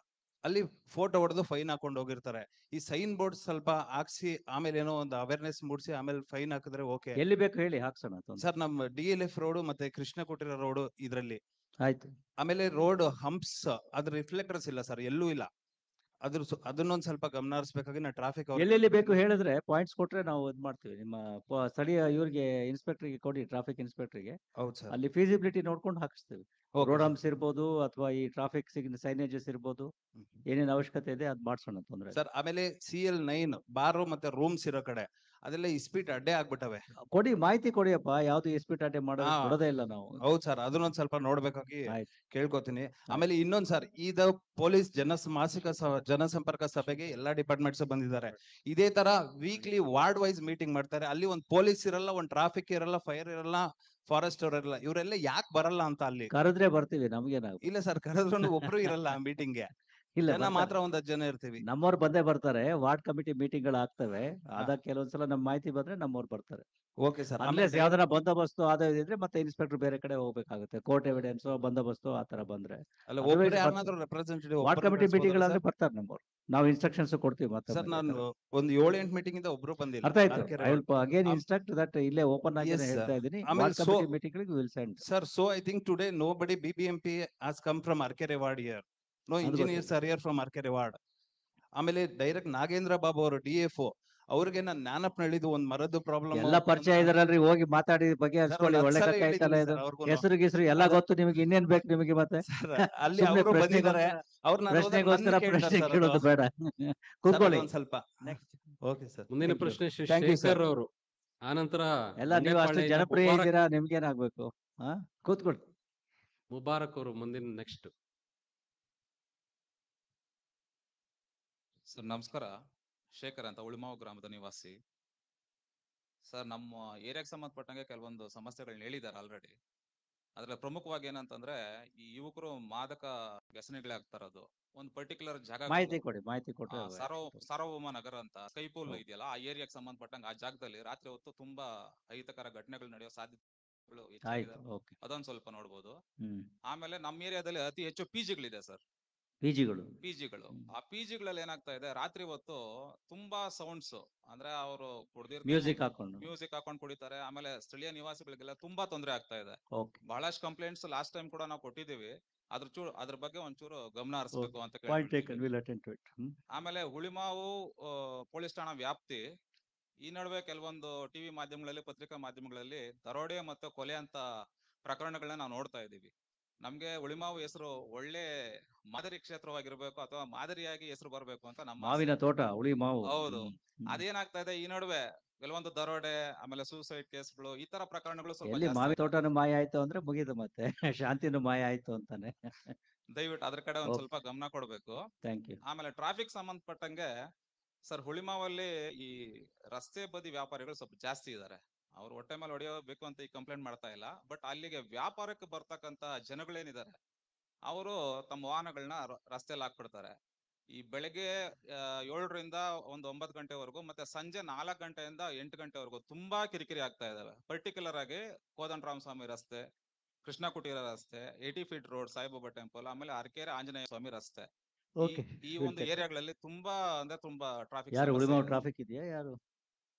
ಅಲ್ಲಿ ಫೋಟೋ ಹೊಡೆದು ಫೈನ್ ಹಾಕೊಂಡು ಹೋಗಿರ್ತಾರೆ. ಈ ಸೈನ್ ಬೋರ್ಡ್ ಸ್ವಲ್ಪ ಹಾಕ್ಸಿ, ಆಮೇಲೆ ಏನೋ ಒಂದು ಅವೇರ್ನೆಸ್ ಮೂಡಿಸಿ ಆಮೇಲೆ ಫೈನ್ ಹಾಕಿದ್ರೆ ಓಕೆ. ಎಲ್ಲಿ ಬೇಕು ಹೇಳಿ, ಹಾಕ್ಸೋಣ. ಸರ್, ನಮ್ಮ DLF ರೋಡ್ ಮತ್ತೆ ಕೃಷ್ಣ ಕೊಟ್ಟಿರೋ ರೋಡ್ ಇದ್ರಲ್ಲಿ. ಆಯ್ತು. ಆಮೇಲೆ ರೋಡ್ ಹಂಪ್ಸ್, ಅದ್ರ ರಿಫ್ಲೆಕ್ಟರ್ಸ್ ಇಲ್ಲ ಸರ್, ಎಲ್ಲೂ ಇಲ್ಲ. ಅದನ್ನೊಂದ್ ಸ್ವಲ್ಪ ಗಮನ ಹರಿಸ್ಬೇಕಾಗಿ ನಾ ಟ್ರಾಫಿಕ್ ಎಲ್ಲೆಲ್ಲಿ ಬೇಕು ಹೇಳಿದ್ರೆ ಪಾಯಿಂಟ್ಸ್ ಕೊಟ್ರೆ ನಾವು ಇದು ಮಾಡ್ತೀವಿ. ನಿಮ್ಮ ಸ್ಥಳೀಯ ಇವ್ರಿಗೆ ಇನ್ಸ್ಪೆಕ್ಟರ್ಗೆ ಕೊಡಿ, ಟ್ರಾಫಿಕ್ ಇನ್ಸ್ಪೆಕ್ಟರ್ಗೆ. ಹೌದು ಸರ್. ಅಲ್ಲಿ ಫೀಸಿಬಿಲಿಟಿ ನೋಡ್ಕೊಂಡು ಹಾಕಿಸ್ತೀವಿ. Okay, road sir. ಹಂಪ್ಸ್ ಇರ್ಬೋದು ಅಥವಾ ಈ ಟ್ರಾಫಿಕ್ ಸೈನೇಜಸ್ ಇರ್ಬೋದು, ಏನೇನು ಅವಶ್ಯಕತೆ ಇದೆ ಅದು ಮಾಡ್ಸೋಣ, ತೊಂದ್ರೆ ಇಲ್ಲ. ಸರ್ ಆಮೇಲೆ CL9 ಬಾರು ಮತ್ತೆ ರೂಮ್ಸ್ ಇರೋ ಕಡೆ ಅದೆಲ್ಲ ಇಸ್ಪೀಟ್ ಅಡ್ಡೆ ಆಗ್ಬಿಟ್ಟವೆ. ಕೊಡಿ, ಮಾಹಿತಿ ಕೊಡಿಯಪ್ಪ. ಯಾವ್ದು ಎಸ್ಪಿಟ್ ಅಡ್ಡೆ ಮಾಡೋದು ಹಾ. ಕೊಡೋದೇ ಇಲ್ಲ ನಾವು. ಹೌದು ಸರ್, ಅದನ್ನೊಂದ್ ಸ್ವಲ್ಪ ನೋಡ್ಬೇಕಾಗಿ ಆಯ್ತು. ಕೇಳ್ಕೊತೀನಿ. ಆಮೇಲೆ ಇನ್ನೊಂದ್ ಸರ್, ಇದು ಪೊಲೀಸ್ ಮಾಸಿಕ ಜನಸಂಪರ್ಕ ಸಭೆಗೆ ಎಲ್ಲಾ ಡಿಪಾರ್ಟ್ಮೆಂಟ್ಸ್ ಬಂದಿದ್ದಾರೆ. ಇದೇ ತರ ವೀಕ್ಲಿ ವಾರ್ಡ್ ವೈಸ್ ಮೀಟಿಂಗ್ ಮಾಡ್ತಾರೆ. ಅಲ್ಲಿ ಒಂದ್ ಪೊಲೀಸ್ ಇರಲ್ಲ, ಒಂದ್ ಟ್ರಾಫಿಕ್ ಇರಲ್ಲ, ಫೈರ್ ಇರಲ್ಲ, ಫಾರೆಸ್ಟ್ ಇರಲ್ಲ. ಇವರೆಲ್ಲ ಯಾಕೆ ಬರಲ್ಲ ಅಂತ ಅಲ್ಲಿ? ಕರೆದ್ರೆ ಬರ್ತೀವಿ, ನಮ್ಗೇನಾಗುತ್ತೆ. ಇಲ್ಲ ಸರ್, ಕರೆದ್ರು ಒಬ್ರು ಇರಲ್ಲ ಆ ಮೀಟಿಂಗ್ಗೆ. ಇಲ್ಲ, ಜನ ಬರ್ತಾರೆ. ಮಾತ್ರ ಒಂದ್ 10 ಜನ ಇರ್ತೀವಿ. ನಮ್ಮವ್ರು ಬಂದೇ ಬರ್ತಾರೆ. ವಾರ್ಡ್ ಕಮಿಟಿ ಮೀಟಿಂಗ್ ಗಳು ಆಗ್ತವೆ. ಅದ ಕೆಲವೊಂದ್ಸಲ ನಮ್ಮ ಮಾಹಿತಿ ಬಂದ್ರೆ ನಮ್ಮವ್ರು ಬರ್ತಾರೆ. Okay sir. ಅನ್ಲೆಸ್ ಯಾವ್ದಾರ ಬಂದೋಬಸ್ತು ಅದು ಇದು ಇದ್ರೆ ಮತ್ತೆ ಇನ್ಸ್ಪೆಕ್ಟರ್ ಬೇರೆ ಕಡೆ ಹೋಗ್ಬೇಕಾಗುತ್ತೆ. ಕೋರ್ಟ್ ಎವಿಡೆನ್ಸ್ ಬಂದೋಬಸ್ತು ಆ ತರ ಬಂದ್ರೆ. ಅಲ್ಲ, ಒಬ್ರು ಯಾರನ್ನಾದ್ರೂ ರೆಪ್ರೆಸೆಂಟೇಟಿವ್ ವಾರ್ಡ್ ಕಮಿಟಿ ಮೀಟಿಂಗ್ ಗಳಾದ್ರೆ ಬರ್ತಾರೆ ನಮ್ಮವ್ರು. ನಾವು ಇನ್ಸ್ಟ್ರಕ್ಷನ್ಸ್ ಕೊಡ್ತೀವಿ ಮತ್ತೆ. ಸರ್ ನಾನು ಒಂದು 7-8 ಮೀಟಿಂಗ್ ಇಂದ ಒಬ್ರು ಬಂದಿಲ್ಲ. ಅರ್ಥ ಆಯ್ತು. I will again instruct that. ಇಲ್ಲೇ ಓಪನ್ ಆಗಿ ಹೇಳ್ತಾ ಇದ್ದೀನಿ. ವಾರ್ಡ್ ಕಮಿಟಿ ಮೀಟಿಂಗ್ ಗಳಿಗೆ will send. Sir, so I think today nobody BBMP has come from Arkere Ward here. No engineers are here from Arkere Ward. ಆಮೇಲೆ direct Nagendra Babu ಅವರು DFO ಅವ್ರಿಗೆ ನಾನು ಜ್ಞಾನಪ್ನಳ್ಳಿದು ಒಂದ್ ಮರದ್ದು ಪ್ರಾಬ್ಲಮ್ ಎಲ್ಲ ಪರಿಚಯ ಇದಾರಲ್ರಿ, ಹೋಗಿ ಮಾತಾಡಿ ಬಗೆಹರಿಸ್ಕೊಳ್ಳಿ. ಒಳ್ಳೆ ಕಥೆ ಆಯ್ತಲ್ಲ ಇದು. ಹೆಸರು ಗಿಸ್ರು ಎಲ್ಲ ಗೊತ್ತು ನಿಮಗೆ, ಇನ್ನೇನ್ ಬೇಕು ನಿಮಗೆ ಮತ್ತೆ? ಅಲ್ಲಿ ಅವರು ಬಂದಿದ್ದಾರೆ. ಪ್ರಶ್ನೆಗೋಸ್ಕರ ಪ್ರಶ್ನೆ ಕೇಳೋದು ಬೇಡ. ಕೂತ್ಕೊಳ್ಳಿ. ಒಂದ್ ಸ್ವಲ್ಪ ನೆಕ್ಸ್ಟ್. Okay sir. ಮುಂದಿನ ಪ್ರಶ್ನೆ Shri Thank you, sir. Shekhar ಅವರು. ಆನಂತರ ಎಲ್ಲ ನೀವು ಅಷ್ಟು ಜನಪ್ರಿಯ ಇದ್ದೀರಾ, ನಿಮ್ಗೇನಾಗ್ಬೇಕು? ಕೂತ್ಕೊಳ್ಳಿ. ಮುಬಾರಕ್ ಅವರು ಮುಂದಿನ ನೆಕ್ಸ್ಟ್. ಸರ್ ನಮಸ್ಕಾರ. ಶೇಖರ್ ಅಂತ, ಉಳಿಮಾವು ಗ್ರಾಮದ ನಿವಾಸಿ. ಸರ್ ನಮ್ಮ ಏರಿಯಾಗೆ ಸಂಬಂಧಪಟ್ಟಂಗೆ ಕೆಲವೊಂದು ಸಮಸ್ಯೆಗಳನ್ನ ಹೇಳಿದ್ದಾರೆ ಆಲ್ರೆಡಿ. ಅದ್ರಲ್ಲಿ ಪ್ರಮುಖವಾಗಿ ಏನಂತಂದ್ರೆ ಈ ಯುವಕರು ಮಾದಕ ವ್ಯಸನಿಗಳೇ ಆಗ್ತಾರದು. ಒಂದು ಪರ್ಟಿಕ್ಯುಲರ್ ಜಾಗ ಮಾಹಿತಿ ಕೊಡಿ, ಮಾಹಿತಿ ಕೊಟ್ರೆ. ಸಾರ್ವಭೌಮ ನಗರ ಅಂತ ಸ್ಕೈಪೂಲ್ ಇದೆಯಲ್ಲ, ಆ ಏರಿಯಾಗೆ ಸಂಬಂಧಪಟ್ಟಂಗೆ ಆ ಜಾಗದಲ್ಲಿ ರಾತ್ರಿ ಹೊತ್ತು ತುಂಬಾ ಅಹಿತಕರ ಘಟನೆಗಳು ನಡೆಯೋ ಸಾಧ್ಯತೆಗಳು ಹೆಚ್ಚಾಗಿದೆ. ಆಯ್ತು, ಓಕೆ. ಅದೊಂದು ಸ್ವಲ್ಪ ನೋಡ್ಬೋದು. ಹ್ಮ್. ಆಮೇಲೆ ನಮ್ಮ ಏರಿಯಾದಲ್ಲಿ ಅತಿ ಹೆಚ್ಚು ಪಿಜಿಗಳಿದೆ ಸರ್. ಪಿಜಿಗಳು. ಆ ಪಿಜಿಗಳಲ್ಲಿ ಏನಾಗ್ತಾ ಇದೆ, ರಾತ್ರಿ ಹೊತ್ತು ತುಂಬಾ ಸೌಂಡ್ಸ್, ಅಂದ್ರೆ ಅವರು ಮ್ಯೂಸಿಕ್ ಹಾಕೊಂಡು. ಮ್ಯೂಸಿಕ್ ಹಾಕೊಂಡು ಕುಡಿತಾರೆ. ಆಮೇಲೆ ಸ್ಥಳೀಯ ನಿವಾಸಿಗಳಿಗೆಲ್ಲ ತುಂಬಾ ತೊಂದರೆ ಆಗ್ತಾ ಇದೆ. ಓಕೆ. ಬಹಳಷ್ಟು ಕಂಪ್ಲೇಂಟ್ಸ್ ಲಾಸ್ಟ್ ಟೈಮ್ ಕೂಡ ನಾವು ಕೊಟ್ಟಿದ್ದೀವಿ. ಅದ್ರ ಬಗ್ಗೆ ಒಂಚೂರು ಗಮನ ಹರಿಸಬೇಕು ಅಂತ ಪಾಯಿಂಟ್ ಟೇಕನ್, ಕೇಳ್ಕೊಳ್ತೀವಿ. Will attend to it. ಆಮೇಲೆ ಹುಳಿಮಾವು ಪೊಲೀಸ್ ಠಾಣಾ ವ್ಯಾಪ್ತಿ. ಈ ನಡುವೆ ಕೆಲವೊಂದು ಟಿವಿ ಮಾಧ್ಯಮಗಳಲ್ಲಿ, ಪತ್ರಿಕಾ ಮಾಧ್ಯಮಗಳಲ್ಲಿ ದರೋಡೆ ಮತ್ತು ಕೊಲೆ ಅಂತ ಪ್ರಕರಣಗಳನ್ನ ನಾವು ನೋಡ್ತಾ ಇದ್ದೀವಿ. ನಮ್ಗೆ ಹುಳಿಮಾವು ಹೆಸರು ಒಳ್ಳೆ ಮಾದರಿ ಕ್ಷೇತ್ರವಾಗಿರ್ಬೇಕು ಅಥವಾ ಮಾದರಿಯಾಗಿ ಹೆಸರು ಬರ್ಬೇಕು ಅಂತ ನಮ್ಮ ಆಸೆ. ಮಾವಿನ ತೋಟ, ಹುಳಿ ಮಾವು. ಹೌದು. ಅದೇನಾಗ್ತಾ ಇದೆ, ಈ ನಡುವೆ ಕೆಲವೊಂದು ದರೋಡೆ, ಆಮೇಲೆ ಸೂಸೈಡ್ ಕೇಸ್ಗಳು, ಈ ತರ ಪ್ರಕರಣಗಳು ಸ್ವಲ್ಪ ಎಲ್ಲಿ ಜಾಸ್ತಿ ಮಾವಿನ ತೋಟನು ಮಾಯ ಆಯ್ತು ಅಂದ್ರೆ ಮುಗಿದು ಮತ್ತೆ ಶಾಂತಿನೂ ಮಾಯ ಆಯ್ತು ಅಂತಾನೆ. ದಯವಿಟ್ಟು ಅದ್ರ ಕಡೆ ಒಂದ್ ಸ್ವಲ್ಪ ಗಮನ ಕೊಡ್ಬೇಕು. Thank you. ಆಮೇಲೆ ಟ್ರಾಫಿಕ್ ಸಂಬಂಧಪಟ್ಟಂಗೆ ಸರ್, ಹುಳಿಮಾವಲ್ಲಿ ಈ ರಸ್ತೆ ಬದಿ ವ್ಯಾಪಾರಿಗಳು ಸ್ವಲ್ಪ ಜಾಸ್ತಿ ಇದ್ದಾರೆ. ಅವ್ರು ಹೊಟ್ಟೆ ಮೇಲೆ ಹೊಡೆಯಬೇಕು ಅಂತ ಈ ಕಂಪ್ಲೇಂಟ್ ಮಾಡ್ತಾ ಇಲ್ಲ. ಬಟ್ ಅಲ್ಲಿಗೆ ವ್ಯಾಪಾರಕ್ಕೆ ಬರ್ತಕ್ಕಂತ ಜನಗಳೇನಿದ್ದಾರೆ, ಅವರು ತಮ್ಮ ವಾಹನಗಳನ್ನ ರಸ್ತೆಯಲ್ಲಿ ಹಾಕ್ಬಿಡ್ತಾರೆ. ಈ ಬೆಳಗ್ಗೆ 7ರಿಂದ ಒಂದು 9 ಗಂಟೆವರೆಗೂ, ಮತ್ತೆ ಸಂಜೆ 4 ಗಂಟೆಯಿಂದ 8 ಗಂಟೆವರೆಗೂ ತುಂಬಾ ಕಿರಿಕಿರಿ ಆಗ್ತಾ ಇದಾವೆ. ಪರ್ಟಿಕ್ಯುಲರ್ ಆಗಿ ಕೋದಂಡರಾಮ ಸ್ವಾಮಿ ರಸ್ತೆ, ಕೃಷ್ಣ ಕುಟೀರ ರಸ್ತೆ, 80 ಫೀಟ್ ರೋಡ್, ಸಾಯಿಬಾಬಾ ಟೆಂಪಲ್, ಆಮೇಲೆ ಅರಕೆರೆ ಆಂಜನೇಯ ಸ್ವಾಮಿ ರಸ್ತೆ. ಓಕೆ. ಈ ಒಂದು ಏರಿಯಾಗಳಲ್ಲಿ ತುಂಬಾ ಅಂದ್ರೆ ತುಂಬಾ ಟ್ರಾಫಿಕ್ ಯಾರು ಉಳಿಮಾವು ಟ್ರಾಫಿಕ್ ಇದೆಯಾ? ಯಾರು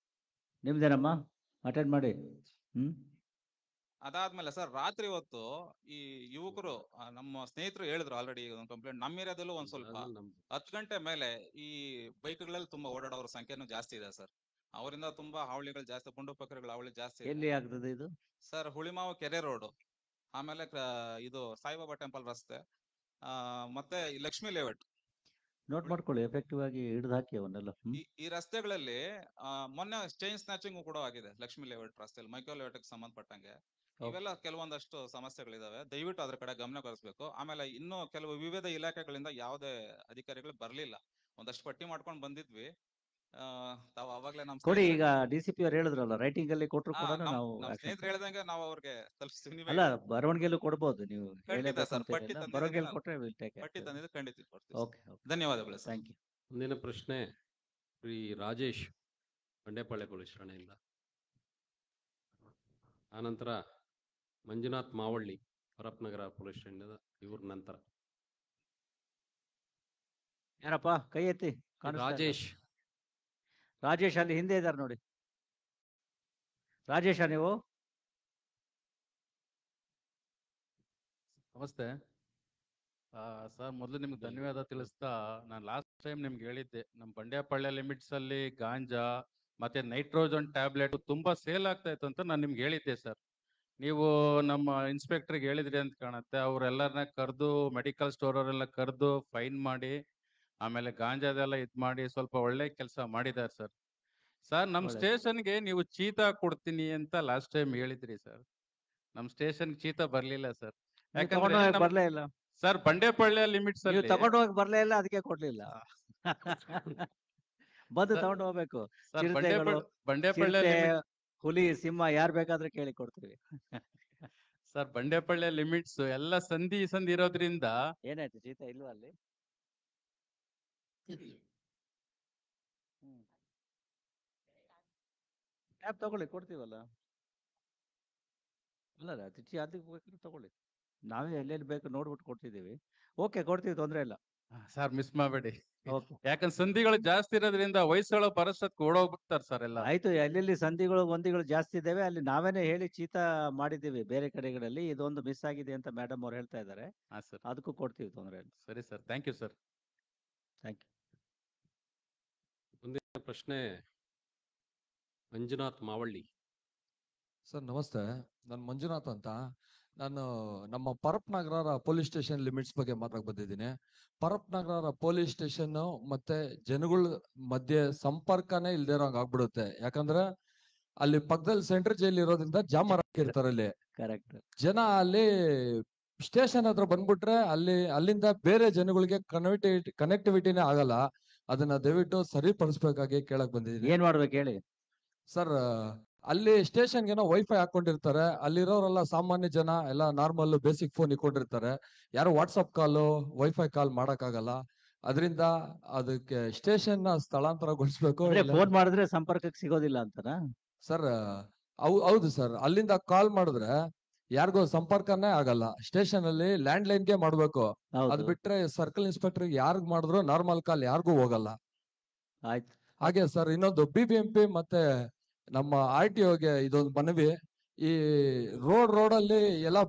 ನಿಮ್ದೇನಮ್ಮ? ಅಟೆಂಡ್ ಮಾಡಿ. ಅದಾದ್ಮೇಲೆ ಸರ್, ರಾತ್ರಿ ಹೊತ್ತು ಈ ಯುವಕರು, ನಮ್ಮ ಸ್ನೇಹಿತರು ಹೇಳಿದ್ರು ಆಲ್ರೆಡಿ ಒಂದು ಕಂಪ್ಲೇಂಟ್. ನಮ್ಮ ಏರಿಯಾದಲ್ಲೂ ಒಂದ್ ಸ್ವಲ್ಪ 10 ಗಂಟೆ ಮೇಲೆ ಈ ಬೈಕ್ಗಳಲ್ಲಿ ತುಂಬಾ ಓಡಾಡೋರ ಸಂಖ್ಯೆನೂ ಜಾಸ್ತಿ ಇದೆ ಸರ್. ಅವರಿಂದ ತುಂಬಾ ಹಾವಳಿಗಳು ಜಾಸ್ತಿ, ಪುಂಡು ಪಕ್ಕರಿಗಳ ಹಾವಳಿ ಜಾಸ್ತಿ ಎಲ್ಲಿ ಆಗ್ತದೆ ಇದು? ಸರ್, ಹುಳಿಮಾವು ಕೆರೆ ರೋಡ್, ಆಮೇಲೆ ಇದು ಸಾಯಿಬಾಬಾ ಟೆಂಪಲ್ ರಸ್ತೆ, ಮತ್ತೆ ಈ ಲಕ್ಷ್ಮೀ ಲೇಔಟ್. ನೋಟ್ ಮಾಡ್ಕೊಳ್ಳಿ, ಎಫೆಕ್ಟಿವ್ ಆಗಿ ಹಿಡಿದು ಹಾಕಿ ಅವನ್ನೆಲ್ಲ. ಈ ರಸ್ತೆಗಳಲ್ಲಿ ಮೊನ್ನೆ ಚೈನ್ ಸ್ನಾಚಿಂಗ್ ಕೂಡ ಆಗಿದೆ ಲಕ್ಷ್ಮೀ ಲೇಔಟ್ ರಸ್ತೆಯಲ್ಲಿ, ಮೈಕ್ರೋ ಲೇಔಟ್ ಗೆ ಸಂಬಂಧಪಟ್ಟಂಗೆ. ಇವೆಲ್ಲ ಕೆಲವೊಂದಷ್ಟು ಸಮಸ್ಯೆಗಳಿದಾವೆ. ದಯವಿಟ್ಟು ಅದ್ರ ಕಡೆ ಗಮನ ಹರಿಸಬೇಕು. ಆಮೇಲೆ ಇನ್ನು ಕೆಲವು ವಿವಿಧ ಇಲಾಖೆಗಳಿಂದ ಯಾವುದೇ ಅಧಿಕಾರಿಗಳು ಬರ್ಲಿಲ್ಲ. ಒಂದಷ್ಟು ಪಟ್ಟಿ ಮಾಡ್ಕೊಂಡು ಬಂದಿದ್ವಿ. ತಾವು ಅವಾಗ್ಲೇ ನಮ್ ಕೊಡಿ. ಈಗ DCP ಅವ್ರು ಹೇಳಿದ್ರಲ್ಲ, ರೈಟಿಂಗ್ ಅಲ್ಲಿ ಕೊಟ್ಟರು ಕೂಡ ನಾವು ಸ್ನೇಹಿತರು ಹೇಳ್ದಂಗೆ ನಾವು ಅವ್ರಿಗೆ ತಲುಪಿಸ್ತೀವಿ. ಅಲ್ಲ, ಬರವಣಿಗೆಯಲ್ಲೂ ಕೊಡ್ಬೋದು ನೀವು. ಖಂಡಿತ ಸರ್, ಪಟ್ಟಿ ಬರವಣಿಗೆಯಲ್ಲಿ ಕೊಟ್ರೆ ವಿಲ್ ಟೇಕ್ ಪಟ್ಟಿ ತಂದಿದ್ದು ಖಂಡಿತ ಕೊಡ್ತೀವಿ. ಓಕೆ. ಧನ್ಯವಾದಗಳು ಸರ್. Thank you. ಮುಂದಿನ ಪ್ರಶ್ನೆ ಶ್ರೀ ರಾಜೇಶ್, ಬಂಡೆಪಾಳ್ಯ ಪೊಲೀಸ್ ಠಾಣೆಯಿಂದ. ಆನಂತರ ಮಂಜುನಾಥ್ ಮಾವಳ್ಳಿ, ಪರಪ್ನಗರ ಪೊಲೀಸ್ ಠಾಣೆಯಿಂದ. ಇವ್ರ ನಂತರ ಯಾರಪ್ಪ ಕೈ ಎತ್ತಿ? ರಾಜೇಶ್. ರಾಜೇಶ್ ಅಲ್ಲಿ ಹಿಂದೆ ಇದ್ದಾರೆ ನೋಡಿ. ರಾಜೇಶ ನೀವು? ನಮಸ್ತೆ ಸರ್, ಮೊದಲು ನಿಮ್ಗೆ ಧನ್ಯವಾದ ತಿಳಿಸ್ತಾ, ನಾನು ಲಾಸ್ಟ್ ಟೈಮ್ ನಿಮ್ಗೆ ಹೇಳಿದ್ದೆ ನಮ್ಮ ಬಂಡ್ಯಾಪಳ್ಳಿ ಲಿಮಿಟ್ಸ್ ಅಲ್ಲಿ ಗಾಂಜಾ ಮತ್ತೆ ನೈಟ್ರೋಜನ್ ಟ್ಯಾಬ್ಲೆಟ್ ತುಂಬಾ ಸೇಲ್ ಆಗ್ತಾ ಇತ್ತು ಅಂತ ನಾನು ನಿಮ್ಗೆ ಹೇಳಿದ್ದೆ ಸರ್. ನೀವು ನಮ್ಮ ಇನ್ಸ್ಪೆಕ್ಟರ್ಗೆ ಹೇಳಿದ್ರಿ ಅಂತ ಕಾಣುತ್ತೆ. ಅವರೆಲ್ಲರನ್ನ ಕರೆದು ಮೆಡಿಕಲ್ ಸ್ಟೋರ್ ಅವರೆಲ್ಲ ಕರೆದು ಫೈನ್ ಮಾಡಿ ಆಮೇಲೆ ಗಾಂಜಾದೆಲ್ಲ ಇದ್ ಮಾಡಿ ಸ್ವಲ್ಪ ಒಳ್ಳೆ ಕೆಲಸ ಮಾಡಿದ್ದಾರೆ ಸರ್. ಸರ್ ನಮ್ಮ ಒಳ್ಳೆ ಸ್ಟೇಷನ್ಗೆ ನೀವು ಚೀತಾ ಕೊಡ್ತೀನಿ ಅಂತ ಲಾಸ್ಟ್ ಟೈಮ್ ಹೇಳಿದ್ರಿ ಸರ್. ನಮ್ಮ ಸ್ಟೇಷನ್ ಚೀತಾ ಬರ್ಲಿಲ್ಲ ಸರ್. ನೀವು ಯಾಕಂದ್ರೆ ತಗೊಂಡು ಹೋಗಕ್ ನಮ್ ಬರ್ಲೇ ಇಲ್ಲ. ಸರ್ ಬಂಡೇಪಳ್ಳಿ ಲಿಮಿಟ್ಸ್ ನೀವು ಅಲ್ಲಿ ತಗೊಂಡು ಹೋಗಕ್ ಬರ್ಲೇ ಇಲ್ಲ, ಅದಕ್ಕೆ ಕೊಡ್ಲಿಲ್ಲ. ಬಂದು ಸರ್ ತಗೊಂಡು ಹೋಗ್ಬೇಕು. ಸರ್ ಚಿರತೆಗಳು, ಬಂಡೇಪಳ್ಳಿ ಚಿರತೆ, ಲಿಮಿಟ್ ಹುಲಿ, ಸಿಂಹ ಯಾರು ಬೇಕಾದ್ರೆ ಕೇಳಿ ಕೊಡ್ತೀವಿ. ಸರ್ ಬಂಡೇಪಳ್ಳಿ ಲಿಮಿಟ್ಸ್ ಎಲ್ಲ ಸಂಧಿ ಸಂಧಿ ಇರೋದ್ರಿಂದ ಏನಾಯ್ತು, ಚೀತಾ ಇಲ್ವಾ ಅಲ್ಲಿ? ಟ್ಯಾಬ್ ತಗೊಳ್ಳಿ, ಕೊಡ್ತೀವಲ್ಲ. ಅಲ್ಲ ಅದಕ್ಕೆ ಬೇಕಾದ್ರೆ ತಗೊಳ್ಳಿ, ನಾವೇ ಎಲ್ಲೆಲ್ಲಿ ಬೇಕು ನೋಡ್ಬಿಟ್ಟು ಕೊಡ್ತಿದ್ದೀವಿ. ಓಕೆ, ಕೊಡ್ತೀವಿ, ತೊಂದರೆ ಇಲ್ಲ. ಸರ್ ಮಿಸ್ ಮಾಡಬೇಡಿ. ಓಕೆ, ಯಾಕಂದ್ರೆ ಸಂಧಿಗಳು ಜಾಸ್ತಿ ಇರೋದ್ರಿಂದ ವಯಸ್ಸುಗಳ ಪರಷ್ಟಕ್ಕೆ ಓಡೋಗ್ಬಿಡ್ತಾರೆ ಸರ್ ಎಲ್ಲ. ಆಯ್ತು. ಎಲ್ಲೆಲ್ಲಿ ಸಂಧಿಗಳು ಗೊಂದಿಗಳು ಜಾಸ್ತಿ ಇದ್ದಾವೆ ಅಲ್ಲಿ ನಾವೇನೆ ಹೇಳಿ ಚೀತಾ ಮಾಡಿದ್ದೀವಿ. ಬೇರೆ ಕಡೆಗಳಲ್ಲಿ ಇದೊಂದು ಮಿಸ್ ಆಗಿದೆ ಅಂತ ಮೇಡಮ್ ಅವ್ರು ಹೇಳ್ತಾ ಇದ್ದಾರೆ. ಹಾ ಸರ್, ಅದಕ್ಕೂ ಕೊಡ್ತೀವಿ, ತೊಂದರೆ ಇಲ್ಲ. ಸರಿ sir, thank you sir. Thank you. ಮುಂದಿನ ಪ್ರಶ್ನೆ ಮಂಜುನಾಥ್ ಮಾವಳ್ಳಿ. ಸರ್ ನಮಸ್ತೆ, ನಾನು ಮಂಜುನಾಥ್ ಅಂತ. ನಾನು ನಮ್ಮ ಪರಪ್ ನಗರ ಪೊಲೀಸ್ ಸ್ಟೇಷನ್ ಲಿಮಿಟ್ಸ್ ಬಗ್ಗೆ ಮಾತಾಡಕ್ ಬಂದಿದ್ದೀನಿ. ಪರಪ್ ನಗರ ಪೊಲೀಸ್ ಸ್ಟೇಷನ್ ಮತ್ತೆ ಜನಗಳ ಮಧ್ಯೆ ಸಂಪರ್ಕನೇ ಇಲ್ದೇ ಇರೋಂಗ್ ಆಗ್ಬಿಡುತ್ತೆ. ಯಾಕಂದ್ರೆ ಅಲ್ಲಿ ಪಕ್ಕದಲ್ಲಿ ಸೆಂಟ್ರಲ್ ಜೈಲ್ ಇರೋದ್ರಿಂದ ಜಾಮ್ ಹಾಕಿರ್ತಾರೆ ಅಲ್ಲಿ. ಕರೆಕ್ಟ್. ಜನ ಅಲ್ಲಿ ಸ್ಟೇಷನ್ ಹತ್ರ ಬಂದ್ಬಿಟ್ರೆ ಅಲ್ಲಿಂದ ಬೇರೆ ಜನಗಳಿಗೆ ಕನೆಕ್ಟಿವಿಟಿನೇ ಆಗಲ್ಲ. ಅದನ್ನ ದಯವಿಟ್ಟು ಸರಿಪಡಿಸ್ಬೇಕಾಗಿ ಕೇಳಕ್ ಬಂದಿದ್ದೀನಿ. ಏನ್ ಮಾಡ್ಬೇಕು ಹೇಳಿ ಸರ್. ಅಲ್ಲಿ ಸ್ಟೇಷನ್ಗೆ ವೈಫೈ ಹಾಕೊಂಡಿರ್ತಾರೆ. ಅಲ್ಲಿರೋರೆಲ್ಲ ಸಾಮಾನ್ಯ ಜನ ಎಲ್ಲ ನಾರ್ಮಲ್ ಬೇಸಿಕ್ ಫೋನ್ ಇಟ್ಕೊಂಡಿರ್ತಾರೆ. ಯಾರು ವಾಟ್ಸಪ್ ಕಾಲು ವೈಫೈ ಕಾಲ್ ಮಾಡಕ್ಕಾಗಲ್ಲ. ಅದರಿಂದ ಅದಕ್ಕೆ ಸ್ಟೇಷನ್ ಸ್ಥಳಾಂತರಗೊಳಿಸ್ಬೇಕು. ಫೋನ್ ಮಾಡಿದ್ರೆ ಸಂಪರ್ಕಕ್ಕೆ ಸಿಗೋದಿಲ್ಲ ಅಂತನಾ? ಸರ್ ಹೌದು ಸರ್. ಅಲ್ಲಿಂದ ಕಾಲ್ ಮಾಡಿದ್ರೆ ಯಾರಿಗೂ ಸಂಪರ್ಕನೇ ಆಗಲ್ಲ. ಸ್ಟೇಷನ್ ಅಲ್ಲಿ ಲ್ಯಾಂಡ್ ಲೈನ್ಗೆ ಮಾಡ್ಬೇಕು. ಅದ್ ಬಿಟ್ರೆ ಸರ್ಕಲ್ ಇನ್ಸ್ಪೆಕ್ಟರ್ ಯಾರಿಗ್ ಮಾಡಿದ್ರು ನಾರ್ಮಲ್ ಕಾಲ್ ಯಾರಿಗೂ ಹೋಗಲ್ಲ. ಆಯ್ತು. ಹಾಗೆ ಸರ್, ಇನ್ನೊಂದು BBMP ಮತ್ತೆ ನಮ್ಮ RTOಗೆ ಇದೊಂದು ಮನವಿ. ಈ ರೋಡಲ್ಲಿ ಎಲ್ಲ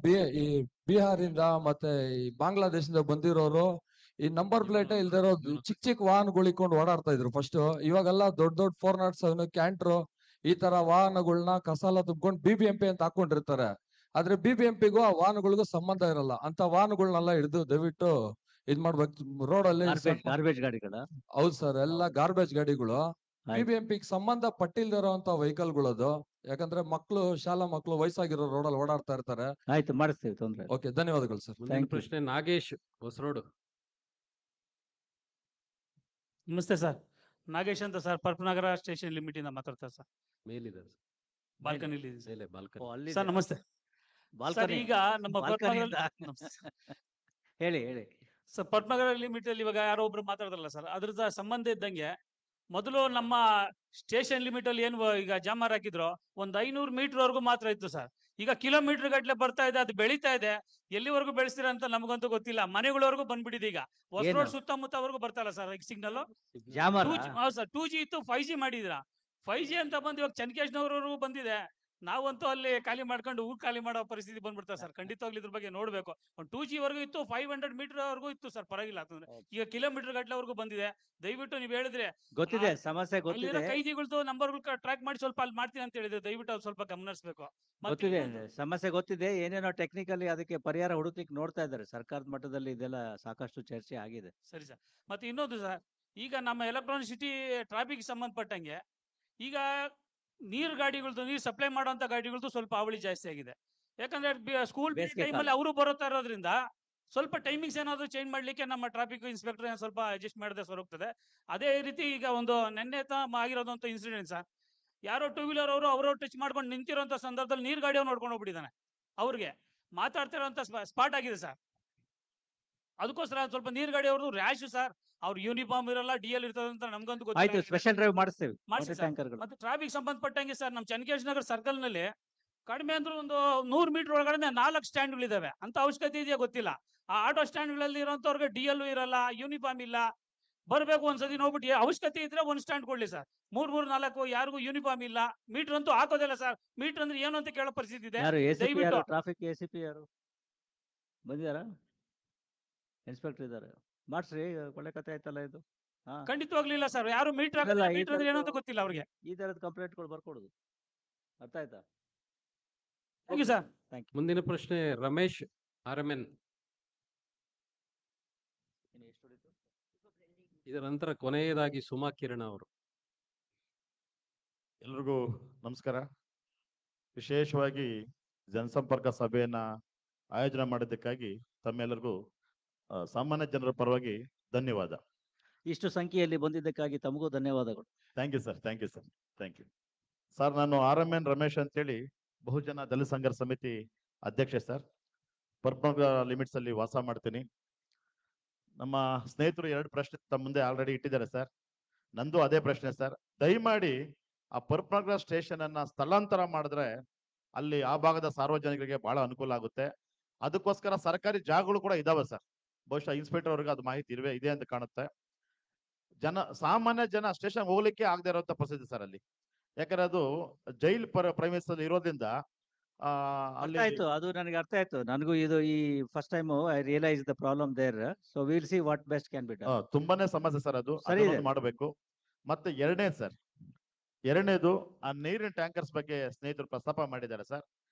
ಈ ಬಿಹಾರಿಂದ ಮತ್ತೆ ಈ ಬಾಂಗ್ಲಾದೇಶದಿಂದ ಬಂದಿರೋರು ಈ ನಂಬರ್ ಪ್ಲೇಟ್ ಇಲ್ದಿರೋ ಚಿಕ್ಕ ಚಿಕ್ಕ ವಾಹನಗಳು ಇಟ್ಕೊಂಡು ಓಡಾಡ್ತಾ ಇದ್ರು ಫಸ್ಟ್. ಇವಾಗೆಲ್ಲ ದೊಡ್ಡ 407 ಕ್ಯಾಂಟ್ರು ಈ ತರ ವಾಹನಗಳನ್ನ ಕಸಾಲ ತುಂಬ್ಕೊಂಡು BBMP ಅಂತ ಹಾಕೊಂಡಿರ್ತಾರೆ. ಆದ್ರೆ BBMPಗೂ ಆ ವಾಹನಗಳಿಗೂ ಸಂಬಂಧ ಇರಲ್ಲ. ಅಂತ ವಾಹನಗಳನ್ನೆಲ್ಲ ಹಿಡಿದು ದಯವಿಟ್ಟು ಇದ್ ಮಾಡ್ಬೇಕು. ರೋಡಲ್ಲಿ ಗಾರ್ಬೇಜ್ ಗಾಡಿಗಳ. ಹೌದು ಸರ್, ಎಲ್ಲ ಗಾರ್ಬೇಜ್ ಗಾಡಿಗಳು. BBMP ಸಂಬಂಧ ಪಟ್ಟಿಲ್ದಿರೋಂತ ವೆಹಿಕಲ್ಗಳದು. ಯಾಕಂದ್ರೆ ಶಾಲಾ ಮಕ್ಕಳು ವಯಸ್ಸಾಗಿರೋ ರೋಡಲ್ಲಿ ಓಡಾಡ್ತಾ ಇರ್ತಾರೆ. ಆಯ್ತು, ಮಾಡಿಸ್ತೀವಿ, ತೊಂದ್ರೆ. ಓಕೆ, ಧನ್ಯವಾದಗಳು ಸರ್. ಮುಂದಿನ ಪ್ರಶ್ನೆ ನಾಗೇಶ್ ಹೊಸರೋಡು. ನಮಸ್ತೆ ಸರ್, ನಾಗೇಶ್ ಅಂತ ಸರ್, ಪರಪನಗರ ಸ್ಟೇಷನ್ ಲಿಮಿಟ್ ಇಂದ ಮಾತಾಡ್ತಾರೆ ಸರ್. ಮೇಲಿದೆ ಬಾಲ್ಕನಿಲಿ ಮೇಲೆ ಬಾಲ್ಕನಿ. ಸರ್ ನಮಸ್ತೆ ಸರ್. ಈಗ ನಮ್ಮ ಹೇಳಿ ಸರ್, ಪರಪನಗರ ಲಿಮಿಟ್ ಅಲ್ಲಿ ಇವಾಗ ಯಾರೋ ಒಬ್ರು ಮಾತಾಡಿದ್ರಲ್ಲ ಸರ್, ಅದ್ರ ಸಂಬಂಧ ಇದ್ದಂಗೆ ಮೊದಲು ನಮ್ಮ ಸ್ಟೇಷನ್ ಲಿಮಿಟ್ ಅಲ್ಲಿ ಏನು ಈಗ ಜಾಮಾರ್ ಹಾಕಿದ್ರು 500 ಮೀಟರ್ ವರೆಗೂ ಮಾತ್ರ ಇತ್ತು ಸರ್. ಈಗ ಕಿಲೋಮೀಟರ್ ಗಟ್ಲೆ ಬರ್ತಾ ಇದೆ, ಅದು ಬೆಳೀತಾ ಇದೆ. ಎಲ್ಲಿವರೆಗೂ ಬೆಳೆಸ್ತೀರ ಅಂತ ನಮಗಂತೂ ಗೊತ್ತಿಲ್ಲ. ಮನೆಗಳವರೆಗೂ ಬಂದ್ಬಿಟ್ಟಿದೆ. ಈಗ ಹೊಸ ರೋಡ್ ಸುತ್ತಮುತ್ತವರೆಗೂ ಬರ್ತಾರ ಸರ್ ಈಗ ಸಿಗ್ನಲ್. ಹೌದು ಸರ್, 2G ಇತ್ತು, 5G ಮಾಡಿದ್ರ. 5G ಅಂತ ಬಂದು ಇವಾಗ ಚನ್ನಕೇಶ್ನವರವರೆಗೂ ಬಂದಿದೆ. ನಾವಂತೂ ಅಲ್ಲಿ ಖಾಲಿ ಮಾಡ್ಕೊಂಡು ಊರ್ ಖಾಲಿ ಮಾಡೋ ಪರಿಸ್ಥಿತಿ ಬಂದ್ಬಿಡ್ತಾರೆ ಸರ್. ಖಂಡಿತವಾಗ್ಲೂ ಇದ್ರ ಬಗ್ಗೆ ನೋಡ್ಬೇಕು. 2G ವರೆಗೂ ಇತ್ತು, 500 ಮೀಟರ್ ವರೆಗೂ ಇತ್ತು ಸರ್, ಪರವಾಗಿಲ್ಲ ಅಂತಂದ್ರೆ. ಈಗ ಕಿಲೋಮೀಟರ್ ಗಟ್ಲೆವರೆಗೂ ಬಂದಿದೆ. ದಯವಿಟ್ಟು ನೀವು ಹೇಳಿದ್ರೆ ಗೊತ್ತಿದೆ, ಸಮಸ್ಯೆ ಅಲ್ಲಿರೋ ಕೈದಿಗಳದ್ದು ನಂಬರ್ಗಳು ಟ್ರ್ಯಾಕ್ ಮಾಡಿ ಸ್ವಲ್ಪ ಅಲ್ಲಿ ಮಾಡ್ತೀನಿ ಅಂತ ಹೇಳಿದ್ರೆ ದಯವಿಟ್ಟು ಅವ್ರು ಸ್ವಲ್ಪ ಗಮನಿಸಬೇಕು. ಗೊತ್ತಿದೆ, ಸಮಸ್ಯೆ ಗೊತ್ತಿದೆ. ಏನೇನೋ ಟೆಕ್ನಿಕಲಿ ಅದಕ್ಕೆ ಪರಿಹಾರ ಹುಡುಕ್ಲಿಕ್ಕೆ ನೋಡ್ತಾ ಇದ್ದಾರೆ. ಸರ್ಕಾರದ ಮಟ್ಟದಲ್ಲಿ ಇದೆಲ್ಲ ಸಾಕಷ್ಟು ಚರ್ಚೆ ಆಗಿದೆ. ಸರಿ ಸರ್. ಮತ್ತೆ ಇನ್ನೊಂದು ಸರ್, ಈಗ ನಮ್ಮ ಎಲೆಕ್ಟ್ರಾನಿಕ್ ಸಿಟಿ ಟ್ರಾಫಿಕ್ ಸಂಬಂಧಪಟ್ಟಂಗೆ ಈಗ ನೀರು ಗಾಡಿಗಳದ್ದು, ನೀರು ಸಪ್ಲೈ ಮಾಡುವಂತ ಗಾಡಿಗಳದ್ದು ಸ್ವಲ್ಪ ಅವಳಿ ಜಾಸ್ತಿ ಆಗಿದೆ. ಯಾಕಂದ್ರೆ ಸ್ಕೂಲ್ ಟೈಮಲ್ಲಿ ಅವರು ಬರುತ್ತಾ ಇರೋದ್ರಿಂದ ಸ್ವಲ್ಪ ಟೈಮಿಂಗ್ಸ್ ಏನಾದ್ರು ಚೇಂಜ್ ಮಾಡ್ಲಿಕ್ಕೆ ನಮ್ಮ ಟ್ರಾಫಿಕ್ ಇನ್ಸ್ಪೆಕ್ಟರ್ ಸ್ವಲ್ಪ ಅಡ್ಜಸ್ಟ್ ಮಾಡಿದ್ರೆ ಸರ್ ಹೋಗ್ತದೆ. ಅದೇ ರೀತಿ ಈಗ ಒಂದು ನೆನ್ನೆ ಆಗಿರೋದಂತ ಇನ್ಸಿಡೆಂಟ್ ಸರ್, ಯಾರೋ 2 ವೀಲರ್ ಅವರು ಟಚ್ ಮಾಡ್ಕೊಂಡು ನಿಂತಿರೋಂಥ ಸಂದರ್ಭದಲ್ಲಿ ನೀರು ಗಾಡಿ ನೋಡ್ಕೊಂಡು ಹೋಗ್ಬಿಟ್ಟಿದ್ದಾನೆ. ಅವ್ರಿಗೆ ಮಾತಾಡ್ತಿರೋಂಥ ಸ್ಪಾಟ್ ಆಗಿದೆ ಸರ್. ಅದಕ್ಕೋಸ್ಕರ ಸ್ವಲ್ಪ ನೀರು ಗಾಡಿ ಅವ್ರದ್ದು ರ್ಯಾಶ್ ಸರ್. ಅವ್ರ ಯೂನಿಫಾರ್ಮ್ ಇರಲ್ಲ, DL ಇರ್ತದೆ ಅಂತ ನಮ್ಗಂತೂ ಆಯ್ತು, ಗೊತ್ತಿಲ್ಲ. ಸ್ಪೆಷಲ್ ಡ್ರೈವ್ ಮಾಡಿಸ್ತೀವಿ. ಮತ್ತೆ ಟ್ರಾಫಿಕ್ ಸಂಬಂಧಪಟ್ಟಂಗೆ ಸರ್, ನಮ್ಮ ಚನ್ನಕೇಶ್ ನಗರ್ ಸರ್ಕಲ್ ನಲ್ಲಿ ಕಡಿಮೆ ಅಂದ್ರೆ ಒಂದು 100 ಮೀಟರ್ ಒಳಗಡೆ 4 ಸ್ಟ್ಯಾಂಡ್ಗಳಿದಾವೆ. ಅಂತ ಅವಶ್ಯಕತೆ ಇದೆಯಾ ಗೊತ್ತಿಲ್ಲ. ಆ ಆಟೋ ಸ್ಟ್ಯಾಂಡ್ಗಳಲ್ಲಿ ಇರೋಂಥವ್ರಿಗೆ DL ಇರಲ್ಲ, ಯೂನಿಫಾರ್ಮ್ ಇಲ್ಲ. ಬರ್ಬೇಕು ಒಂದ್ಸತಿ ನೋಡ್ಬಿಟ್ಟು ಅವಶ್ಯಕತೆ ಇದ್ರೆ ಒಂದು ಸ್ಟ್ಯಾಂಡ್ ಕೊಡ್ಲಿ ಸರ್. 3 4 ಯಾರಿಗೂ ಯೂನಿಫಾರ್ಮ್ ಇಲ್ಲ. ಮೀಟರ್ ಅಂತೂ ಹಾಕೋದಿಲ್ಲ ಸರ್. ಮೀಟರ್ ಅಂದ್ರೆ ಏನು ಅಂತ ಕೇಳೋ ಪರಿಸ್ಥಿತಿ ಇದೆ. ದಯವಿಟ್ಟು ಟ್ರಾಫಿಕ್ ACP ಯಾರು ಬಂದಿದಾರ? ಇನ್ಸ್ಪೆಕ್ಟರ್ ಇದ್ದಾರೆ, ಮಾಡ್ಸ್ರಿ. ಒಳ್ಳೆ ಕತೆ ಆಯ್ತಲ್ಲ ಇದು. ಖಂಡಿತವಾಗ್ಲಿಲ್ಲ ಸರ್. ಯಾರು ಮೀಟರ್ ಅಲ್ಲ, ಈ ಮೀಟರ್ ಏನು ಅಂತ ತರದ್ದು- ಗೊತ್ತಿಲ್ಲ ಅವ್ರಿಗೆ. ಈ ತರದ ಕಂಪ್ಲೇಂಟ್ಗಳು ಬರ್ಕೊಡುದು. ಅರ್ಥ ಆಯ್ತಾ? Thank you sir. Thank you. ಮುಂದಿನ ಪ್ರಶ್ನೆ ರಮೇಶ್ RMN. ಇದರ ನಂತರ ಕೊನೆಯದಾಗಿ ಸುಮಾ ಕಿರಣ ಅವರು. ಎಲ್ರಿಗೂ ನಮಸ್ಕಾರ. ವಿಶೇಷವಾಗಿ ಜನಸಂಪರ್ಕ ಸಭೆಯನ್ನ ಆಯೋಜನೆ ಮಾಡಿದ್ದಕ್ಕಾಗಿ ತಮ್ಮೆಲ್ಲರಿಗೂ ಸಾಮಾನ್ಯ ಜನರ ಪರವಾಗಿ ಧನ್ಯವಾದ. ಇಷ್ಟು ಸಂಖ್ಯೆಯಲ್ಲಿ ಬಂದಿದ್ದಕ್ಕಾಗಿ ತಮಗೂ ಧನ್ಯವಾದಗಳು. Thank you sir, thank you sir, thank you sir. ನಾನು RMN ರಮೇಶ್ ಅಂತೇಳಿ ಬಹುಜನ ದಲಿತ ಸಂಘರ್ಷ ಸಮಿತಿ ಅಧ್ಯಕ್ಷ ಸರ್. ಪರ್ಪನಗರ ಲಿಮಿಟ್ಸ್ ಅಲ್ಲಿ ವಾಸ ಮಾಡ್ತೀನಿ. ನಮ್ಮ ಸ್ನೇಹಿತರು 2 ಪ್ರಶ್ನೆ ತಮ್ಮ ಮುಂದೆ ಆಲ್ರೆಡಿ ಇಟ್ಟಿದ್ದಾರೆ ಸರ್. ನಂದು ಅದೇ ಪ್ರಶ್ನೆ ಸರ್. ದಯಮಾಡಿ ಆ ಪರ್ಪನಗರ ಸ್ಟೇಷನ್ ಅನ್ನ ಸ್ಥಳಾಂತರ ಮಾಡಿದ್ರೆ ಅಲ್ಲಿ ಆ ಭಾಗದ ಸಾರ್ವಜನಿಕರಿಗೆ ಬಹಳ ಅನುಕೂಲ ಆಗುತ್ತೆ. ಅದಕ್ಕೋಸ್ಕರ ಸರ್ಕಾರಿ ಜಾಗಗಳು ಕೂಡ ಇದಾವೆ ಸರ್. ಬಹುಶಃ ಇನ್ಸ್ಪೆಕ್ಟರ್ ಅವ್ರಿಗೆ ಅದು ಮಾಹಿತಿ ಇದೆ ಅಂತ ಕಾಣುತ್ತೆ. ಸಾಮಾನ್ಯ ಜನ ಸ್ಟೇಷನ್ ಹೋಗ್ಲಿಕ್ಕೆ ಆಗದೆ ಇರುವಂತ ಪರಿಸ್ಥಿತಿ ಸರ್ ಅಲ್ಲಿ. ಯಾಕಂದ್ರೆ ಅದು ಜೈಲ್ ಪ್ರೈಮೇಸ್ ಅಲ್ಲಿ ಇರೋದ್ರಿಂದ ಅರ್ಥ ಆಯ್ತು, ಅದು ನನಗೆ ಅರ್ಥ ಆಯ್ತು. ನನಗೂ ಇದು ಈ first time I realise the problem there. So will see what best can be done. ತುಂಬಾನೇ ಸಮಸ್ಯೆ ಸರ್ ಅದು. ಸರಿ ಇದೆ. ಮಾಡಬೇಕು. ಮತ್ತೆ ಎರಡನೇದು ಆ ನೀರಿನ ಟ್ಯಾಂಕರ್ಸ್ ಬಗ್ಗೆ ಸ್ನೇಹಿತರು ಪ್ರಸ್ತಾಪ ಮಾಡಿದ್ದಾರೆ ಸರ್.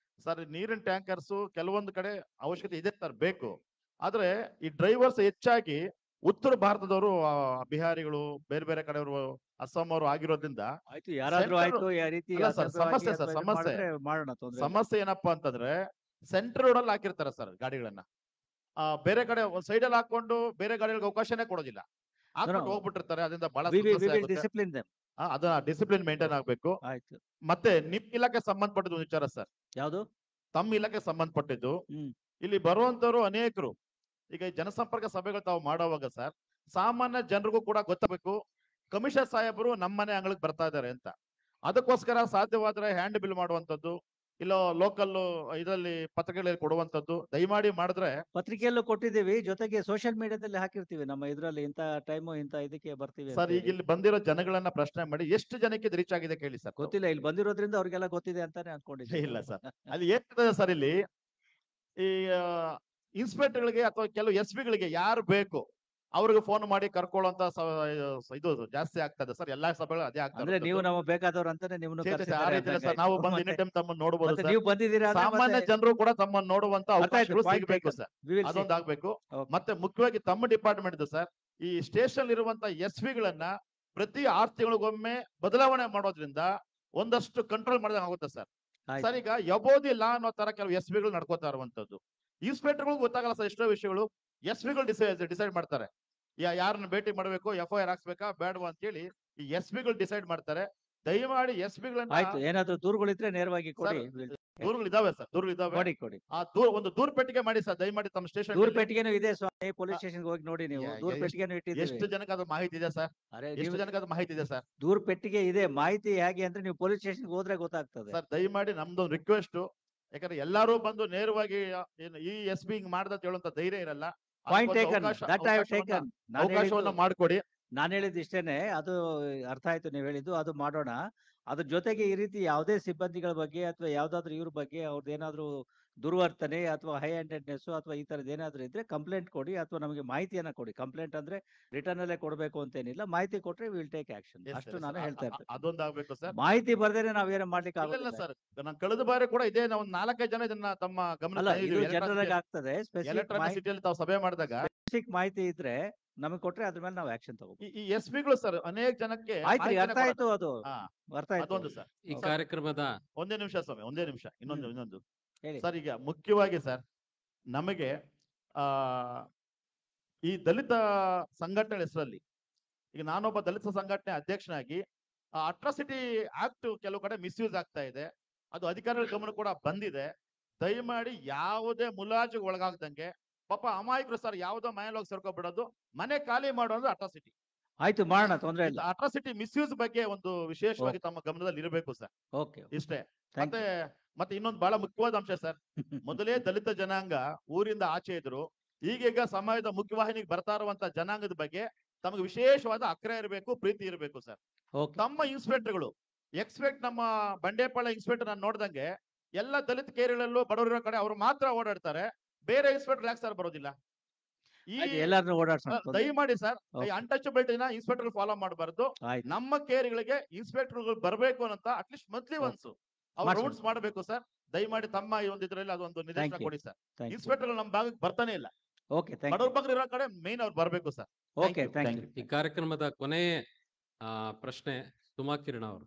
ಸರ್, ನೀರಿನ ಟ್ಯಾಂಕರ್ಸ್ ಕೆಲವೊಂದು ಕಡೆ ಅವಶ್ಯಕತೆ ಇದೆ ಸರ್, ಬೇಕು. ಆದ್ರೆ ಈ ಡ್ರೈವರ್ಸ್ ಹೆಚ್ಚಾಗಿ ಉತ್ತರ ಭಾರತದವರು, ಬಿಹಾರಿಗಳು, ಬೇರೆ ಬೇರೆ ಕಡೆಯವರು, ಅಸ್ಸಾಂ ಅವರು ಆಗಿರೋದ್ರಿಂದ ಆಯ್ತು, ಯಾರಾದ್ರೂ ಆಯ್ತು, ಯಾವ ರೀತಿ ಅಲ್ಲ ಸರ್, ಅಸಭ್ಯವಾಗಿ ಸಮಸ್ಯೆ ಸರ್, ಅಥವಾ ಇದು ಸಮಸ್ಯೆ ಮಾಡಿದ್ರೆ ಮಾಡೋಣ, ತೊಂದ್ರೆ ಇಲ್ಲ. ಸಮಸ್ಯೆ ಏನಪ್ಪಾ ಅಂತಂದ್ರೆ ಸೆಂಟ್ರಲ್ ರೋಡ್ ಅಲ್ಲಿ ಹಾಕಿರ್ತಾರೆ ಸರ್ ಗಾಡಿಗಳನ್ನ. ಬೇರೆ ಕಡೆ ಒಂದ್ ಸೈಡ್ ಅಲ್ಲಿ ಹಾಕೊಂಡು ಬೇರೆ ಗಾಡಿಗಳಿಗೆ ಅವಕಾಶನೇ ಕೊಡೋದಿಲ್ಲ, ಹಾಕೊಂಡು ಹೋಗ್ಬಿಟ್ಟಿರ್ತಾರೆ. ಅದರಿಂದ ಬಹಳ ಡಿಸಿಪ್ಲಿನ್ ದೆಮ್. ಅದ ಡಿಸಿಪ್ಲಿನ್ ಮೇಂಟೈನ್ ಆಗ್ಬೇಕು. ಆಯ್ತು. ಮತ್ತೆ ನಿಮ್ ಇಲಾಖೆ ಸಂಬಂಧಪಟ್ಟಿದ್ದು ಒಂದು ವಿಚಾರ ಸರ್. ಯಾವುದು? ತಮ್ಮ ಇಲಾಖೆ ಸಂಬಂಧಪಟ್ಟಿದ್ದು. ಇಲ್ಲಿ ಬರುವಂತವ್ರು ಅನೇಕರು ಈಗ ಈ ಜನಸಂಪರ್ಕ ಸಭೆಗಳು ತಾವು ಮಾಡುವಾಗ ಸರ್, ಸಾಮಾನ್ಯ ಜನರಿಗೂ ಕೂಡ ಗೊತ್ತಾಗಬೇಕು ಕಮಿಷನರ್ ಸಾಹೇಬರು ನಮ್ಮನೆ ಅಂಗಳಕ್ಕೆ ಬರ್ತಾ ಇದ್ದಾರೆ ಅಂತ. ಅದಕ್ಕೋಸ್ಕರ ಸಾಧ್ಯವಾದ್ರೆ ಹ್ಯಾಂಡ್ ಬಿಲ್ ಮಾಡುವಂತದ್ದು, ಇಲ್ಲ ಲೋಕಲ್ ಇದರಲ್ಲಿ ಪತ್ರಿಕೆಗಳಲ್ಲಿ ಕೊಡುವಂತದ್ದು ದಯಮಾಡಿ ಮಾಡಿದ್ರೆ. ಪತ್ರಿಕೆಯಲ್ಲೂ ಕೊಟ್ಟಿದ್ದೀವಿ, ಜೊತೆಗೆ ಸೋಷಿಯಲ್ ಮೀಡಿಯಾದಲ್ಲಿ ಹಾಕಿರ್ತೀವಿ ನಮ್ಮ ಇದರಲ್ಲಿ, ಇಂತ ಟೈಮು ಇಂತ ಇದಕ್ಕೆ ಬರ್ತೀವಿ ಸರ್. ಈಗ ಇಲ್ಲಿ ಬಂದಿರೋ ಜನಗಳನ್ನ ಪ್ರಶ್ನೆ ಮಾಡಿ ಎಷ್ಟು ಜನಕ್ಕೆ ರೀಚ್ ಆಗಿದೆ ಕೇಳಿ ಸರ್. ಗೊತ್ತಿಲ್ಲ, ಇಲ್ಲಿ ಬಂದಿರೋದ್ರಿಂದ ಅವ್ರಿಗೆಲ್ಲ ಗೊತ್ತಿದೆ ಅಂತಾನೆ ಅನ್ಕೊಂಡಿದ್ದೀನಿ. ಇಲ್ಲ ಸರ್, ಅಲ್ಲಿ ಏನಿದೆ ಸರ್, ಇಲ್ಲಿ ಈ ಇನ್ಸ್ಪೆಕ್ಟರ್ಗಳಿಗೆ ಅಥವಾ ಕೆಲವು SPಗಳಿಗೆ ಯಾರು ಬೇಕು ಅವ್ರಿಗೆ ಫೋನ್ ಮಾಡಿ ಕರ್ಕೊಳ್ಳುವಂತ ಇದು ಜಾಸ್ತಿ ಆಗ್ತದೆ ಸರ್. ಎಲ್ಲಾ ಸಭೆಗಳು ಅದೇ ಆಗ್ತದೆ. ಅಂದ್ರೆ ನೀವು ನಮಗೆ ಬೇಕಾದವ್ರು ಅಂತಾನೆ ನಿಮ್ಮನ್ನು ಆ ರೀತಿ ಇಲ್ಲ ಸರ್. ನಾವು ಬಂದು ಎನಿ ಟೈಮ್ ತಮ್ಮನ್ನು ನೋಡಬಹುದು ಸರ್. ನೀವು ಬಂದಿದ್ದೀರಾ ಅಂದ್ರೆ ಸಾಮಾನ್ಯ ಮತ್ತೆ- ಜನರು ಕೂಡ ತಮ್ಮನ್ನು ನೋಡುವಂತ ಅವಕಾಶಗಳು point ಸಿಗಬೇಕು taken. Sir. We will see. ಅದೊಂದು ಆಗ್ಬೇಕು. ಮತ್ತೆ ಮುಖ್ಯವಾಗಿ ತಮ್ಮ ಡಿಪಾರ್ಟ್ಮೆಂಟ್ ಸರ್, ಈ ಸ್ಟೇಷನ್ ಇರುವಂತ SPಗಳನ್ನ ಪ್ರತಿ 6 ತಿಂಗಳಿಗೊಮ್ಮೆ ಬದಲಾವಣೆ ಮಾಡೋದ್ರಿಂದ ಒಂದಷ್ಟು ಕಂಟ್ರೋಲ್ ಮಾಡಿದಂಗೆ ಆಗುತ್ತೆ ಸರ್. ಸರ್, ಈಗ ಯಬೋದಿ ಲಾ ಅನ್ನೋ ತರ ಕೆಲವು SPಗಳು ನಡ್ಕೋತಾ ಇರುವಂತದ್ದು. ಇನ್ಸ್ಪೆಕ್ಟರ್ಗಳು ಗೊತ್ತಾಗಲ್ಲ ಸರ್ ಎಷ್ಟೋ ವಿಷಯಗಳು. SPಗಳು ಡಿಸೈಡ್ ಮಾಡ್ತಾರೆ ಯಾರನ್ನ ಭೇಟಿ ಮಾಡಬೇಕು, FIR ಹಾಕ್ಸ್ಬೇಕಾ ಬೇಡವಾ ಅಂತ ಹೇಳಿ ಈ SPಗಳು ಡಿಸೈಡ್ ಮಾಡ್ತಾರೆ. ದಯಮಾಡಿ SPಗಳನ್ನ ಆಯ್ತು, ಏನಾದ್ರು ದೂರುಗಳಿದ್ರೆ ನೇರವಾಗಿ ಕೊಡಿ. ದೂರುಗಳು ಇದಾವೆ ಸರ್, ದೂರುಗಳು ಇದಾವೆ. ಕೊಡಿ. ಆ ಒಂದು ದೂರು ಪೆಟ್ಟಿಗೆ ಮಾಡಿ ಸರ್, ದಯಮಾಡಿ ತಮ್ಮ ಸ್ಟೇಷನ್. ದೂರು ಪೆಟ್ಟಿಗೆನೂ ಇದೆ ಸ್ವಾಮಿ, ಪೊಲೀಸ್ ಸ್ಟೇಷನ್ ಹೋಗಿ ನೋಡಿ ನೀವು. ದೂರು ಪೆಟ್ಟಿಗೆನೂ ಇಟ್ಟಿದ್ದೀವಿ. ಎಷ್ಟು ಜನಕ್ಕೆ ಅದು ಮಾಹಿತಿ ಇದೆ ಸರ್? ಎಷ್ಟು ಜನಕ್ಕೆ ಅದು ಮಾಹಿತಿ ಇದೆ ಸರ್? ದೂರು ಪೆಟ್ಟಿಗೆ ಇದೆ, ಮಾಹಿತಿ ಹೇಗೆ ಅಂದ್ರೆ ನೀವು ಪೊಲೀಸ್ ಸ್ಟೇಷನ್ ಹೋದ್ರೆ ಗೊತ್ತಾಗ್ತದೆ. ಸರ್, ದಯಮಾಡಿ ನಮ್ದೊಂದು ರಿಕ್ವೆಸ್ಟ್. ಯಾಕಂದ್ರೆ ಎಲ್ಲರೂ ಬಂದು ನೇರವಾಗಿ ಈ SB ಹಿಂಗ್ ಮಾಡ್ದ ಅಂತ ಹೇಳುವಂತ ಧೈರ್ಯ ಇರಲ್ಲ. Point taken, that I have taken. ಅವಕಾಶವನ್ನ ಮಾಡಿಕೊಡಿ. ನಾನು ಹೇಳಿದ್ದು ಇಷ್ಟೇನೆ, ಅದು ಅರ್ಥ ಆಯ್ತು ನೀವು ಹೇಳಿದ್ದು, ಅದು ಮಾಡೋಣ. ಅದ್ರ ಜೊತೆಗೆ ಈ ರೀತಿ ಯಾವುದೇ ಸಿಬ್ಬಂದಿಗಳ ಬಗ್ಗೆ ಅಥವಾ ಯಾವ್ದಾದ್ರು ಇವ್ರ ಬಗ್ಗೆ ಅವ್ರದ್ದು ಏನಾದ್ರು ದುರ್ವರ್ತನೆ ಅಥವಾ ಹೈ ಹ್ಯಾಂಡೆಡ್ನೆಸ್ ಅಥವಾ ಈ ತರದ್ ಏನಾದ್ರು ಇದ್ರೆ ಕಂಪ್ಲೇಂಟ್ ಕೊಡಿ, ಅಥವಾ ನಮಗೆ ಮಾಹಿತಿಯನ್ನ ಕೊಡಿ. ಕಂಪ್ಲೇಂಟ್ ಅಂದ್ರೆ ರಿಟರ್ನ್ ಅಲ್ಲೇ ಕೊಡ್ಬೇಕು ಅಂತೇನಿಲ್ಲ, ಮಾಹಿತಿ ಕೊಟ್ರೆ ವಿಲ್ ಟೇಕ್ ಆಕ್ಷನ್. ಅಷ್ಟು ನಾನು ಹೇಳ್ತಾ ಇರ್ತೇನೆ. ಅದೊಂದು ಆಗ್ಬೇಕು ಸರ್. ಮಾಹಿತಿ ಬರ್ದೇನೆ ನಾವೇನು ಮಾಡ್ಲಿಕ್ಕೆ ಇಲ್ಲ ಆಗೋದಿಲ್ಲ ಸರ್. ನಾನು ಕಳೆದ ಬಾರಿ ಕೂಡ ಇದೇ ನಾವು 4-5 ಜನ ಇದನ್ನ ತಮ್ಮ ಗಮನ ಅಲ್ಲ, ಇದು ಜನರಲ್ ಆಗಿ ಆಗ್ತದೆ. ಎಲೆಕ್ಟ್ರಾನಿಕ್ ಸಿಟಿಯಲ್ಲಿ ತಾವು ಸಭೆ ಮಾಡಿದಾಗ ಸ್ಪೆಸಿಫಿಕ್ ಮಾಹಿತಿ ಇದ್ರೆ ನಮಗೆ ಕೊಟ್ರೆ ಅದ್ರ ಮೇಲೆ ನಾವು ಆಕ್ಷನ್ ತಗೋಬಹುದು. ಈ SPಗಳು ಸರ್ ಅನೇಕ ಜನಕ್ಕೆ ಆಯ್ತು, ಅರ್ಥ ಆಯ್ತು, ಅದು ಅರ್ಥ ಆಯ್ತು. ಅದೊಂದು ಸರ್. ಈ ಕಾರ್ಯಕ್ರಮದ ಒಂದೇ ನಿಮಿಷ ಸ್ವಾಮಿ, ಒಂದೇ ನಿಮಿಷ. ಇನ್ನೊಂದು ಹೇಳಿ. ಸರ್, ಈಗ ಮುಖ್ಯವಾಗಿ ಸರ್ ನಮಗೆ ಈ ದಲಿತ ಸಂಘಟನೆ ಹೆಸರಲ್ಲಿ ಈಗ ನಾನೊಬ್ಬ ದಲಿತ ಸಂಘಟನೆ ಅಧ್ಯಕ್ಷನಾಗಿ ಅಟ್ರಾಸಿಟಿ ಆಕ್ಟ್ ಕೆಲವು ಕಡೆ ಮಿಸ್ಯೂಸ್ ಆಗ್ತಾ ಇದೆ. ಅದು ಅಧಿಕಾರಿಗಳ ಗಮನ ಕೂಡ ಬಂದಿದೆ. ದಯಮಾಡಿ ಯಾವುದೇ ಮುಲಾಜಿಗೆ ಒಳಗಾಗ್ದಂಗೆ, ಪಾಪ ಅಮಾಯಕರು ಸರ್ ಯಾವುದೋ ಮನೆಯೊಳಗೆ ಸೇರ್ಕೊಬಿಡೋದು, ಮನೆ ಖಾಲಿ ಮಾಡೋದು ಅಟ್ರಾಸಿಟಿ. ಆಯ್ತು, ಮಾಡೋಣ, ತೊಂದ್ರೆ ಇಲ್ಲ. ಅಟ್ರಾಸಿಟಿ ಮಿಸ್ಯೂಸ್ ಬಗ್ಗೆ ಒಂದು ವಿಶೇಷವಾಗಿ ತಮ್ಮ ಗಮನದಲ್ಲಿ ಇರಬೇಕು ಸರ್. ಓಕೆ, ಇಷ್ಟೇ. ಮತ್ತೆ ಇನ್ನೊಂದು ಬಹಳ ಮುಖ್ಯವಾದ ಅಂಶ ಸರ್, ಮೊದಲೇ ದಲಿತ ಜನಾಂಗ ಊರಿಂದ ಆಚೆ ಇದ್ರು, ಈಗೀಗ ಸಮಾಜದ ಮುಖ್ಯವಾಹಿನಿಗೆ ಬರ್ತಾ ಇರುವಂತ ಜನಾಂಗದ ಬಗ್ಗೆ ತಮಗೆ ವಿಶೇಷವಾದ ಅಕ್ರೆ ಇರಬೇಕು, ಪ್ರೀತಿ ಇರಬೇಕು ಸರ್. ತಮ್ಮ ಇನ್ಸ್ಪೆಕ್ಟರ್ಗಳು ನಮ್ಮ ಬಂಡೇಪಾಳ್ಯ ಇನ್ಸ್ಪೆಕ್ಟರ್ ನಾನು ನೋಡ್ದಂಗೆ ಎಲ್ಲ ದಲಿತ ಕೇರಿಗಳಲ್ಲೂ ಬಡವರಿರೋ ಕಡೆ ಅವ್ರು ಮಾತ್ರ ಓಡಾಡ್ತಾರೆ. ಬೇರೆ ಇನ್ಸ್ಪೆಕ್ಟರ್ ಯಾಕೆ ಸರ್ ಬರೋದಿಲ್ಲ? ಈ ಎಲ್ಲಾರನ್ನೂ ಓಡಾಡ್ಸೋಣ, ತೊಂದ್ರೆ- ದಯಮಾಡಿ ಸರ್ ಈ Okay. ಅನ್ಟಚಬಿಲಿಟಿನ ಇನ್ಸ್ಪೆಕ್ಟರ್ ಫಾಲೋ ಮಾಡಬಾರ್ದು. ಆಯ್ತು. ನಮ್ಮ ಕೇರ್ಗಳಿಗೆ ಇನ್ಸ್ಪೆಕ್ಟರ್ಗಳು ಬರಬೇಕು ಅಂತ ಅಟ್ಲೀಸ್ಟ್ ಮಂತ್ಲಿ Okay. ಒನ್ಸ್ ಅವ್ರು ಮಾಡ್ಸೋಣ. ರೌಂಡ್ಸ್ ಮಾಡಬೇಕು ಸರ್. ದಯಮಾಡಿ ತಮ್ಮ ಈ ಒಂದು ಇದ್ರಲ್ಲಿ ಅದೊಂದು ನಿರ್ದೇಶನ you. ಕೊಡಿ ಸರ್. Thank you. ಇನ್ಸ್ಪೆಕ್ಟರ್ಗಳು ನಮ್ಮ ಭಾಗಕ್ಕೆ ಬರ್ತಾನೆ ಇಲ್ಲ. Okay, thank you. ಬಡವ್ರ ಬಗ್ಗೆ ಇರೋ ಕಡೆ ಮೇನ್ ಅವ್ರು ಬರಬೇಕು ಸರ್. Okay, thank you. ಈ ಕಾರ್ಯಕ್ರಮದ ಕೊನೆಯ ಪ್ರಶ್ನೆ ಸುಮಾ ಕಿರಣ ಅವರು.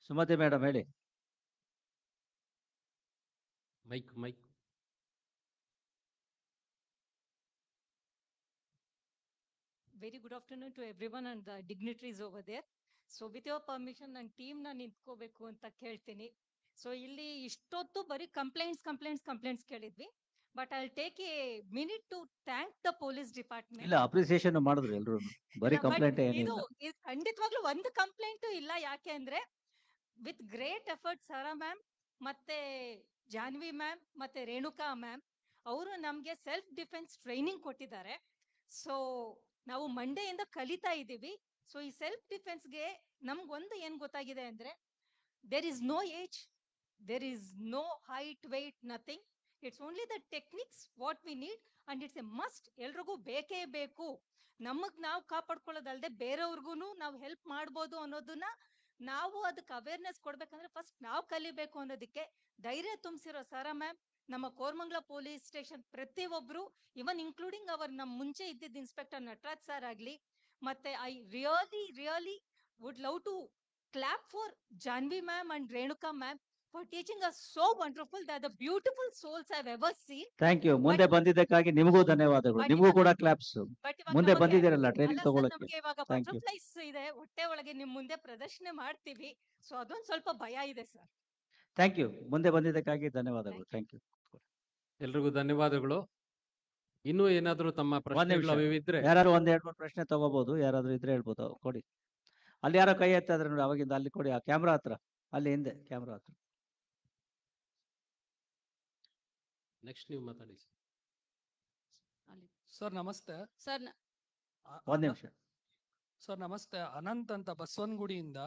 ಸುಮತಿ ಮೇಡಮ್ ಹೇಳಿ. Mike mike. Very good afternoon to everyone and the dignitaries over there. So with your permission, ನನ್ನ ಟೀಮ್ ನ ನಿಂತ್ಕೋಬೇಕು ಅಂತ ಕೇಳ್ತೀನಿ. ಸೊ ಇಲ್ಲಿ ಇಷ್ಟೊತ್ತು ಬರೀ ಕಂಪ್ಲೇಂಟ್ಸ್ ಕೇಳಿದ್ವಿ. But I take a minute to thank the police department. ಇಲ್ಲ, ಅಪ್ರಿಸಿಯೇಷನ್ ಮಾಡಿದ್ರು ಎಲ್ರು, ಬರೀ ಕಂಪ್ಲೇಂಟ್ ಇದು ಏನಿಲ್ಲ. ಇದು ಖಂಡಿತವಾಗ್ಲೂ ಒಂದು ಕಂಪ್ಲೇಂಟ್ ಇಲ್ಲ. ಯಾಕೆ ಅಂದ್ರೆ with great effort Sara ma'am ಮತ್ತೆ ಜಾನ್ವಿ ಮ್ಯಾಮ್ ಮತ್ತೆ ರೇಣುಕಾ ಮ್ಯಾಮ್ ಅವರು ನಮ್ಗೆ ಸೆಲ್ಫ್ ಡಿಫೆನ್ಸ್ ಟ್ರೈನಿಂಗ್ ಕೊಟ್ಟಿದ್ದಾರೆ. ಸೊ ನಾವು ಮಂಡೆಯಿಂದ ಕಲಿತಾ ಇದ್ದೀವಿ. ಸೊ ಈ ಸೆಲ್ಫ್ ಡಿಫೆನ್ಸ್ಗೆ ನಮ್ಗೊಂದು ಏನ್ ಗೊತ್ತಾಗಿದೆ ಅಂದ್ರೆ there is no age, there is no height, weight, nothing. It's only the techniques what we need and it's a must. ಎಲ್ರಿಗೂ ಬೇಕೇ ಬೇಕು. ನಮಗ್ ನಾವು ಕಾಪಾಡ್ಕೊಳ್ಳೋದಲ್ದೆ ಬೇರೆಯವ್ರಿಗೂ ನಾವು ಹೆಲ್ಪ್ ಮಾಡ್ಬೋದು ಅನ್ನೋದನ್ನ ನಾವು ಅದಕ್ಕೆ ಅವೇರ್ನೆಸ್ ಕೊಡ್ಬೇಕಂದ್ರೆ ಫಸ್ಟ್ ನಾವು ಕಲಿಬೇಕು ಅನ್ನೋದಕ್ಕೆ ಧೈರ್ಯ ತುಂಬಿಸಿರೋ ಸಾರಾ ಮ್ಯಾಮ್, ನಮ್ಮ ಕೋರ್ಮಂಗ್ಲ ಪೊಲೀಸ್ ಸ್ಟೇಷನ್ ಪ್ರತಿಯೊಬ್ರು, ಇವನ್ ಇನ್ಕ್ಲೂಡಿಂಗ್ ಅವರ್ ನಮ್ ಮುಂಚೆ ಇದ್ದಿದ್ದ ಇನ್ಸ್ಪೆಕ್ಟರ್ ನಟರಾಜ್ ಸರ್ ಆಗ್ಲಿ, ಮತ್ತೆ I really would love to clap for Janvi ma'am and Renuka ma'am for teaching us so wonderful. They are the beautiful souls I've ever seen. Thank you. ಮುಂದೆ ಬಂದಿದ್ದಕ್ಕಾಗಿ ನಿಮಗೂ ಧನ್ಯವಾದಗಳು. ನಿಮಗೂ ಕೂಡ ಕ್ಲಾಪ್ಸ್. ಮುಂದೆ ಬಂದಿದ್ದೀರಲ್ಲ ಟ್ರೈನಿಂಗ್ ತಗೊಳಕ್ಕೆ. ನಮ್ಗೆ ಇವಾಗ ಥ್ಯಾಂಕ್ ಯು. ಬಟರ್ಫ್ಲೈಸ್ ಇದೆ ಹೊಟ್ಟೆ ಒಳಗೆ, ನಿಮ್ ಮುಂದೆ ಪ್ರದರ್ಶನ ಮಾಡ್ತೀವಿ. ಸೊ ಅದೊಂದು ಸ್ವಲ್ಪ ಭಯ ಇದೆ ಸರ್. Thank you. ಮುಂದೆ ಬಂದಿದ್ದಕ್ಕಾಗಿ ಧನ್ಯವಾದಗಳು. Thank you. ಎಲ್ರಿಗೂ ಧನ್ಯವಾದಗಳು. ಇನ್ನೂ ಏನಾದರೂ ತಮ್ಮ ಒಂದ್ ನಿಮಿಷ, ಪ್ರಶ್ನೆಗಳು ಇದ್ರೆ ಯಾರು ಒಂದ್ ಎರಡು ಮೂರು ಪ್ರಶ್ನೆ ತಗೋಬಹುದು. ಯಾರಾದ್ರೂ ಇದ್ರೆ ಹೇಳ್ಬೋದು, ಕೊಡಿ. ಅಲ್ಲಿ ಯಾರೋ ಕೈ ಎತ್ತಿದ್ರೆ ನೋಡಿ, ಅವಾಗಿಂದ ಅಲ್ಲಿ ಕೊಡಿ. ಆ ಕ್ಯಾಮ್ರಾ ಹತ್ರ, ಅಲ್ಲಿ ಹಿಂದೆ ಕ್ಯಾಮ್ರಾ ಹತ್ರ. ನೆಕ್ಸ್ಟ್ ನೀವು ಮಾತಾಡಿ. ಸರ್ ನಮಸ್ತೆ. ಸರ್ ಒಂದ್ ನಿಮಿಷ. ಸರ್ ನಮಸ್ತೆ, ಅನಂತ್ ಅಂತ ಬಸವನಗುಡಿಯಿಂದ.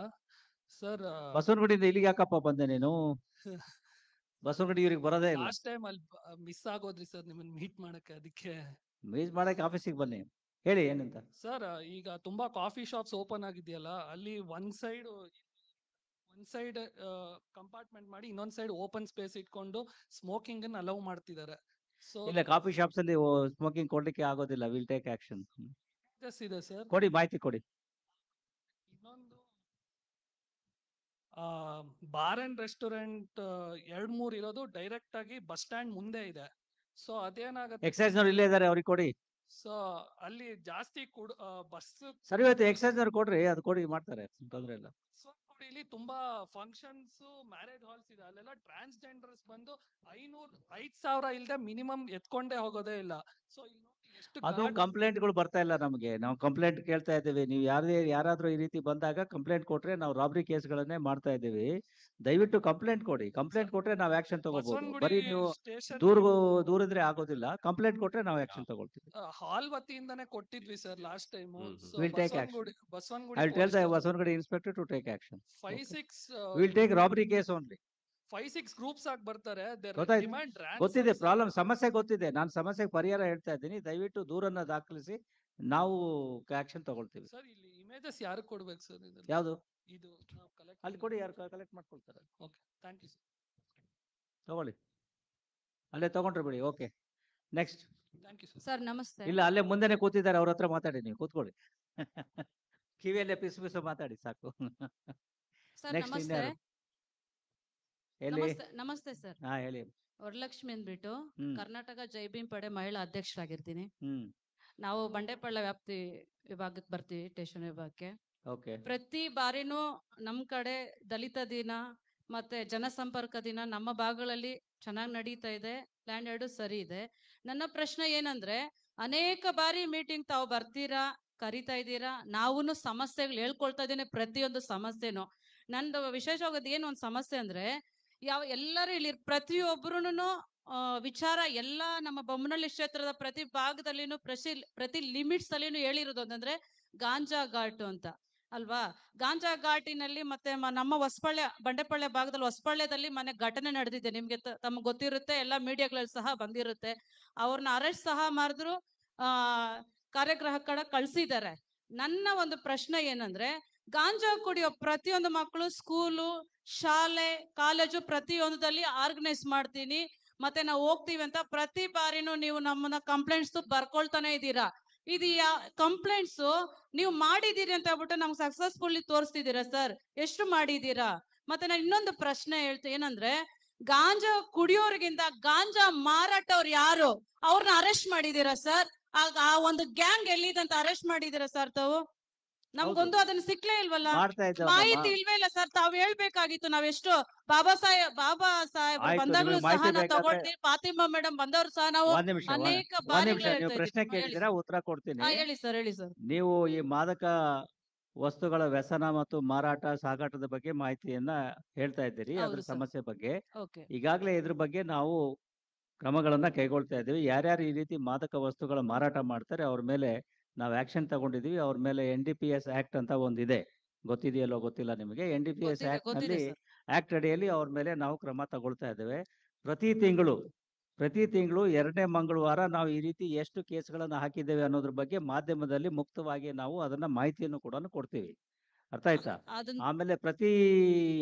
ಸರ್ ಬಸವನಗುಡಿಯಿಂದ ಇಲ್ಲಿಗೆ ಯಾಕಪ್ಪ ಬಂದೆ ನೀನು? ಬಸವನಗುಡಿ ಇವ್ರಿಗೆ ಬರೋದೇ ಇಲ್ಲ. ಲಾಸ್ಟ್ ಟೈಮ್ ಅಲ್ಲಿ ಮಿಸ್ ಆಗೋದ್ರಿ ಸರ್ ನಿಮ್ಮನ್ನ ಮೀಟ್ ಮಾಡಕ್ಕೆ, ಅದಕ್ಕೆ. ಮೀಟ್ ಮಾಡಕ್ಕೆ ಆಫೀಸಿಗೆ ಬನ್ನಿ. ಹೇಳಿ ಏನಂತ. ಸರ್ ಈಗ ತುಂಬಾ ಕಾಫಿ ಶಾಪ್ಸ್ ಓಪನ್ ಆಗಿದೆಯಲ್ಲ, ಅಲ್ಲಿ ಒಂದ್ ಸೈಡ್ ಕಂಪಾರ್ಟ್ಮೆಂಟ್ ಮಾಡಿ ಇನ್ನೊಂದ್ ಸೈಡ್ ಓಪನ್ ಸ್ಪೇಸ್ ಇಟ್ಕೊಂಡು ಸ್ಮೋಕಿಂಗ್ ಅನ್ನು ಅಲೌ ಮಾಡ್ತಿದ್ದಾರೆ. ಸೊ ಇಲ್ಲ, ಕಾಫಿ ಶಾಪ್ಸ್ ಅಲ್ಲಿ ಸ್ಮೋಕಿಂಗ್ ಕೊಡ್ಲಿಕ್ಕೆ ಆಗೋದಿಲ್ಲ. Will take action. ಇದೆ ಸರ್. ಕೊಡಿ, ಮಾಹಿತಿ ಕೊಡಿ. ಇನ್ನೊಂದು ಬಾರ್ ಅಂಡ್ ರೆಸ್ಟೋರೆಂಟ್ 2-3 ಇರೋದು ಡೈರೆಕ್ಟ್ ಆಗಿ ಬಸ್ ಸ್ಟ್ಯಾಂಡ್ ಮುಂದೆ ಇದೆ. ಸೊ ಅದೇನಾಗುತ್ತೆ, ಎಕ್ಸೈಸ್ ನವ್ರು ಇಲ್ಲೇ ಇದಾರೆ, ಅವ್ರಿಗೆ ಕೊಡಿ. ಸೊ ಅಲ್ಲಿ ಜಾಸ್ತಿ ಬಸ್ ಸರಿ ಹೋಯ್ತು, ಎಕ್ಸೈಸ್ ನವ್ರು ಕೊಡ್ರಿ, ಅದು ಕೊಡಿ, ಮಾಡ್ತಾರೆ, ತೊಂದ್ರೆ ಇಲ್ಲ. ಇಲ್ಲಿ ತುಂಬಾ ಫಂಕ್ಷನ್ಸ್, ಮ್ಯಾರೇಜ್ ಹಾಲ್ಸ್ ಇದೆ. ಅಲ್ಲೆಲ್ಲ ಟ್ರಾನ್ಸ್ಜೆಂಡರ್ಸ್ ಬಂದು 5,000 ಇಲ್ದೆ ಮಿನಿಮಮ್ ಎತ್ಕೊಂಡೇ ಹೋಗೋದೇ ಇಲ್ಲ. ಸೊ ಇಲ್ಲಿ ನೋಡಿ ಎಷ್ಟು ಅದು ಗಾಡಿ- ಕಂಪ್ಲೇಂಟ್ಗಳು ಬರ್ತಾ ಇಲ್ಲ ನಮಗೆ. ನಾವು ಕಂಪ್ಲೇಂಟ್ ಕೇಳ್ತಾ ಇದ್ದೀವಿ. ನೀವು ಯಾರಾದ್ರೂ ಈ ರೀತಿ ಬಂದಾಗ ಕಂಪ್ಲೇಂಟ್ ಕೊಟ್ರೆ ನಾವು ರಾಬರಿ ಕೇಸ್ಗಳನ್ನೇ ಮಾಡ್ತಾ ಇದ್ದೀವಿ. ದಯವಿಟ್ಟು ಕಂಪ್ಲೇಂಟ್ ಕೊಡಿ. ಕಂಪ್ಲೇಂಟ್ ಕೊಟ್ರೆ ನಾವು ಆಕ್ಷನ್ ತಗೋಬಹುದು. ಬಸವನಗುಡಿ ಬರೀ ನೀವು ಸ್ಟೇಷನ್ ದೂರಿದ್ರೆ ಆಗೋದಿಲ್ಲ. ಕಂಪ್ಲೇಂಟ್ ಕೊಟ್ರೆ ನಾವು ಆಕ್ಷನ್ ತಗೊಳ್ತೀವಿ. ಹಾಲ್ ವತಿಯಿಂದಾನೇ ಕೊಟ್ಟಿದ್ವಿ sir last time. So We'll take action. I Basavanagudi will tell the Basavanagundi inspector to take action. 5-6 We will take robbery case only. 5-6 groups ಆಗಿ ಬರ್ತಾರೆ. ಗೊತ್ತಾಯ್ತು, ಡಿಮ್ಯಾಂಡ್ ಗೊತ್ತಿದೆ, ಪ್ರಾಬ್ಲಮ್, ಸಮಸ್ಯೆ ಗೊತ್ತಿದೆ. ನಾನು ಸಮಸ್ಯೆಗೆ ಪರಿಹಾರ ಹೇಳ್ತಾ ಇದ್ದೀನಿ. ದಯವಿಟ್ಟು ದೂರನ್ನ ದಾಖಲಿಸಿ, ನಾವು ಆಕ್ಷನ್ ತಗೊಳ್ತೀವಿ. ಸರ್ ಇಲ್ಲಿ ಇಮೇಜಸ್ ಯಾರು ಕೊಡ್ಬೇಕು ಸರ್? ಯಾವುದು? ಇದು ನಾವು ಕಲೆಕ್ಟ್ ಅಲ್ಲಿ ಕೊಡಿ, ಯಾರು ಕಲೆಕ್ಟ್ ಮಾಡ್ಕೊಳ್ತಾರೆ. Okay, thank you sir. ತಗೊಳ್ಳಿ, ಅಲ್ಲೇ ತಗೊಂಡ್ರೆ ಬಿಡಿ. Okay, next. Thank you sir ನಮಸ್ತೆ. ಇಲ್ಲ, ಅಲ್ಲೇ ಮುಂದೆನೆ ಕೂತಿದ್ದಾರೆ, ಅವ್ರ ಹತ್ರ ಮಾತಾಡಿ. ನೀವು ಕೂತ್ಕೊಳ್ಳಿ. ಕಿವಿಯಲ್ಲೇ ಪಿಸು ಮಾತಾಡಿ ಸಾಕು. ಸರ್ ನೆಕ್ಸ್ಟ್ ನಮಸ್ತೆ. ಇನ್ಯಾರು? ಎಲ್ಲಿ? ನಮಸ್ತೆ ಸರ್. ಹಾ, ಹೇಳಿ. ವರಲಕ್ಷ್ಮಿ ಅಂದ್ಬಿಟ್ಟು ಹ್ಮ್. ಕರ್ನಾಟಕ ಜೈ ಭೀಮ್ ಪಡೆ ಮಹಿಳಾ ಅಧ್ಯಕ್ಷರಾಗಿರ್ತೀನಿ. ಹ್ಮ್. ನಾವು ಬಂಡೆಪಳ್ಳ ವ್ಯಾಪ್ತಿ ವಿಭಾಗಕ್ಕೆ ಬರ್ತೀವಿ, ಸ್ಟೇಷನ್ ವಿಭಾಗಕ್ಕೆ. ಓಕೆ. ಪ್ರತಿ ಬಾರಿನೂ ನಮ್ ಕಡೆ ದಲಿತ ದಿನ ಮತ್ತೆ ಜನಸಂಪರ್ಕ ದಿನ ನಮ್ಮ ಭಾಗಗಳಲ್ಲಿ ಚೆನ್ನಾಗಿ ನಡೀತಾ ಇದೆ. ಲ್ಯಾಂಡ್ ಎರಡು ಸರಿ ಇದೆ. ನನ್ನ ಪ್ರಶ್ನೆ ಏನಂದ್ರೆ, ಅನೇಕ ಬಾರಿ ಮೀಟಿಂಗ್ ತಾವು ಬರ್ತೀರಾ, ಕರಿತಾ ಇದ್ದೀರಾ, ನಾವೂನು ಸಮಸ್ಯೆಗಳು ಹೇಳ್ಕೊಳ್ತಾ ಇದ್ದೇನೆ. ಪ್ರತಿಯೊಂದು ಸಮಸ್ಯೆನು ನಂದು ವಿಶೇಷವಾಗೋದು ಏನು ಒಂದು ಸಮಸ್ಯೆ ಅಂದ್ರೆ, ಎಲ್ಲರೂ ಇಲ್ಲಿ ಪ್ರತಿಯೊಬ್ಬರುನು ವಿಚಾರ ಎಲ್ಲ ನಮ್ಮ ಬೊಮ್ಮನಹಳ್ಳಿ ಕ್ಷೇತ್ರದ ಪ್ರತಿ ಭಾಗದಲ್ಲಿನೂ ಪ್ರತಿ ಲಿಮಿಟ್ಸ್ ಅಲ್ಲಿನೂ ಹೇಳಿರೋದು ಅಂತಂದ್ರೆ ಗಾಂಜಾ ಘಾಟು ಅಂತ. ಅಲ್ವಾ? ಗಾಂಜಾ ಘಾಟಿನಲ್ಲಿ ಮತ್ತೆ ನಮ್ಮ ಹೊಸಪಳ್ಳಿ ಬಂಡೆಪಳ್ಳಿ ಭಾಗದಲ್ಲಿ ಹೊಸಪಳ್ಳ್ಯದಲ್ಲಿ ಮನೆ ಘಟನೆ ನಡೆದಿದೆ. ನಿಮ್ಗೆ ತಮಗೆ ಗೊತ್ತಿರುತ್ತೆ, ಎಲ್ಲ ಮೀಡಿಯಾಗಳಲ್ಲಿ ಸಹ ಬಂದಿರುತ್ತೆ. ಅವ್ರನ್ನ ಅರೆಸ್ಟ್ ಸಹ ಮಾಡಿದ್ರು, ಕಾರ್ಯಗ್ರಹ ಕಡೆ ಕಳ್ಸಿದ್ದಾರೆ. ನನ್ನ ಒಂದು ಪ್ರಶ್ನೆ ಏನಂದ್ರೆ, ಗಾಂಜಾ ಕುಡಿಯೋ ಪ್ರತಿಯೊಂದು ಮಕ್ಕಳು ಸ್ಕೂಲು, ಶಾಲೆ, ಕಾಲೇಜು ಪ್ರತಿಯೊಂದರಲ್ಲಿ ಆರ್ಗನೈಸ್ ಮಾಡ್ತೀನಿ ಮತ್ತೆ ನಾವು ಹೋಗ್ತೀವಿ ಅಂತ ಪ್ರತಿ ಬಾರಿನೂ ನೀವು ನಮ್ಮನ್ನ ಕಂಪ್ಲೇಂಟ್ಸ್ ಬರ್ಕೊಳ್ತಾನೆ ಇದ್ದೀರಾ. ಇದು ಕಂಪ್ಲೇಂಟ್ಸ್ ನೀವು ಮಾಡಿದೀರಿ ಅಂತ ಹೇಳ್ಬಿಟ್ಟು ನಮ್ಗೆ ಸಕ್ಸಸ್ಫುಲ್ಲಿ ತೋರಿಸ್ತಿದ್ದೀರಾ ಸರ್? ಎಷ್ಟು ಮಾಡಿದೀರಾ? ಮತ್ತೆ ನಾನು ಇನ್ನೊಂದು ಪ್ರಶ್ನೆ ಹೇಳ್ತೀನಿ, ಏನಂದ್ರೆ ಗಾಂಜಾ ಕುಡಿಯೋರ್ಗಿಂತ ಗಾಂಜಾ ಮಾರಾಟವ್ರು ಯಾರು ಅವ್ರನ್ನ ಅರೆಸ್ಟ್ ಮಾಡಿದೀರಾ ಸರ್? ಆ ಒಂದು ಗ್ಯಾಂಗ್ ಎಲ್ಲಿದೆ ಅಂತ ಅರೆಸ್ಟ್ ಮಾಡಿದೀರಾ ಸರ್ ತಾವು? ನಮ್ಗೊಂದು ಅದನ್ನ ಸಿಕ್ಲೇ ಇಲ್ವಲ್ಲ, ಮಾಡ್ತಾ ಇದ್ದೇವಮ್ಮ. ಮಾಹಿತಿ ಇಲ್ವೇ ಇಲ್ಲ ಸರ್. ತಾವ್ ಹೇಳ್ಬೇಕಾಗಿತ್ತು. ನಾವೆಷ್ಟು ಬಾಬಾ ಸಾಹೇಬ್ ಆಯ್ತು, ಬಂದಾಗ್ಲೂ ನಿಮಗೆ ಸಹ ಮಾಹಿತಿ ನಾವು ಬೇಕಾದ್ರೆ ತಗೊಳ್ತೀವಿ. ಫಾತಿಮಾ ಮೇಡಮ್ ಬಂದವರು ಸಹ ನಾವು ಒಂದ್ ನಿಮಿಷ ಅನೇಕ ಒಂದ್ ಬಾರಿಗಳು ನಿಮಿಷ, ನೀವು ಹೇಳ್ತಾ ಪ್ರಶ್ನೆ ಇದ್ದೀವಿ. ಹೇಳಿ ಕೇಳಿದ್ರೆ ಉತ್ತರ ಕೊಡ್ತೀನಿ. ಹೇಳಿ ಸರ್, ಹೇಳಿ ಸರ್. ನೀವು ಈ ಮಾದಕ ವಸ್ತುಗಳ ವ್ಯಸನ ಮತ್ತು ಮಾರಾಟ ಸಾಗಾಟದ ಬಗ್ಗೆ ಮಾಹಿತಿಯನ್ನ ಹೇಳ್ತಾ ಇದ್ದೀರಿ, ಅದ್ರ ಹೌದು ಸರ್. ಸಮಸ್ಯೆ ಬಗ್ಗೆ. ಓಕೆ. ಈಗಾಗಲೇ ಇದ್ರ ಬಗ್ಗೆ ನಾವು ಕ್ರಮಗಳನ್ನ ಕೈಗೊಳ್ತಾ ಇದ್ದೀವಿ. ಯಾರ್ಯಾರು ಈ ರೀತಿ ಮಾದಕ ವಸ್ತುಗಳ ಮಾರಾಟ ಮಾಡ್ತಾರೆ ಅವ್ರ ಮೇಲೆ ನಾವು ಆಕ್ಷನ್ ತಗೊಂಡಿದೀವಿ. ಅವ್ರ ಮೇಲೆ NDPS ಆಕ್ಟ್ ಅಂತ ಒಂದಿದೆ, ಗೊತ್ತಿದೆಯಲ್ಲೋ ಗೊತ್ತಿಲ್ಲ ನಿಮಗೆ. NDPS ಗೊತ್ತಿದೆ, ಆಕ್ಟ್ ಗೊತ್ತಿದೆ ನಲ್ಲಿ ಸರ್. ಆಕ್ಟ್ ಅಡಿಯಲ್ಲಿ ಅವ್ರ ಮೇಲೆ ನಾವು ಕ್ರಮ ತಗೊಳ್ತಾ ಇದ್ದೇವೆ. ಪ್ರತಿ ತಿಂಗಳು 2ನೇ ಮಂಗಳವಾರ ನಾವು ಈ ರೀತಿ ಎಷ್ಟು ಕೇಸ್ಗಳನ್ನು ಹಾಕಿದ್ದೇವೆ ಅನ್ನೋದ್ರ ಬಗ್ಗೆ ಮಾಧ್ಯಮದಲ್ಲಿ ಮುಕ್ತವಾಗಿ ನಾವು ಅದನ್ನ ಮಾಹಿತಿಯನ್ನು ಕೂಡ ಕೊಡ್ತೀವಿ. ಅರ್ಥ ಆಯ್ತಾ? ಅದನ್ನ ಆಮೇಲೆ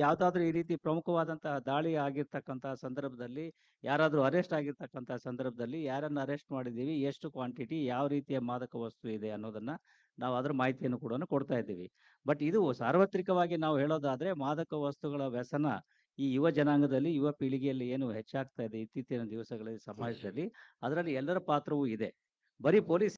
ಯಾವ್ದಾದ್ರು ಈ ರೀತಿ ಪ್ರಮುಖವಾದಂತಹ ದಾಳಿ ಆಗಿರ್ತಕ್ಕಂತಹ ಸಂದರ್ಭದಲ್ಲಿ, ಯಾರಾದ್ರೂ ಅರೆಸ್ಟ್ ಆಗಿರ್ತಕ್ಕಂತಹ ಸಂದರ್ಭದಲ್ಲಿ ಯಾರನ್ನ ಅರೆಸ್ಟ್ ಮಾಡಿದೀವಿ, ಎಷ್ಟು ಕ್ವಾಂಟಿಟಿ, ಯಾವ ರೀತಿಯ ಮಾದಕ ವಸ್ತು ಇದೆ ಅನ್ನೋದನ್ನ ನಾವು ಅದ್ರ ಮಾಹಿತಿಯನ್ನು ಕೂಡ ಕೊಡ್ತಾ ಇದ್ದೀವಿ. ಬಟ್ ಇದು ಸಾರ್ವತ್ರಿಕವಾಗಿ ನಾವು ಹೇಳೋದಾದ್ರೆ ಮಾದಕ ವಸ್ತುಗಳ ವ್ಯಸನ ಈ ಯುವ ಜನಾಂಗದಲ್ಲಿ, ಯುವ ಪೀಳಿಗೆಯಲ್ಲಿ ಏನು ಹೆಚ್ಚಾಗ್ತಾ ಇದೆ ಇತ್ತೀಚಿನ ದಿವಸಗಳಲ್ಲಿ ಸಮಾಜದಲ್ಲಿ, ಅದರಲ್ಲಿ ಎಲ್ಲರ ಪಾತ್ರವೂ ಇದೆ. ಬರೀ ಪೊಲೀಸ್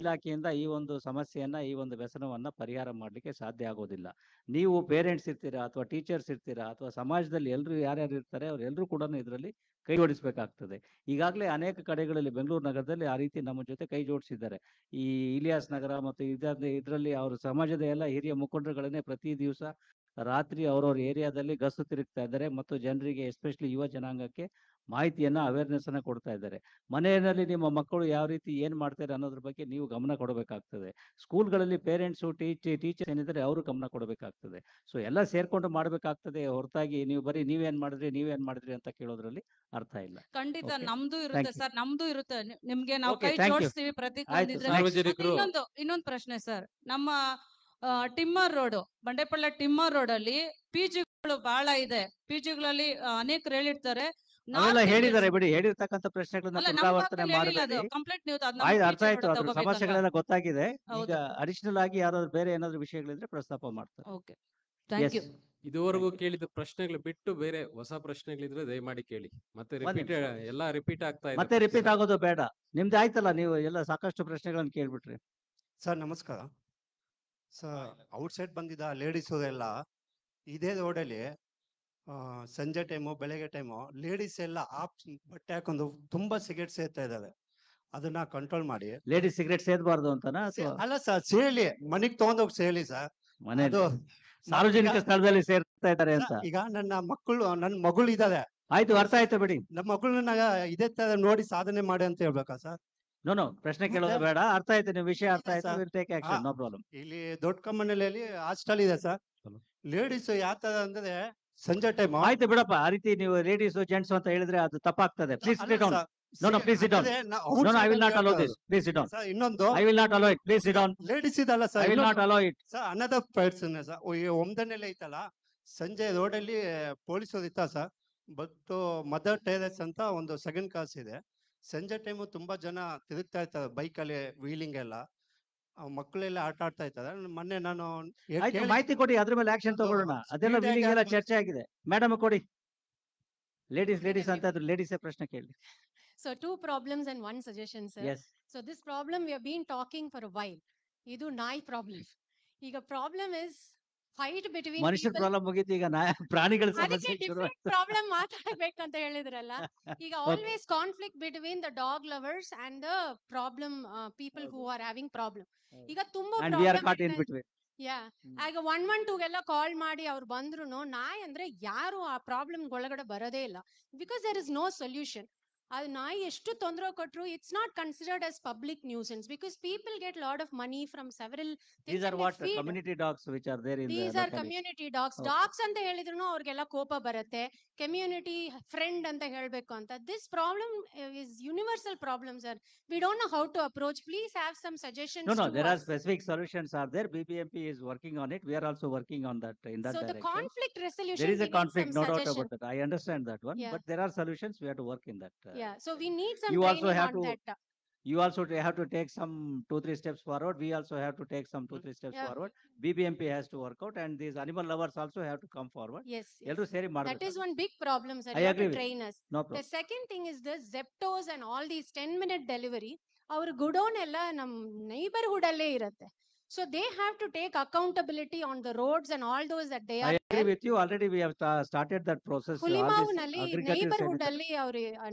ಇಲಾಖೆಯಿಂದ ಈ ಒಂದು ಸಮಸ್ಯೆಯನ್ನ, ಈ ಒಂದು ವ್ಯಸನವನ್ನ ಪರಿಹಾರ ಮಾಡಲಿಕ್ಕೆ ಸಾಧ್ಯ ಆಗೋದಿಲ್ಲ. ನೀವು ಪೇರೆಂಟ್ಸ್ ಇರ್ತೀರಾ, ಅಥವಾ ಟೀಚರ್ಸ್ ಇರ್ತೀರಾ, ಅಥವಾ ಸಮಾಜದಲ್ಲಿ ಎಲ್ಲರೂ ಯಾರ್ಯಾರು ಇರ್ತಾರೆ ಅವರೆಲ್ಲರೂ ಕೂಡ ಇದರಲ್ಲಿ ಕೈ ಜೋಡಿಸಬೇಕಾಗ್ತದೆ. ಈಗಾಗಲೇ ಅನೇಕ ಕಡೆಗಳಲ್ಲಿ ಬೆಂಗಳೂರು ನಗರದಲ್ಲಿ ಆ ರೀತಿ ನಮ್ಮ ಜೊತೆ ಕೈ ಜೋಡಿಸಿದ್ದಾರೆ. ಈ ಇಲಿಯಾಸ್ ನಗರ ಮತ್ತು ಇದರಲ್ಲಿ ಅವರು ಸಮಾಜದ ಎಲ್ಲ ಹಿರಿಯ ಮುಖಂಡರುಗಳನ್ನೇ ಪ್ರತಿ ದಿವಸ ರಾತ್ರಿ ಅವ್ರವ್ರ ಏರಿಯಾದಲ್ಲಿ ಗಸ್ತು ತಿರುಗ್ತಾ ಇದ್ದಾರೆ ಮತ್ತು ಜನರಿಗೆ, ಎಸ್ಪೆಷಲಿ ಯುವ ಜನಾಂಗಕ್ಕೆ ಮಾಹಿತಿಯನ್ನ, ಅವೇರ್ನೆಸ್ ಅನ್ನ ಕೊಡ್ತಾ ಇದ್ದಾರೆ. ಮನೆಯಲ್ಲಿ ನಿಮ್ಮ ಮಕ್ಕಳು ಯಾವ ರೀತಿ ಏನ್ ಮಾಡ್ತಾರೆ ಅನ್ನೋದ್ರ ಬಗ್ಗೆ ನೀವು ಗಮನ ಕೊಡಬೇಕಾಗ್ತದೆ. ಸ್ಕೂಲ್ಗಳಲ್ಲಿ ಪೇರೆಂಟ್ಸು, ಟೀಚರ್ಸ್ ಏನಿದ್ದಾರೆ ಅವರು ಗಮನ ಕೊಡಬೇಕಾಗ್ತದೆ. ಸೊ ಎಲ್ಲ ಸೇರ್ಕೊಂಡು ಮಾಡಬೇಕಾಗ್ತದೆ, ಹೊರತಾಗಿ ನೀವು ಬರೀ ನೀವೇನ್ ಮಾಡಿದ್ರಿ ಅಂತ ಕೇಳೋದ್ರಲ್ಲಿ ಅರ್ಥ ಇಲ್ಲ. ಖಂಡಿತ Okay? ನಮ್ದು Thank ಇರುತ್ತೆ you. ಸರ್, ನಮ್ದು ಇರುತ್ತೆ. ನಿಮ್ಗೆ ನಾವು Okay, ಕೈ thank you. ಜೋಡಿಸ್ತೀವಿ ಪ್ರತಿ ಆಯ್ತು, ಒಂದಿದ್ರೆ. next. ಮತ್ತೆ ಇನ್ನೊಂದು ಪ್ರಶ್ನೆ ಸರ್, ನಮ್ಮ ಟಿಮ್ಮರ್ ರೋಡ್, ಬಂಡೆಪಳ್ಳ ಟಿಮ್ಮರ್ ರೋಡ್ ಅಲ್ಲಿ ಪಿಜಿಗಳು ಬಹಳ ಇದೆ. ಪಿಜಿಗಳಲ್ಲಿ ಅನೇಕರು ಹೇಳಿರ್ತಾರೆ. ಅವೆಲ್ಲ ಹೇಳಿದ್ದಾರೆ ಬಿಡಿ, ಹೇಳಿರ್ತಕ್ಕಂಥ ಪ್ರಶ್ನೆಗಳನ್ನ ಅಲ್ಲ, ನಮ್ಮ ಪುನರಾವರ್ತನೆ ಭಾಗದಲ್ಲಿ ಹೇಳಿಲ್ಲ ಅದು. ಮಾಡಬೇಡಿ. ಕಂಪ್ಲೇಂಟ್ ನೀವು ಅದು ಆಯ್ತು, ನಮ್ಮ ಅರ್ಥ ಆಯ್ತು, ಅದ್ರ ತಗೋಬೇಕಲ್ವಾ? ಸಮಸ್ಯೆಗಳೆಲ್ಲ ಗೊತ್ತಾಗಿದೆ. ಈಗ ಹೌದು. ಅಡಿಷನಲ್ ಆಗಿ ಯಾರಾದ್ರೂ ಬೇರೆ ಏನಾದ್ರು ವಿಷಯಗಳಿದ್ರೆ ಪ್ರಸ್ತಾಪ ಮಾಡ್ತಾರೆ. Okay, thank Yes. ಯು. ಇದುವರೆಗೂ ಕೇಳಿದ ಪ್ರಶ್ನೆಗಳು ಬಿಟ್ಟು ಬೇರೆ ಹೊಸ ಪ್ರಶ್ನೆಗಳಿದ್ರೆ ದಯಮಾಡಿ ಕೇಳಿ. ಮತ್ತೆ ರಿಪೀಟ್ ಎಲ್ಲ ರಿಪೀಟ್ ಆಗ್ತಾ ಇದೆ. ಮತ್ತೆ ರಿಪೀಟ್ ಆಗೋದು ಬೇಡ. ನಿಮ್ದು ಆಯ್ತಲ್ಲ, ನೀವು ಎಲ್ಲ ಸಾಕಷ್ಟು ಪ್ರಶ್ನೆಗಳನ್ನು ಕೇಳ್ಬಿಟ್ರಿ. ಸರ್ ನಮಸ್ಕಾರ. ಸರ್ ಔಟ್ಸೈಡ್ ಬಂದಿದ್ದ ಲೇಡೀಸ್ ಎಲ್ಲ ಇದೇ ರೋಡಲ್ಲಿ ಸಂಜೆ ಟೈಮು, ಬೆಳಗ್ಗೆ ಟೈಮು ಲೇಡೀಸ್ ಎಲ್ಲ ಬಟ್ಟೆ ಹಾಕೊಂಡು ತುಂಬಾ ಸಿಗರೇಟ್ ಸೇರ್ತಾ ಇದ್ದಾರೆ. ಅದನ್ನ ಕಂಟ್ರೋಲ್ ಮಾಡಿ. ಲೇಡೀಸ್ ಸಿಗರೇಟ್ ಸೇದಬಾರ್ದು ಅಂತನಾ ಅಥವಾ ಅಲ್ಲ ಸರ್, ಸೇಲಿ ಮನೆಗ್ ತಗೊಂಡೋಗಿ ಸೇಲಿ ಸರ್. ಮನೆ ಅದು ಸಾರ್ವಜನಿಕ ಸ್ಥಳದಲ್ಲಿ ಸೇರ್ತಾ ಇದ್ದಾರೆ ಅಂತ? ಈಗ ನನ್ನ ಮಗಳು ಇದ್ದಾರೆ. ಆಯ್ತು, ಅರ್ಥ ಆಯ್ತು ಬಿಡಿ. ನಮ್ಮ ಮಗಳನ್ನ ಇದೇ ತರ ನೋಡಿ ಸಾಧನೆ ಮಾಡಿ ಅಂತ ಹೇಳ್ಬೇಕಾ ಸರ್? ನೋ ಪ್ರಶ್ನೆ ಕೇಳೋದು ಬೇಡ. ಅರ್ಥ ಆಯ್ತು, ನೀವು ವಿಷಯ ಅರ್ಥ ಆಯ್ತು. Will take action, no problem. ಇಲ್ಲಿ ದೊಡ್ಡ ಕಮ್ಮನಲ್ಲಿ ಹಾಸ್ಟೆಲ್ ಇದೆ ಸರ್. ಲೇಡೀಸ್ ಯಾವ ತರ ಅಂದ್ರೆ ಸಂಜೆ ಟೈಮ್. ಆಯ್ತು ಬಿಡಪ್ಪ, ಆ ರೀತಿ ನೀವು ಲೇಡೀಸ್ ಜೆಂಟ್ಸ್ ಅಂತ ಹೇಳಿದ್ರೆ ಅದು ತಪ್ಪಾಗ್ತದೆ. Please sit down. No, please sit down. No, I will not allow this. Please sit down. ಇನ್ನೊಂದು I will not allow it. Please sit down. Ladies ಇದಲ್ಲ sir. I will not allow it. Sir another person sir. ಒಮ್ದನೆಲ್ಲ ಐತಲ್ಲ, ಸಂಜೆ ರೋಡಲ್ಲಿ ಪೊಲೀಸರು ಇತ್ತ sir. But mother terrace ಅಂತ ಒಂದು ಸೆಕೆಂಡ್ ಕ್ಲಾಸ್ ಇದೆ. ಸಂಜೆ ಟೈಮು ತುಂಬಾ ಜನ ತಿರುಗ್ತಾ ಇರ್ತಾರೆ ಬೈಕಲ್ಲಿ, ವೀಲಿಂಗ್ ಎಲ್ಲ. ಮಕ್ಕಳೆಲ್ಲ ಆಟ ಆಡ್ತಾ ಇರ್ತಾರೆ. ಮೊನ್ನೆ ನಾನು ಆಯ್ತು, ಮಾಹಿತಿ ಕೊಡಿ, ಅದ್ರ ಮೇಲೆ ಆಕ್ಷನ್ ತಗೊಳ್ಳೋಣ. ಅದೆಲ್ಲ ವೀಲಿಂಗ್ ಎಲ್ಲ ಚರ್ಚೆ ಆಗಿದೆ. ಮೇಡಮ್ ಕೊಡಿ. ಲೇಡೀಸ್ ಅಂತ ಇದ್ರು, ಲೇಡೀಸೇ ಪ್ರಶ್ನೆ ಕೇಳಿ. So 2 problems and 1 suggestion, sir. Yes. So this problem we have been talking for a while. Idu nai problem. ಈಗ problem is fight between ಮನುಷ್ಯರ people. ಪ್ರಾಬ್ಲಮ್ ಮುಗೀತು, ಈಗ ಪ್ರಾಣಿಗಳ ಅದಕ್ಕೆ ಸಮಸ್ಯೆ ಶುರು different problem ಮಾತಾಡಬೇಕಂತ ಹೇಳಿದ್ರಲ್ಲ. ಈಗ always conflict between the dog lovers and the problem people who are having problem. ಈಗ ತುಂಬಾ and we are caught in problem between. ಈಗ 112 ಗೆಲ್ಲ ಕಾಲ್ ಮಾಡಿ ಅವ್ರು ಬಂದ್ರು ನಾಯಿ ಅಂದ್ರೆ ಯಾರು ಆ ಪ್ರಾಬ್ಲಮ್ ಒಳಗಡೆ ಬರೋದೇ ಇಲ್ಲ. Because there is no solution. ಅದು ನಾಯಿ ಎಷ್ಟು ತೊಂದರೆ ಕೊಟ್ಟರು it's not considered as public nuisance because people get lot of money from several These are what community dogs which are there in the these are locality. Community dogs. Okay. Dogs ಅಂತ ಹೇಳಿದ್ರು ಅವ್ರಿಗೆಲ್ಲ ಕೋಪ ಬರುತ್ತೆ. Community friend ಅಂತ ಹೇಳ್ಬೇಕು ಅಂತ. This problem is universal problem sir. We don't know how to approach. Please have some suggestions. No, there are specific solutions are there. BBMP is working on it. We are also working on that in that So the direction. conflict resolution, There is we a need conflict, some no doubt suggestion. about that. I understand that one, Yeah. but there are solutions. We have to work in that. Yeah, so we need some You also training have on to. that. You also have to take some 2-3 steps forward. We also have to take some 2-3 steps Yeah. forward. BBMP has to work out, and these animal lovers also have to come forward. Yes, Ellaru yes. seri That ಮಾಡಬೇಕು. is one big problem, sir. I You have agree to with train you. us. No The problem. second thing is the Zeptos and all these 10-minute delivery. Our godown ಎಲ್ಲ ನಮ್ಮ neighborhood ಅಲ್ಲೇ ಇರುತ್ತೆ. So they have to take accountability on the roads and all those that they I are agree there. with you. Already we have started that process. All ಹುಲಿಮಾವ್ನಲ್ಲಿ these aggregators neighborhood ಏನಿದೆ. ಅಲ್ಲಿ ಅವ್ರು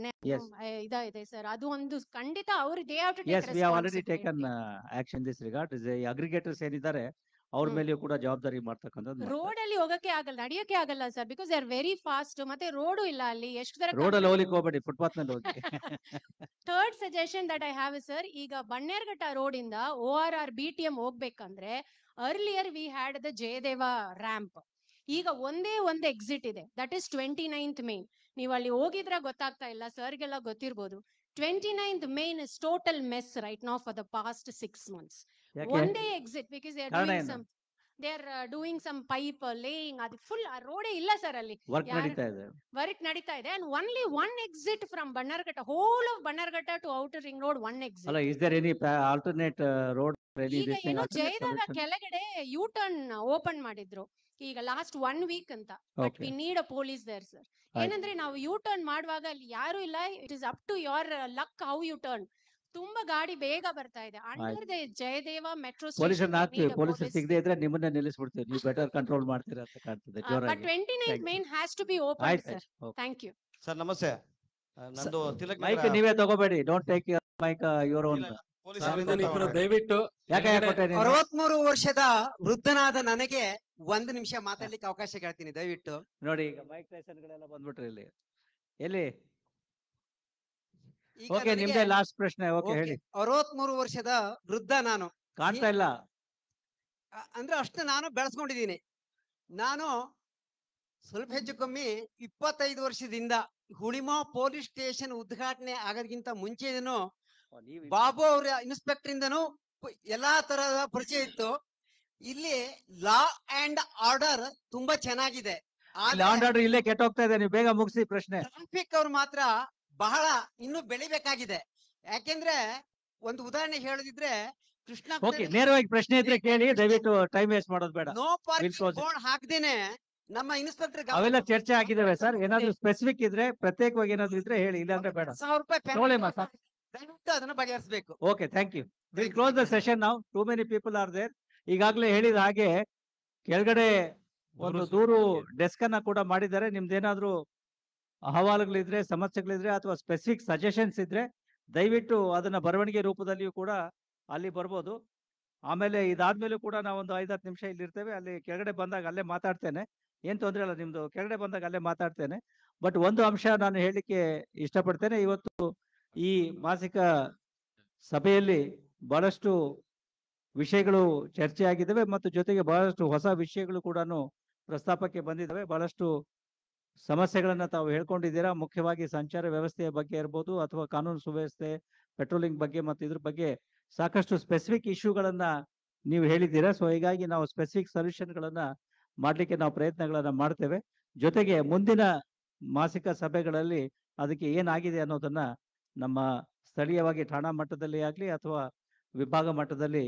Yes. ಇದೆ sir. ಅದು ಒಂದು ಖಂಡಿತ ಅವ್ರು they have to take Yes, we have already responsibility. taken action in this regard. Is the aggregators ಏನಿದ್ದಾರೆ ಅವ್ರ ಮೇಲೆಯೂ ಕೂಡ ಜವಾಬ್ದಾರಿ ಮಾಡ್ತಕ್ಕಂಥದ್ದು ಮಾಡ್ತಾರೆ. ರೋಡ್ ಅಲ್ಲಿ ಹೋಗಕ್ಕೆ ಆಗಲ್ಲ, ನಡೆಯಕ್ಕೆ ಆಗಲ್ಲ sir. Because they are very fast. ಮತ್ತೆ ರೋಡು ಇಲ್ಲ ಅಲ್ಲಿ. ಎಷ್ಟು ತರ ರೋಡ್ ಅಲ್ಲಿ ಹೋಗ್ಲಿಕ್ಕೆ ಹೋಗ್ಬೇಡಿ, ಫುಟ್ಪಾತ್ ಮೇಲೆ ಹೋಗಿ. Third suggestion that I have sir, ಈಗ ಬನ್ನೇರ್ಘಟ್ಟ ರೋಡ್ ಇಂದ ORR BTM ಹೋಗ್ಬೇಕಂದ್ರೆ earlier we had the Jayadeva ramp. ಈಗ ಒಂದೇ ಒಂದು ಎಕ್ಸಿಟ್ ಇದೆ, ದಟ್ ಇಸ್ 29th ಮೇನ್. ನೀವು ಅಲ್ಲಿ ಹೋಗಿದ್ರೆ ಗೊತ್ತಾಗ್ತಾ ಇಲ್ಲ, ಸರ್ಗೆಲ್ಲ ಗೊತ್ತಿರ್ಬೋದು. 29th main is total mess right now for the past 6 months. ಯಾಕೆ? ಒಂದೇ ಎಕ್ಸಿಟ್ ಬಿಕಾಸ್ ದೇ ಆರ್ ಕಾರಣ ಡೂಯಿಂಗ್ ಏನು? Some doing some pipe laying. ಅದು ಫುಲ್ ರೋಡೇ ಇಲ್ಲ ಸರ್ ಅಲ್ಲಿ. ವರ್ಕ್ ನಡೀತಾ ಇದೆ. ವರ್ಕ್ ನಡೀತಾ ಇದೆ. And only one exit from Bannerghatta, whole of Bannerghatta to outer ring road, one exit. ಅಲ್ಲ, is there any alternate road? Any ಈಗ this thing, ಏನೋ alternate ಜಯದೇವ solution? ಕೆಳಗಡೆ ಯೂ ಟರ್ನ್ ಓಪನ್ ಮಾಡಿದ್ರು ಈಗ ಲಾಸ್ಟ್ 1 week ಅಂತ. But Okay. We need a police there sir. ಏನಂದ್ರೆ ನಾವು U turn ಮಾಡುವಾಗ ಅಲ್ಲಿ ಯಾರು ಇಲ್ಲ. It is up to your luck how you turn. ತುಂಬಾ ಗಾಡಿ ಬೇಗ ಬರ್ತಾ ಇದೆ. ಅಂಡರ್ ದ ಜಯದೇವ ಮೆಟ್ರೋ ಪೊಲೀಸರನ್ನ ಹಾಕ್ತೀವಿ. ಸ್ಟೇಷನ್. ಪೊಲೀಸರು ಸಿಗದೆ ಇದ್ರೆ ನಿಮ್ಮನ್ನ ನಿಲ್ಲಿಸ್ಬಿಡ್ತೀವಿ. ನೀವು ಬೆಟರ್ ಕಂಟ್ರೋಲ್ ಮಾಡ್ತೀರಾ ಅಂತ ಕಾಣ್ತದೆ ಬಟ್ ಜೋರಾಗಿ. 29th main has to be open ಆಯ್ತು, ಸರ್. ಆಯ್ತು. Okay. ಥ್ಯಾಂಕ್ ಯು ಸರ್ ನಮಸ್ತೆ. ನಂದು ತಿಲಕ್ ಮೈಕ್ ನಗರ ನೀವೇ ತಗೋಬೇಡಿ. Don't take your mike your own. ಸಾರ್ವಜನಿಕರು ದಯವಿಟ್ಟು ಯಾಕೆ ಕೊಟ್ಟೆ ನೀನು? 63 ವರ್ಷದ ವೃದ್ಧನಾದ ನನಗೆ 1 ನಿಮಿಷ ಮಾತಾಡ್ಲಿಕ್ಕೆ ಅವಕಾಶ ಕೇಳ್ತೀನಿ ದಯವಿಟ್ಟು. ನೋಡಿ, ಈಗ ಮೈಕ್ ಟೈಸನ್ ಗಳೆಲ್ಲ ಬಂದ್ಬಿಟ್ರಿ ಇಲ್ಲಿ. ಎಲ್ಲಿ? ಈಗ ಓಕೆ, ನನಗೆ- ನಿಮ್ದೇ ಲಾಸ್ಟ್ ಪ್ರಶ್ನೆ. ಓಕೆ, ಓಕೆ, ಹೇಳಿ. 63 ವರ್ಷದ ವೃದ್ಧ ನಾನು. ಕಾಣ್ತಾ ಇಲ್ಲ. ಅಂದ್ರೆ ಅಷ್ಟು ನಾನು ಬೆಳೆಸ್ಕೊಂಡಿದ್ದೀನಿ. ನಾನು ಸ್ವಲ್ಪ ಹೆಚ್ಚು ಕಮ್ಮಿ 25 ವರ್ಷದಿಂದ ಹುಳಿಮಾ ಪೊಲೀಸ್ ಸ್ಟೇಷನ್ ಉದ್ಘಾಟನೆ ಆಗೋದಕ್ಕಿಂತ ಮುಂಚೆನೂ ಬಾಬು ಅವರ ಇನ್ಸ್ಪೆಕ್ಟರ್ ಇಂದನೂ ಎಲ್ಲಾ ತರಹದ ಪರಿಚಯ ಇತ್ತು. ಇಲ್ಲಿ ಲಾ ಅಂಡ್ ಆರ್ಡರ್ ತುಂಬಾ ಚೆನ್ನಾಗಿದೆ. ಲಾಂಡ್ ಆರ್ಡರ್ ಇಲ್ಲೇ ಕೆಟ್ಟೋಗ್ತಾ ಇದೆ. ನೀವು ಬೇಗ ಮುಗಿಸಿ ಪ್ರಶ್ನೆ. ಟ್ರಾಫಿಕ್ ಅವ್ರು ಮಾತ್ರ ಬಹಳ ಇನ್ನೂ ಬೆಳಿಬೇಕಾಗಿದೆ. ಯಾಕೆಂದ್ರೆ ಒಂದು ಉದಾಹರಣೆ ಹೇಳದಿದ್ರೆ ಕೃಷ್ಣ ಓಕೆ, ನೇರವಾಗಿ ಪ್ರಶ್ನೆ ಇದ್ರೆ ಕೇಳಿ. ದಯವಿಟ್ಟು ಟೈಮ್ ವೇಸ್ಟ್ ಮಾಡೋದು ಬೇಡ. No We'll parking close it. Board ಹಾಕ್ದೇನೆ ನಮ್ಮ ಇನ್ಸ್ಪೆಕ್ಟರ್ ಅವೆಲ್ಲ ಚರ್ಚೆ ಆಗಿದಾವೆ ಸರ್. ಏನಾದ್ರು ಸ್ಪೆಸಿಫಿಕ್ ಇದ್ರೆ, ಪ್ರತ್ಯೇಕವಾಗಿ ಏನಾದ್ರು ಇದ್ರೆ ಹೇಳಿ. ಇಲ್ಲಾಂದ್ರೆ ಬೇಡ. 1,000 ರೂಪಾಯಿ ತಗೊಳ್ಳಿ ಮಾ ಸಾಕು. ದಯವಿಟ್ಟು ಅದನ್ನ ಬಗೆಹರಿಸಬೇಕು. Okay, thank you. Will close the session now. Too many people are there. ಈಗಾಗಲೇ ಹೇಳಿದ ಹಾಗೆ ಕೆಳಗಡೆ ಒಂದು ದೂರು ಡೆಸ್ಕ್ ಅನ್ನ ಕೂಡ ಮಾಡಿದ್ದಾರೆ. ನಿಮ್ದೇನಾದ್ರೂ ಅಹವಾಲುಗಳಿದ್ರೆ, ಸಮಸ್ಯೆಗಳಿದ್ರೆ ಅಥವಾ ಸ್ಪೆಸಿಫಿಕ್ ಸಜೆಷನ್ಸ್ ಇದ್ರೆ ದಯವಿಟ್ಟು ಅದನ್ನ ಬರವಣಿಗೆ ರೂಪದಲ್ಲಿಯೂ ಕೂಡ ಅಲ್ಲಿ ಬರ್ಬೋದು. ಆಮೇಲೆ ಇದಾದ್ಮೇಲೂ ಕೂಡ ನಾವೊಂದು 5-10 ನಿಮಿಷ ಇಲ್ಲಿ ಇರ್ತೇವೆ. ಅಲ್ಲಿ ಕೆಳಗಡೆ ಬಂದಾಗ ಅಲ್ಲೇ ಮಾತಾಡ್ತೇನೆ. ಏನ್ ತೊಂದ್ರೆ ಇಲ್ಲ. ನಿಮ್ದು ಕೆಳಗಡೆ ಬಂದಾಗ ಅಲ್ಲೇ ಮಾತಾಡ್ತೇನೆ. ಬಟ್ ಒಂದು ಅಂಶ ನಾನು ಹೇಳಲಿಕ್ಕೆ ಇಷ್ಟಪಡ್ತೇನೆ. ಇವತ್ತು ಈ ಮಾಸಿಕ ಸಭೆಯಲ್ಲಿ ಬಹಳಷ್ಟು ವಿಷಯಗಳು ಚರ್ಚೆ ಆಗಿದ್ದಾವೆ ಮತ್ತು ಜೊತೆಗೆ ಬಹಳಷ್ಟು ಹೊಸ ವಿಷಯಗಳು ಕೂಡ ಪ್ರಸ್ತಾಪಕ್ಕೆ ಬಂದಿದ್ದಾವೆ. ಬಹಳಷ್ಟು ಸಮಸ್ಯೆಗಳನ್ನ ತಾವು ಹೇಳ್ಕೊಂಡಿದ್ದೀರಾ. ಮುಖ್ಯವಾಗಿ ಸಂಚಾರ ವ್ಯವಸ್ಥೆಯ ಬಗ್ಗೆ ಇರ್ಬೋದು ಅಥವಾ ಕಾನೂನು ಸುವ್ಯವಸ್ಥೆ, ಪೆಟ್ರೋಲಿಂಗ್ ಬಗ್ಗೆ ಮತ್ತು ಇದ್ರ ಬಗ್ಗೆ ಸಾಕಷ್ಟು ಸ್ಪೆಸಿಫಿಕ್ ಇಶ್ಯೂಗಳನ್ನ ನೀವು ಹೇಳಿದ್ದೀರಾ. ಸೊ ಹೀಗಾಗಿ ನಾವು ಸ್ಪೆಸಿಫಿಕ್ ಸೊಲ್ಯೂಷನ್ಗಳನ್ನ ಮಾಡ್ಲಿಕ್ಕೆ ನಾವು ಪ್ರಯತ್ನಗಳನ್ನ ಮಾಡ್ತೇವೆ. ಜೊತೆಗೆ ಮುಂದಿನ ಮಾಸಿಕ ಸಭೆಗಳಲ್ಲಿ ಅದಕ್ಕೆ ಏನಾಗಿದೆ ಅನ್ನೋದನ್ನ ನಮ್ಮ ಸ್ಥಳೀಯವಾಗಿ ಠಾಣಾ ಮಟ್ಟದಲ್ಲಿ ಆಗಲಿ ಅಥವಾ ವಿಭಾಗ ಮಟ್ಟದಲ್ಲಿ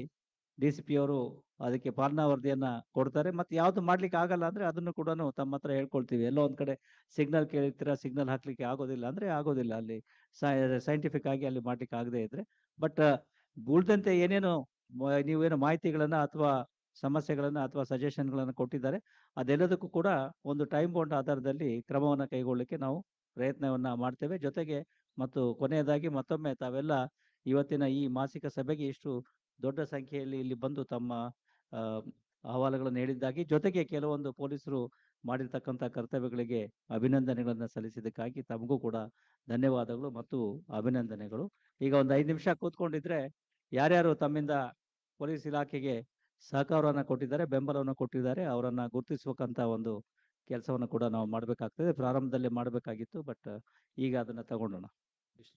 DCP ಅವರು ಅದಕ್ಕೆ ಪಾಲನಾ ವರದಿಯನ್ನ ಕೊಡ್ತಾರೆ. ಮತ್ತೆ ಯಾವ್ದು ಮಾಡ್ಲಿಕ್ಕೆ ಆಗಲ್ಲ ಅಂದ್ರೆ ಅದನ್ನು ಕೂಡ ತಮ್ಮ ಹತ್ರ ಹೇಳ್ಕೊಳ್ತೀವಿ. ಎಲ್ಲೋ ಒಂದ್ ಕಡೆ ಸಿಗ್ನಲ್ ಕೇಳಿರ್ತೀರಾ, ಸಿಗ್ನಲ್ ಹಾಕ್ಲಿಕ್ಕೆ ಆಗೋದಿಲ್ಲ ಅಂದ್ರೆ ಆಗೋದಿಲ್ಲ. ಅಲ್ಲಿ ಸೈಂಟಿಫಿಕ್ ಆಗಿ ಅಲ್ಲಿ ಮಾಡ್ಲಿಕ್ಕೆ ಆಗದೆ ಇದ್ರೆ. ಬಟ್ ಉಳಿದಂತೆ ಏನೇನು ನೀವೇನು ಮಾಹಿತಿಗಳನ್ನ ಅಥವಾ ಸಮಸ್ಯೆಗಳನ್ನ ಅಥವಾ ಸಜೆಷನ್ಗಳನ್ನ ಕೊಟ್ಟಿದ್ದಾರೆ ಅದೆಲ್ಲದಕ್ಕೂ ಕೂಡ ಒಂದು ಟೈಮ್ ಬೌಂಡ್ ಆಧಾರದಲ್ಲಿ ಕ್ರಮವನ್ನ ಕೈಗೊಳ್ಳಲಿಕ್ಕೆ ನಾವು ಪ್ರಯತ್ನವನ್ನ ಮಾಡ್ತೇವೆ. ಜೊತೆಗೆ ಮತ್ತು ಕೊನೆಯದಾಗಿ ಮತ್ತೊಮ್ಮೆ ತಾವೆಲ್ಲ ಇವತ್ತಿನ ಈ ಮಾಸಿಕ ಸಭೆಗೆ ಇಷ್ಟು ದೊಡ್ಡ ಸಂಖ್ಯೆಯಲ್ಲಿ ಇಲ್ಲಿ ಬಂದು ತಮ್ಮ ಅಹವಾಲುಗಳನ್ನು ಹೇಳಿದ್ದಾಗಿ, ಜೊತೆಗೆ ಕೆಲವೊಂದು ಪೊಲೀಸರು ಮಾಡಿರ್ತಕ್ಕಂಥ ಕರ್ತವ್ಯಗಳಿಗೆ ಅಭಿನಂದನೆಗಳನ್ನು ಸಲ್ಲಿಸಿದ್ದಕ್ಕಾಗಿ ತಮಗೂ ಕೂಡ ಧನ್ಯವಾದಗಳು ಮತ್ತು ಅಭಿನಂದನೆಗಳು. ಈಗ ಒಂದು 5 ನಿಮಿಷ ಕೂತ್ಕೊಂಡಿದ್ರೆ ಯಾರ್ಯಾರು ತಮ್ಮಿಂದ ಪೊಲೀಸ್ ಇಲಾಖೆಗೆ ಸಹಕಾರವನ್ನು ಕೊಟ್ಟಿದ್ದಾರೆ, ಬೆಂಬಲವನ್ನು ಕೊಟ್ಟಿದ್ದಾರೆ, ಅವರನ್ನ ಗುರುತಿಸುವಂತ ಒಂದು ಕೆಲಸವನ್ನು ಕೂಡ ನಾವು ಮಾಡಬೇಕಾಗ್ತದೆ. ಪ್ರಾರಂಭದಲ್ಲಿ ಮಾಡಬೇಕಾಗಿತ್ತು, ಬಟ್ ಈಗ ಅದನ್ನ ತಗೊಂಡೋಣ.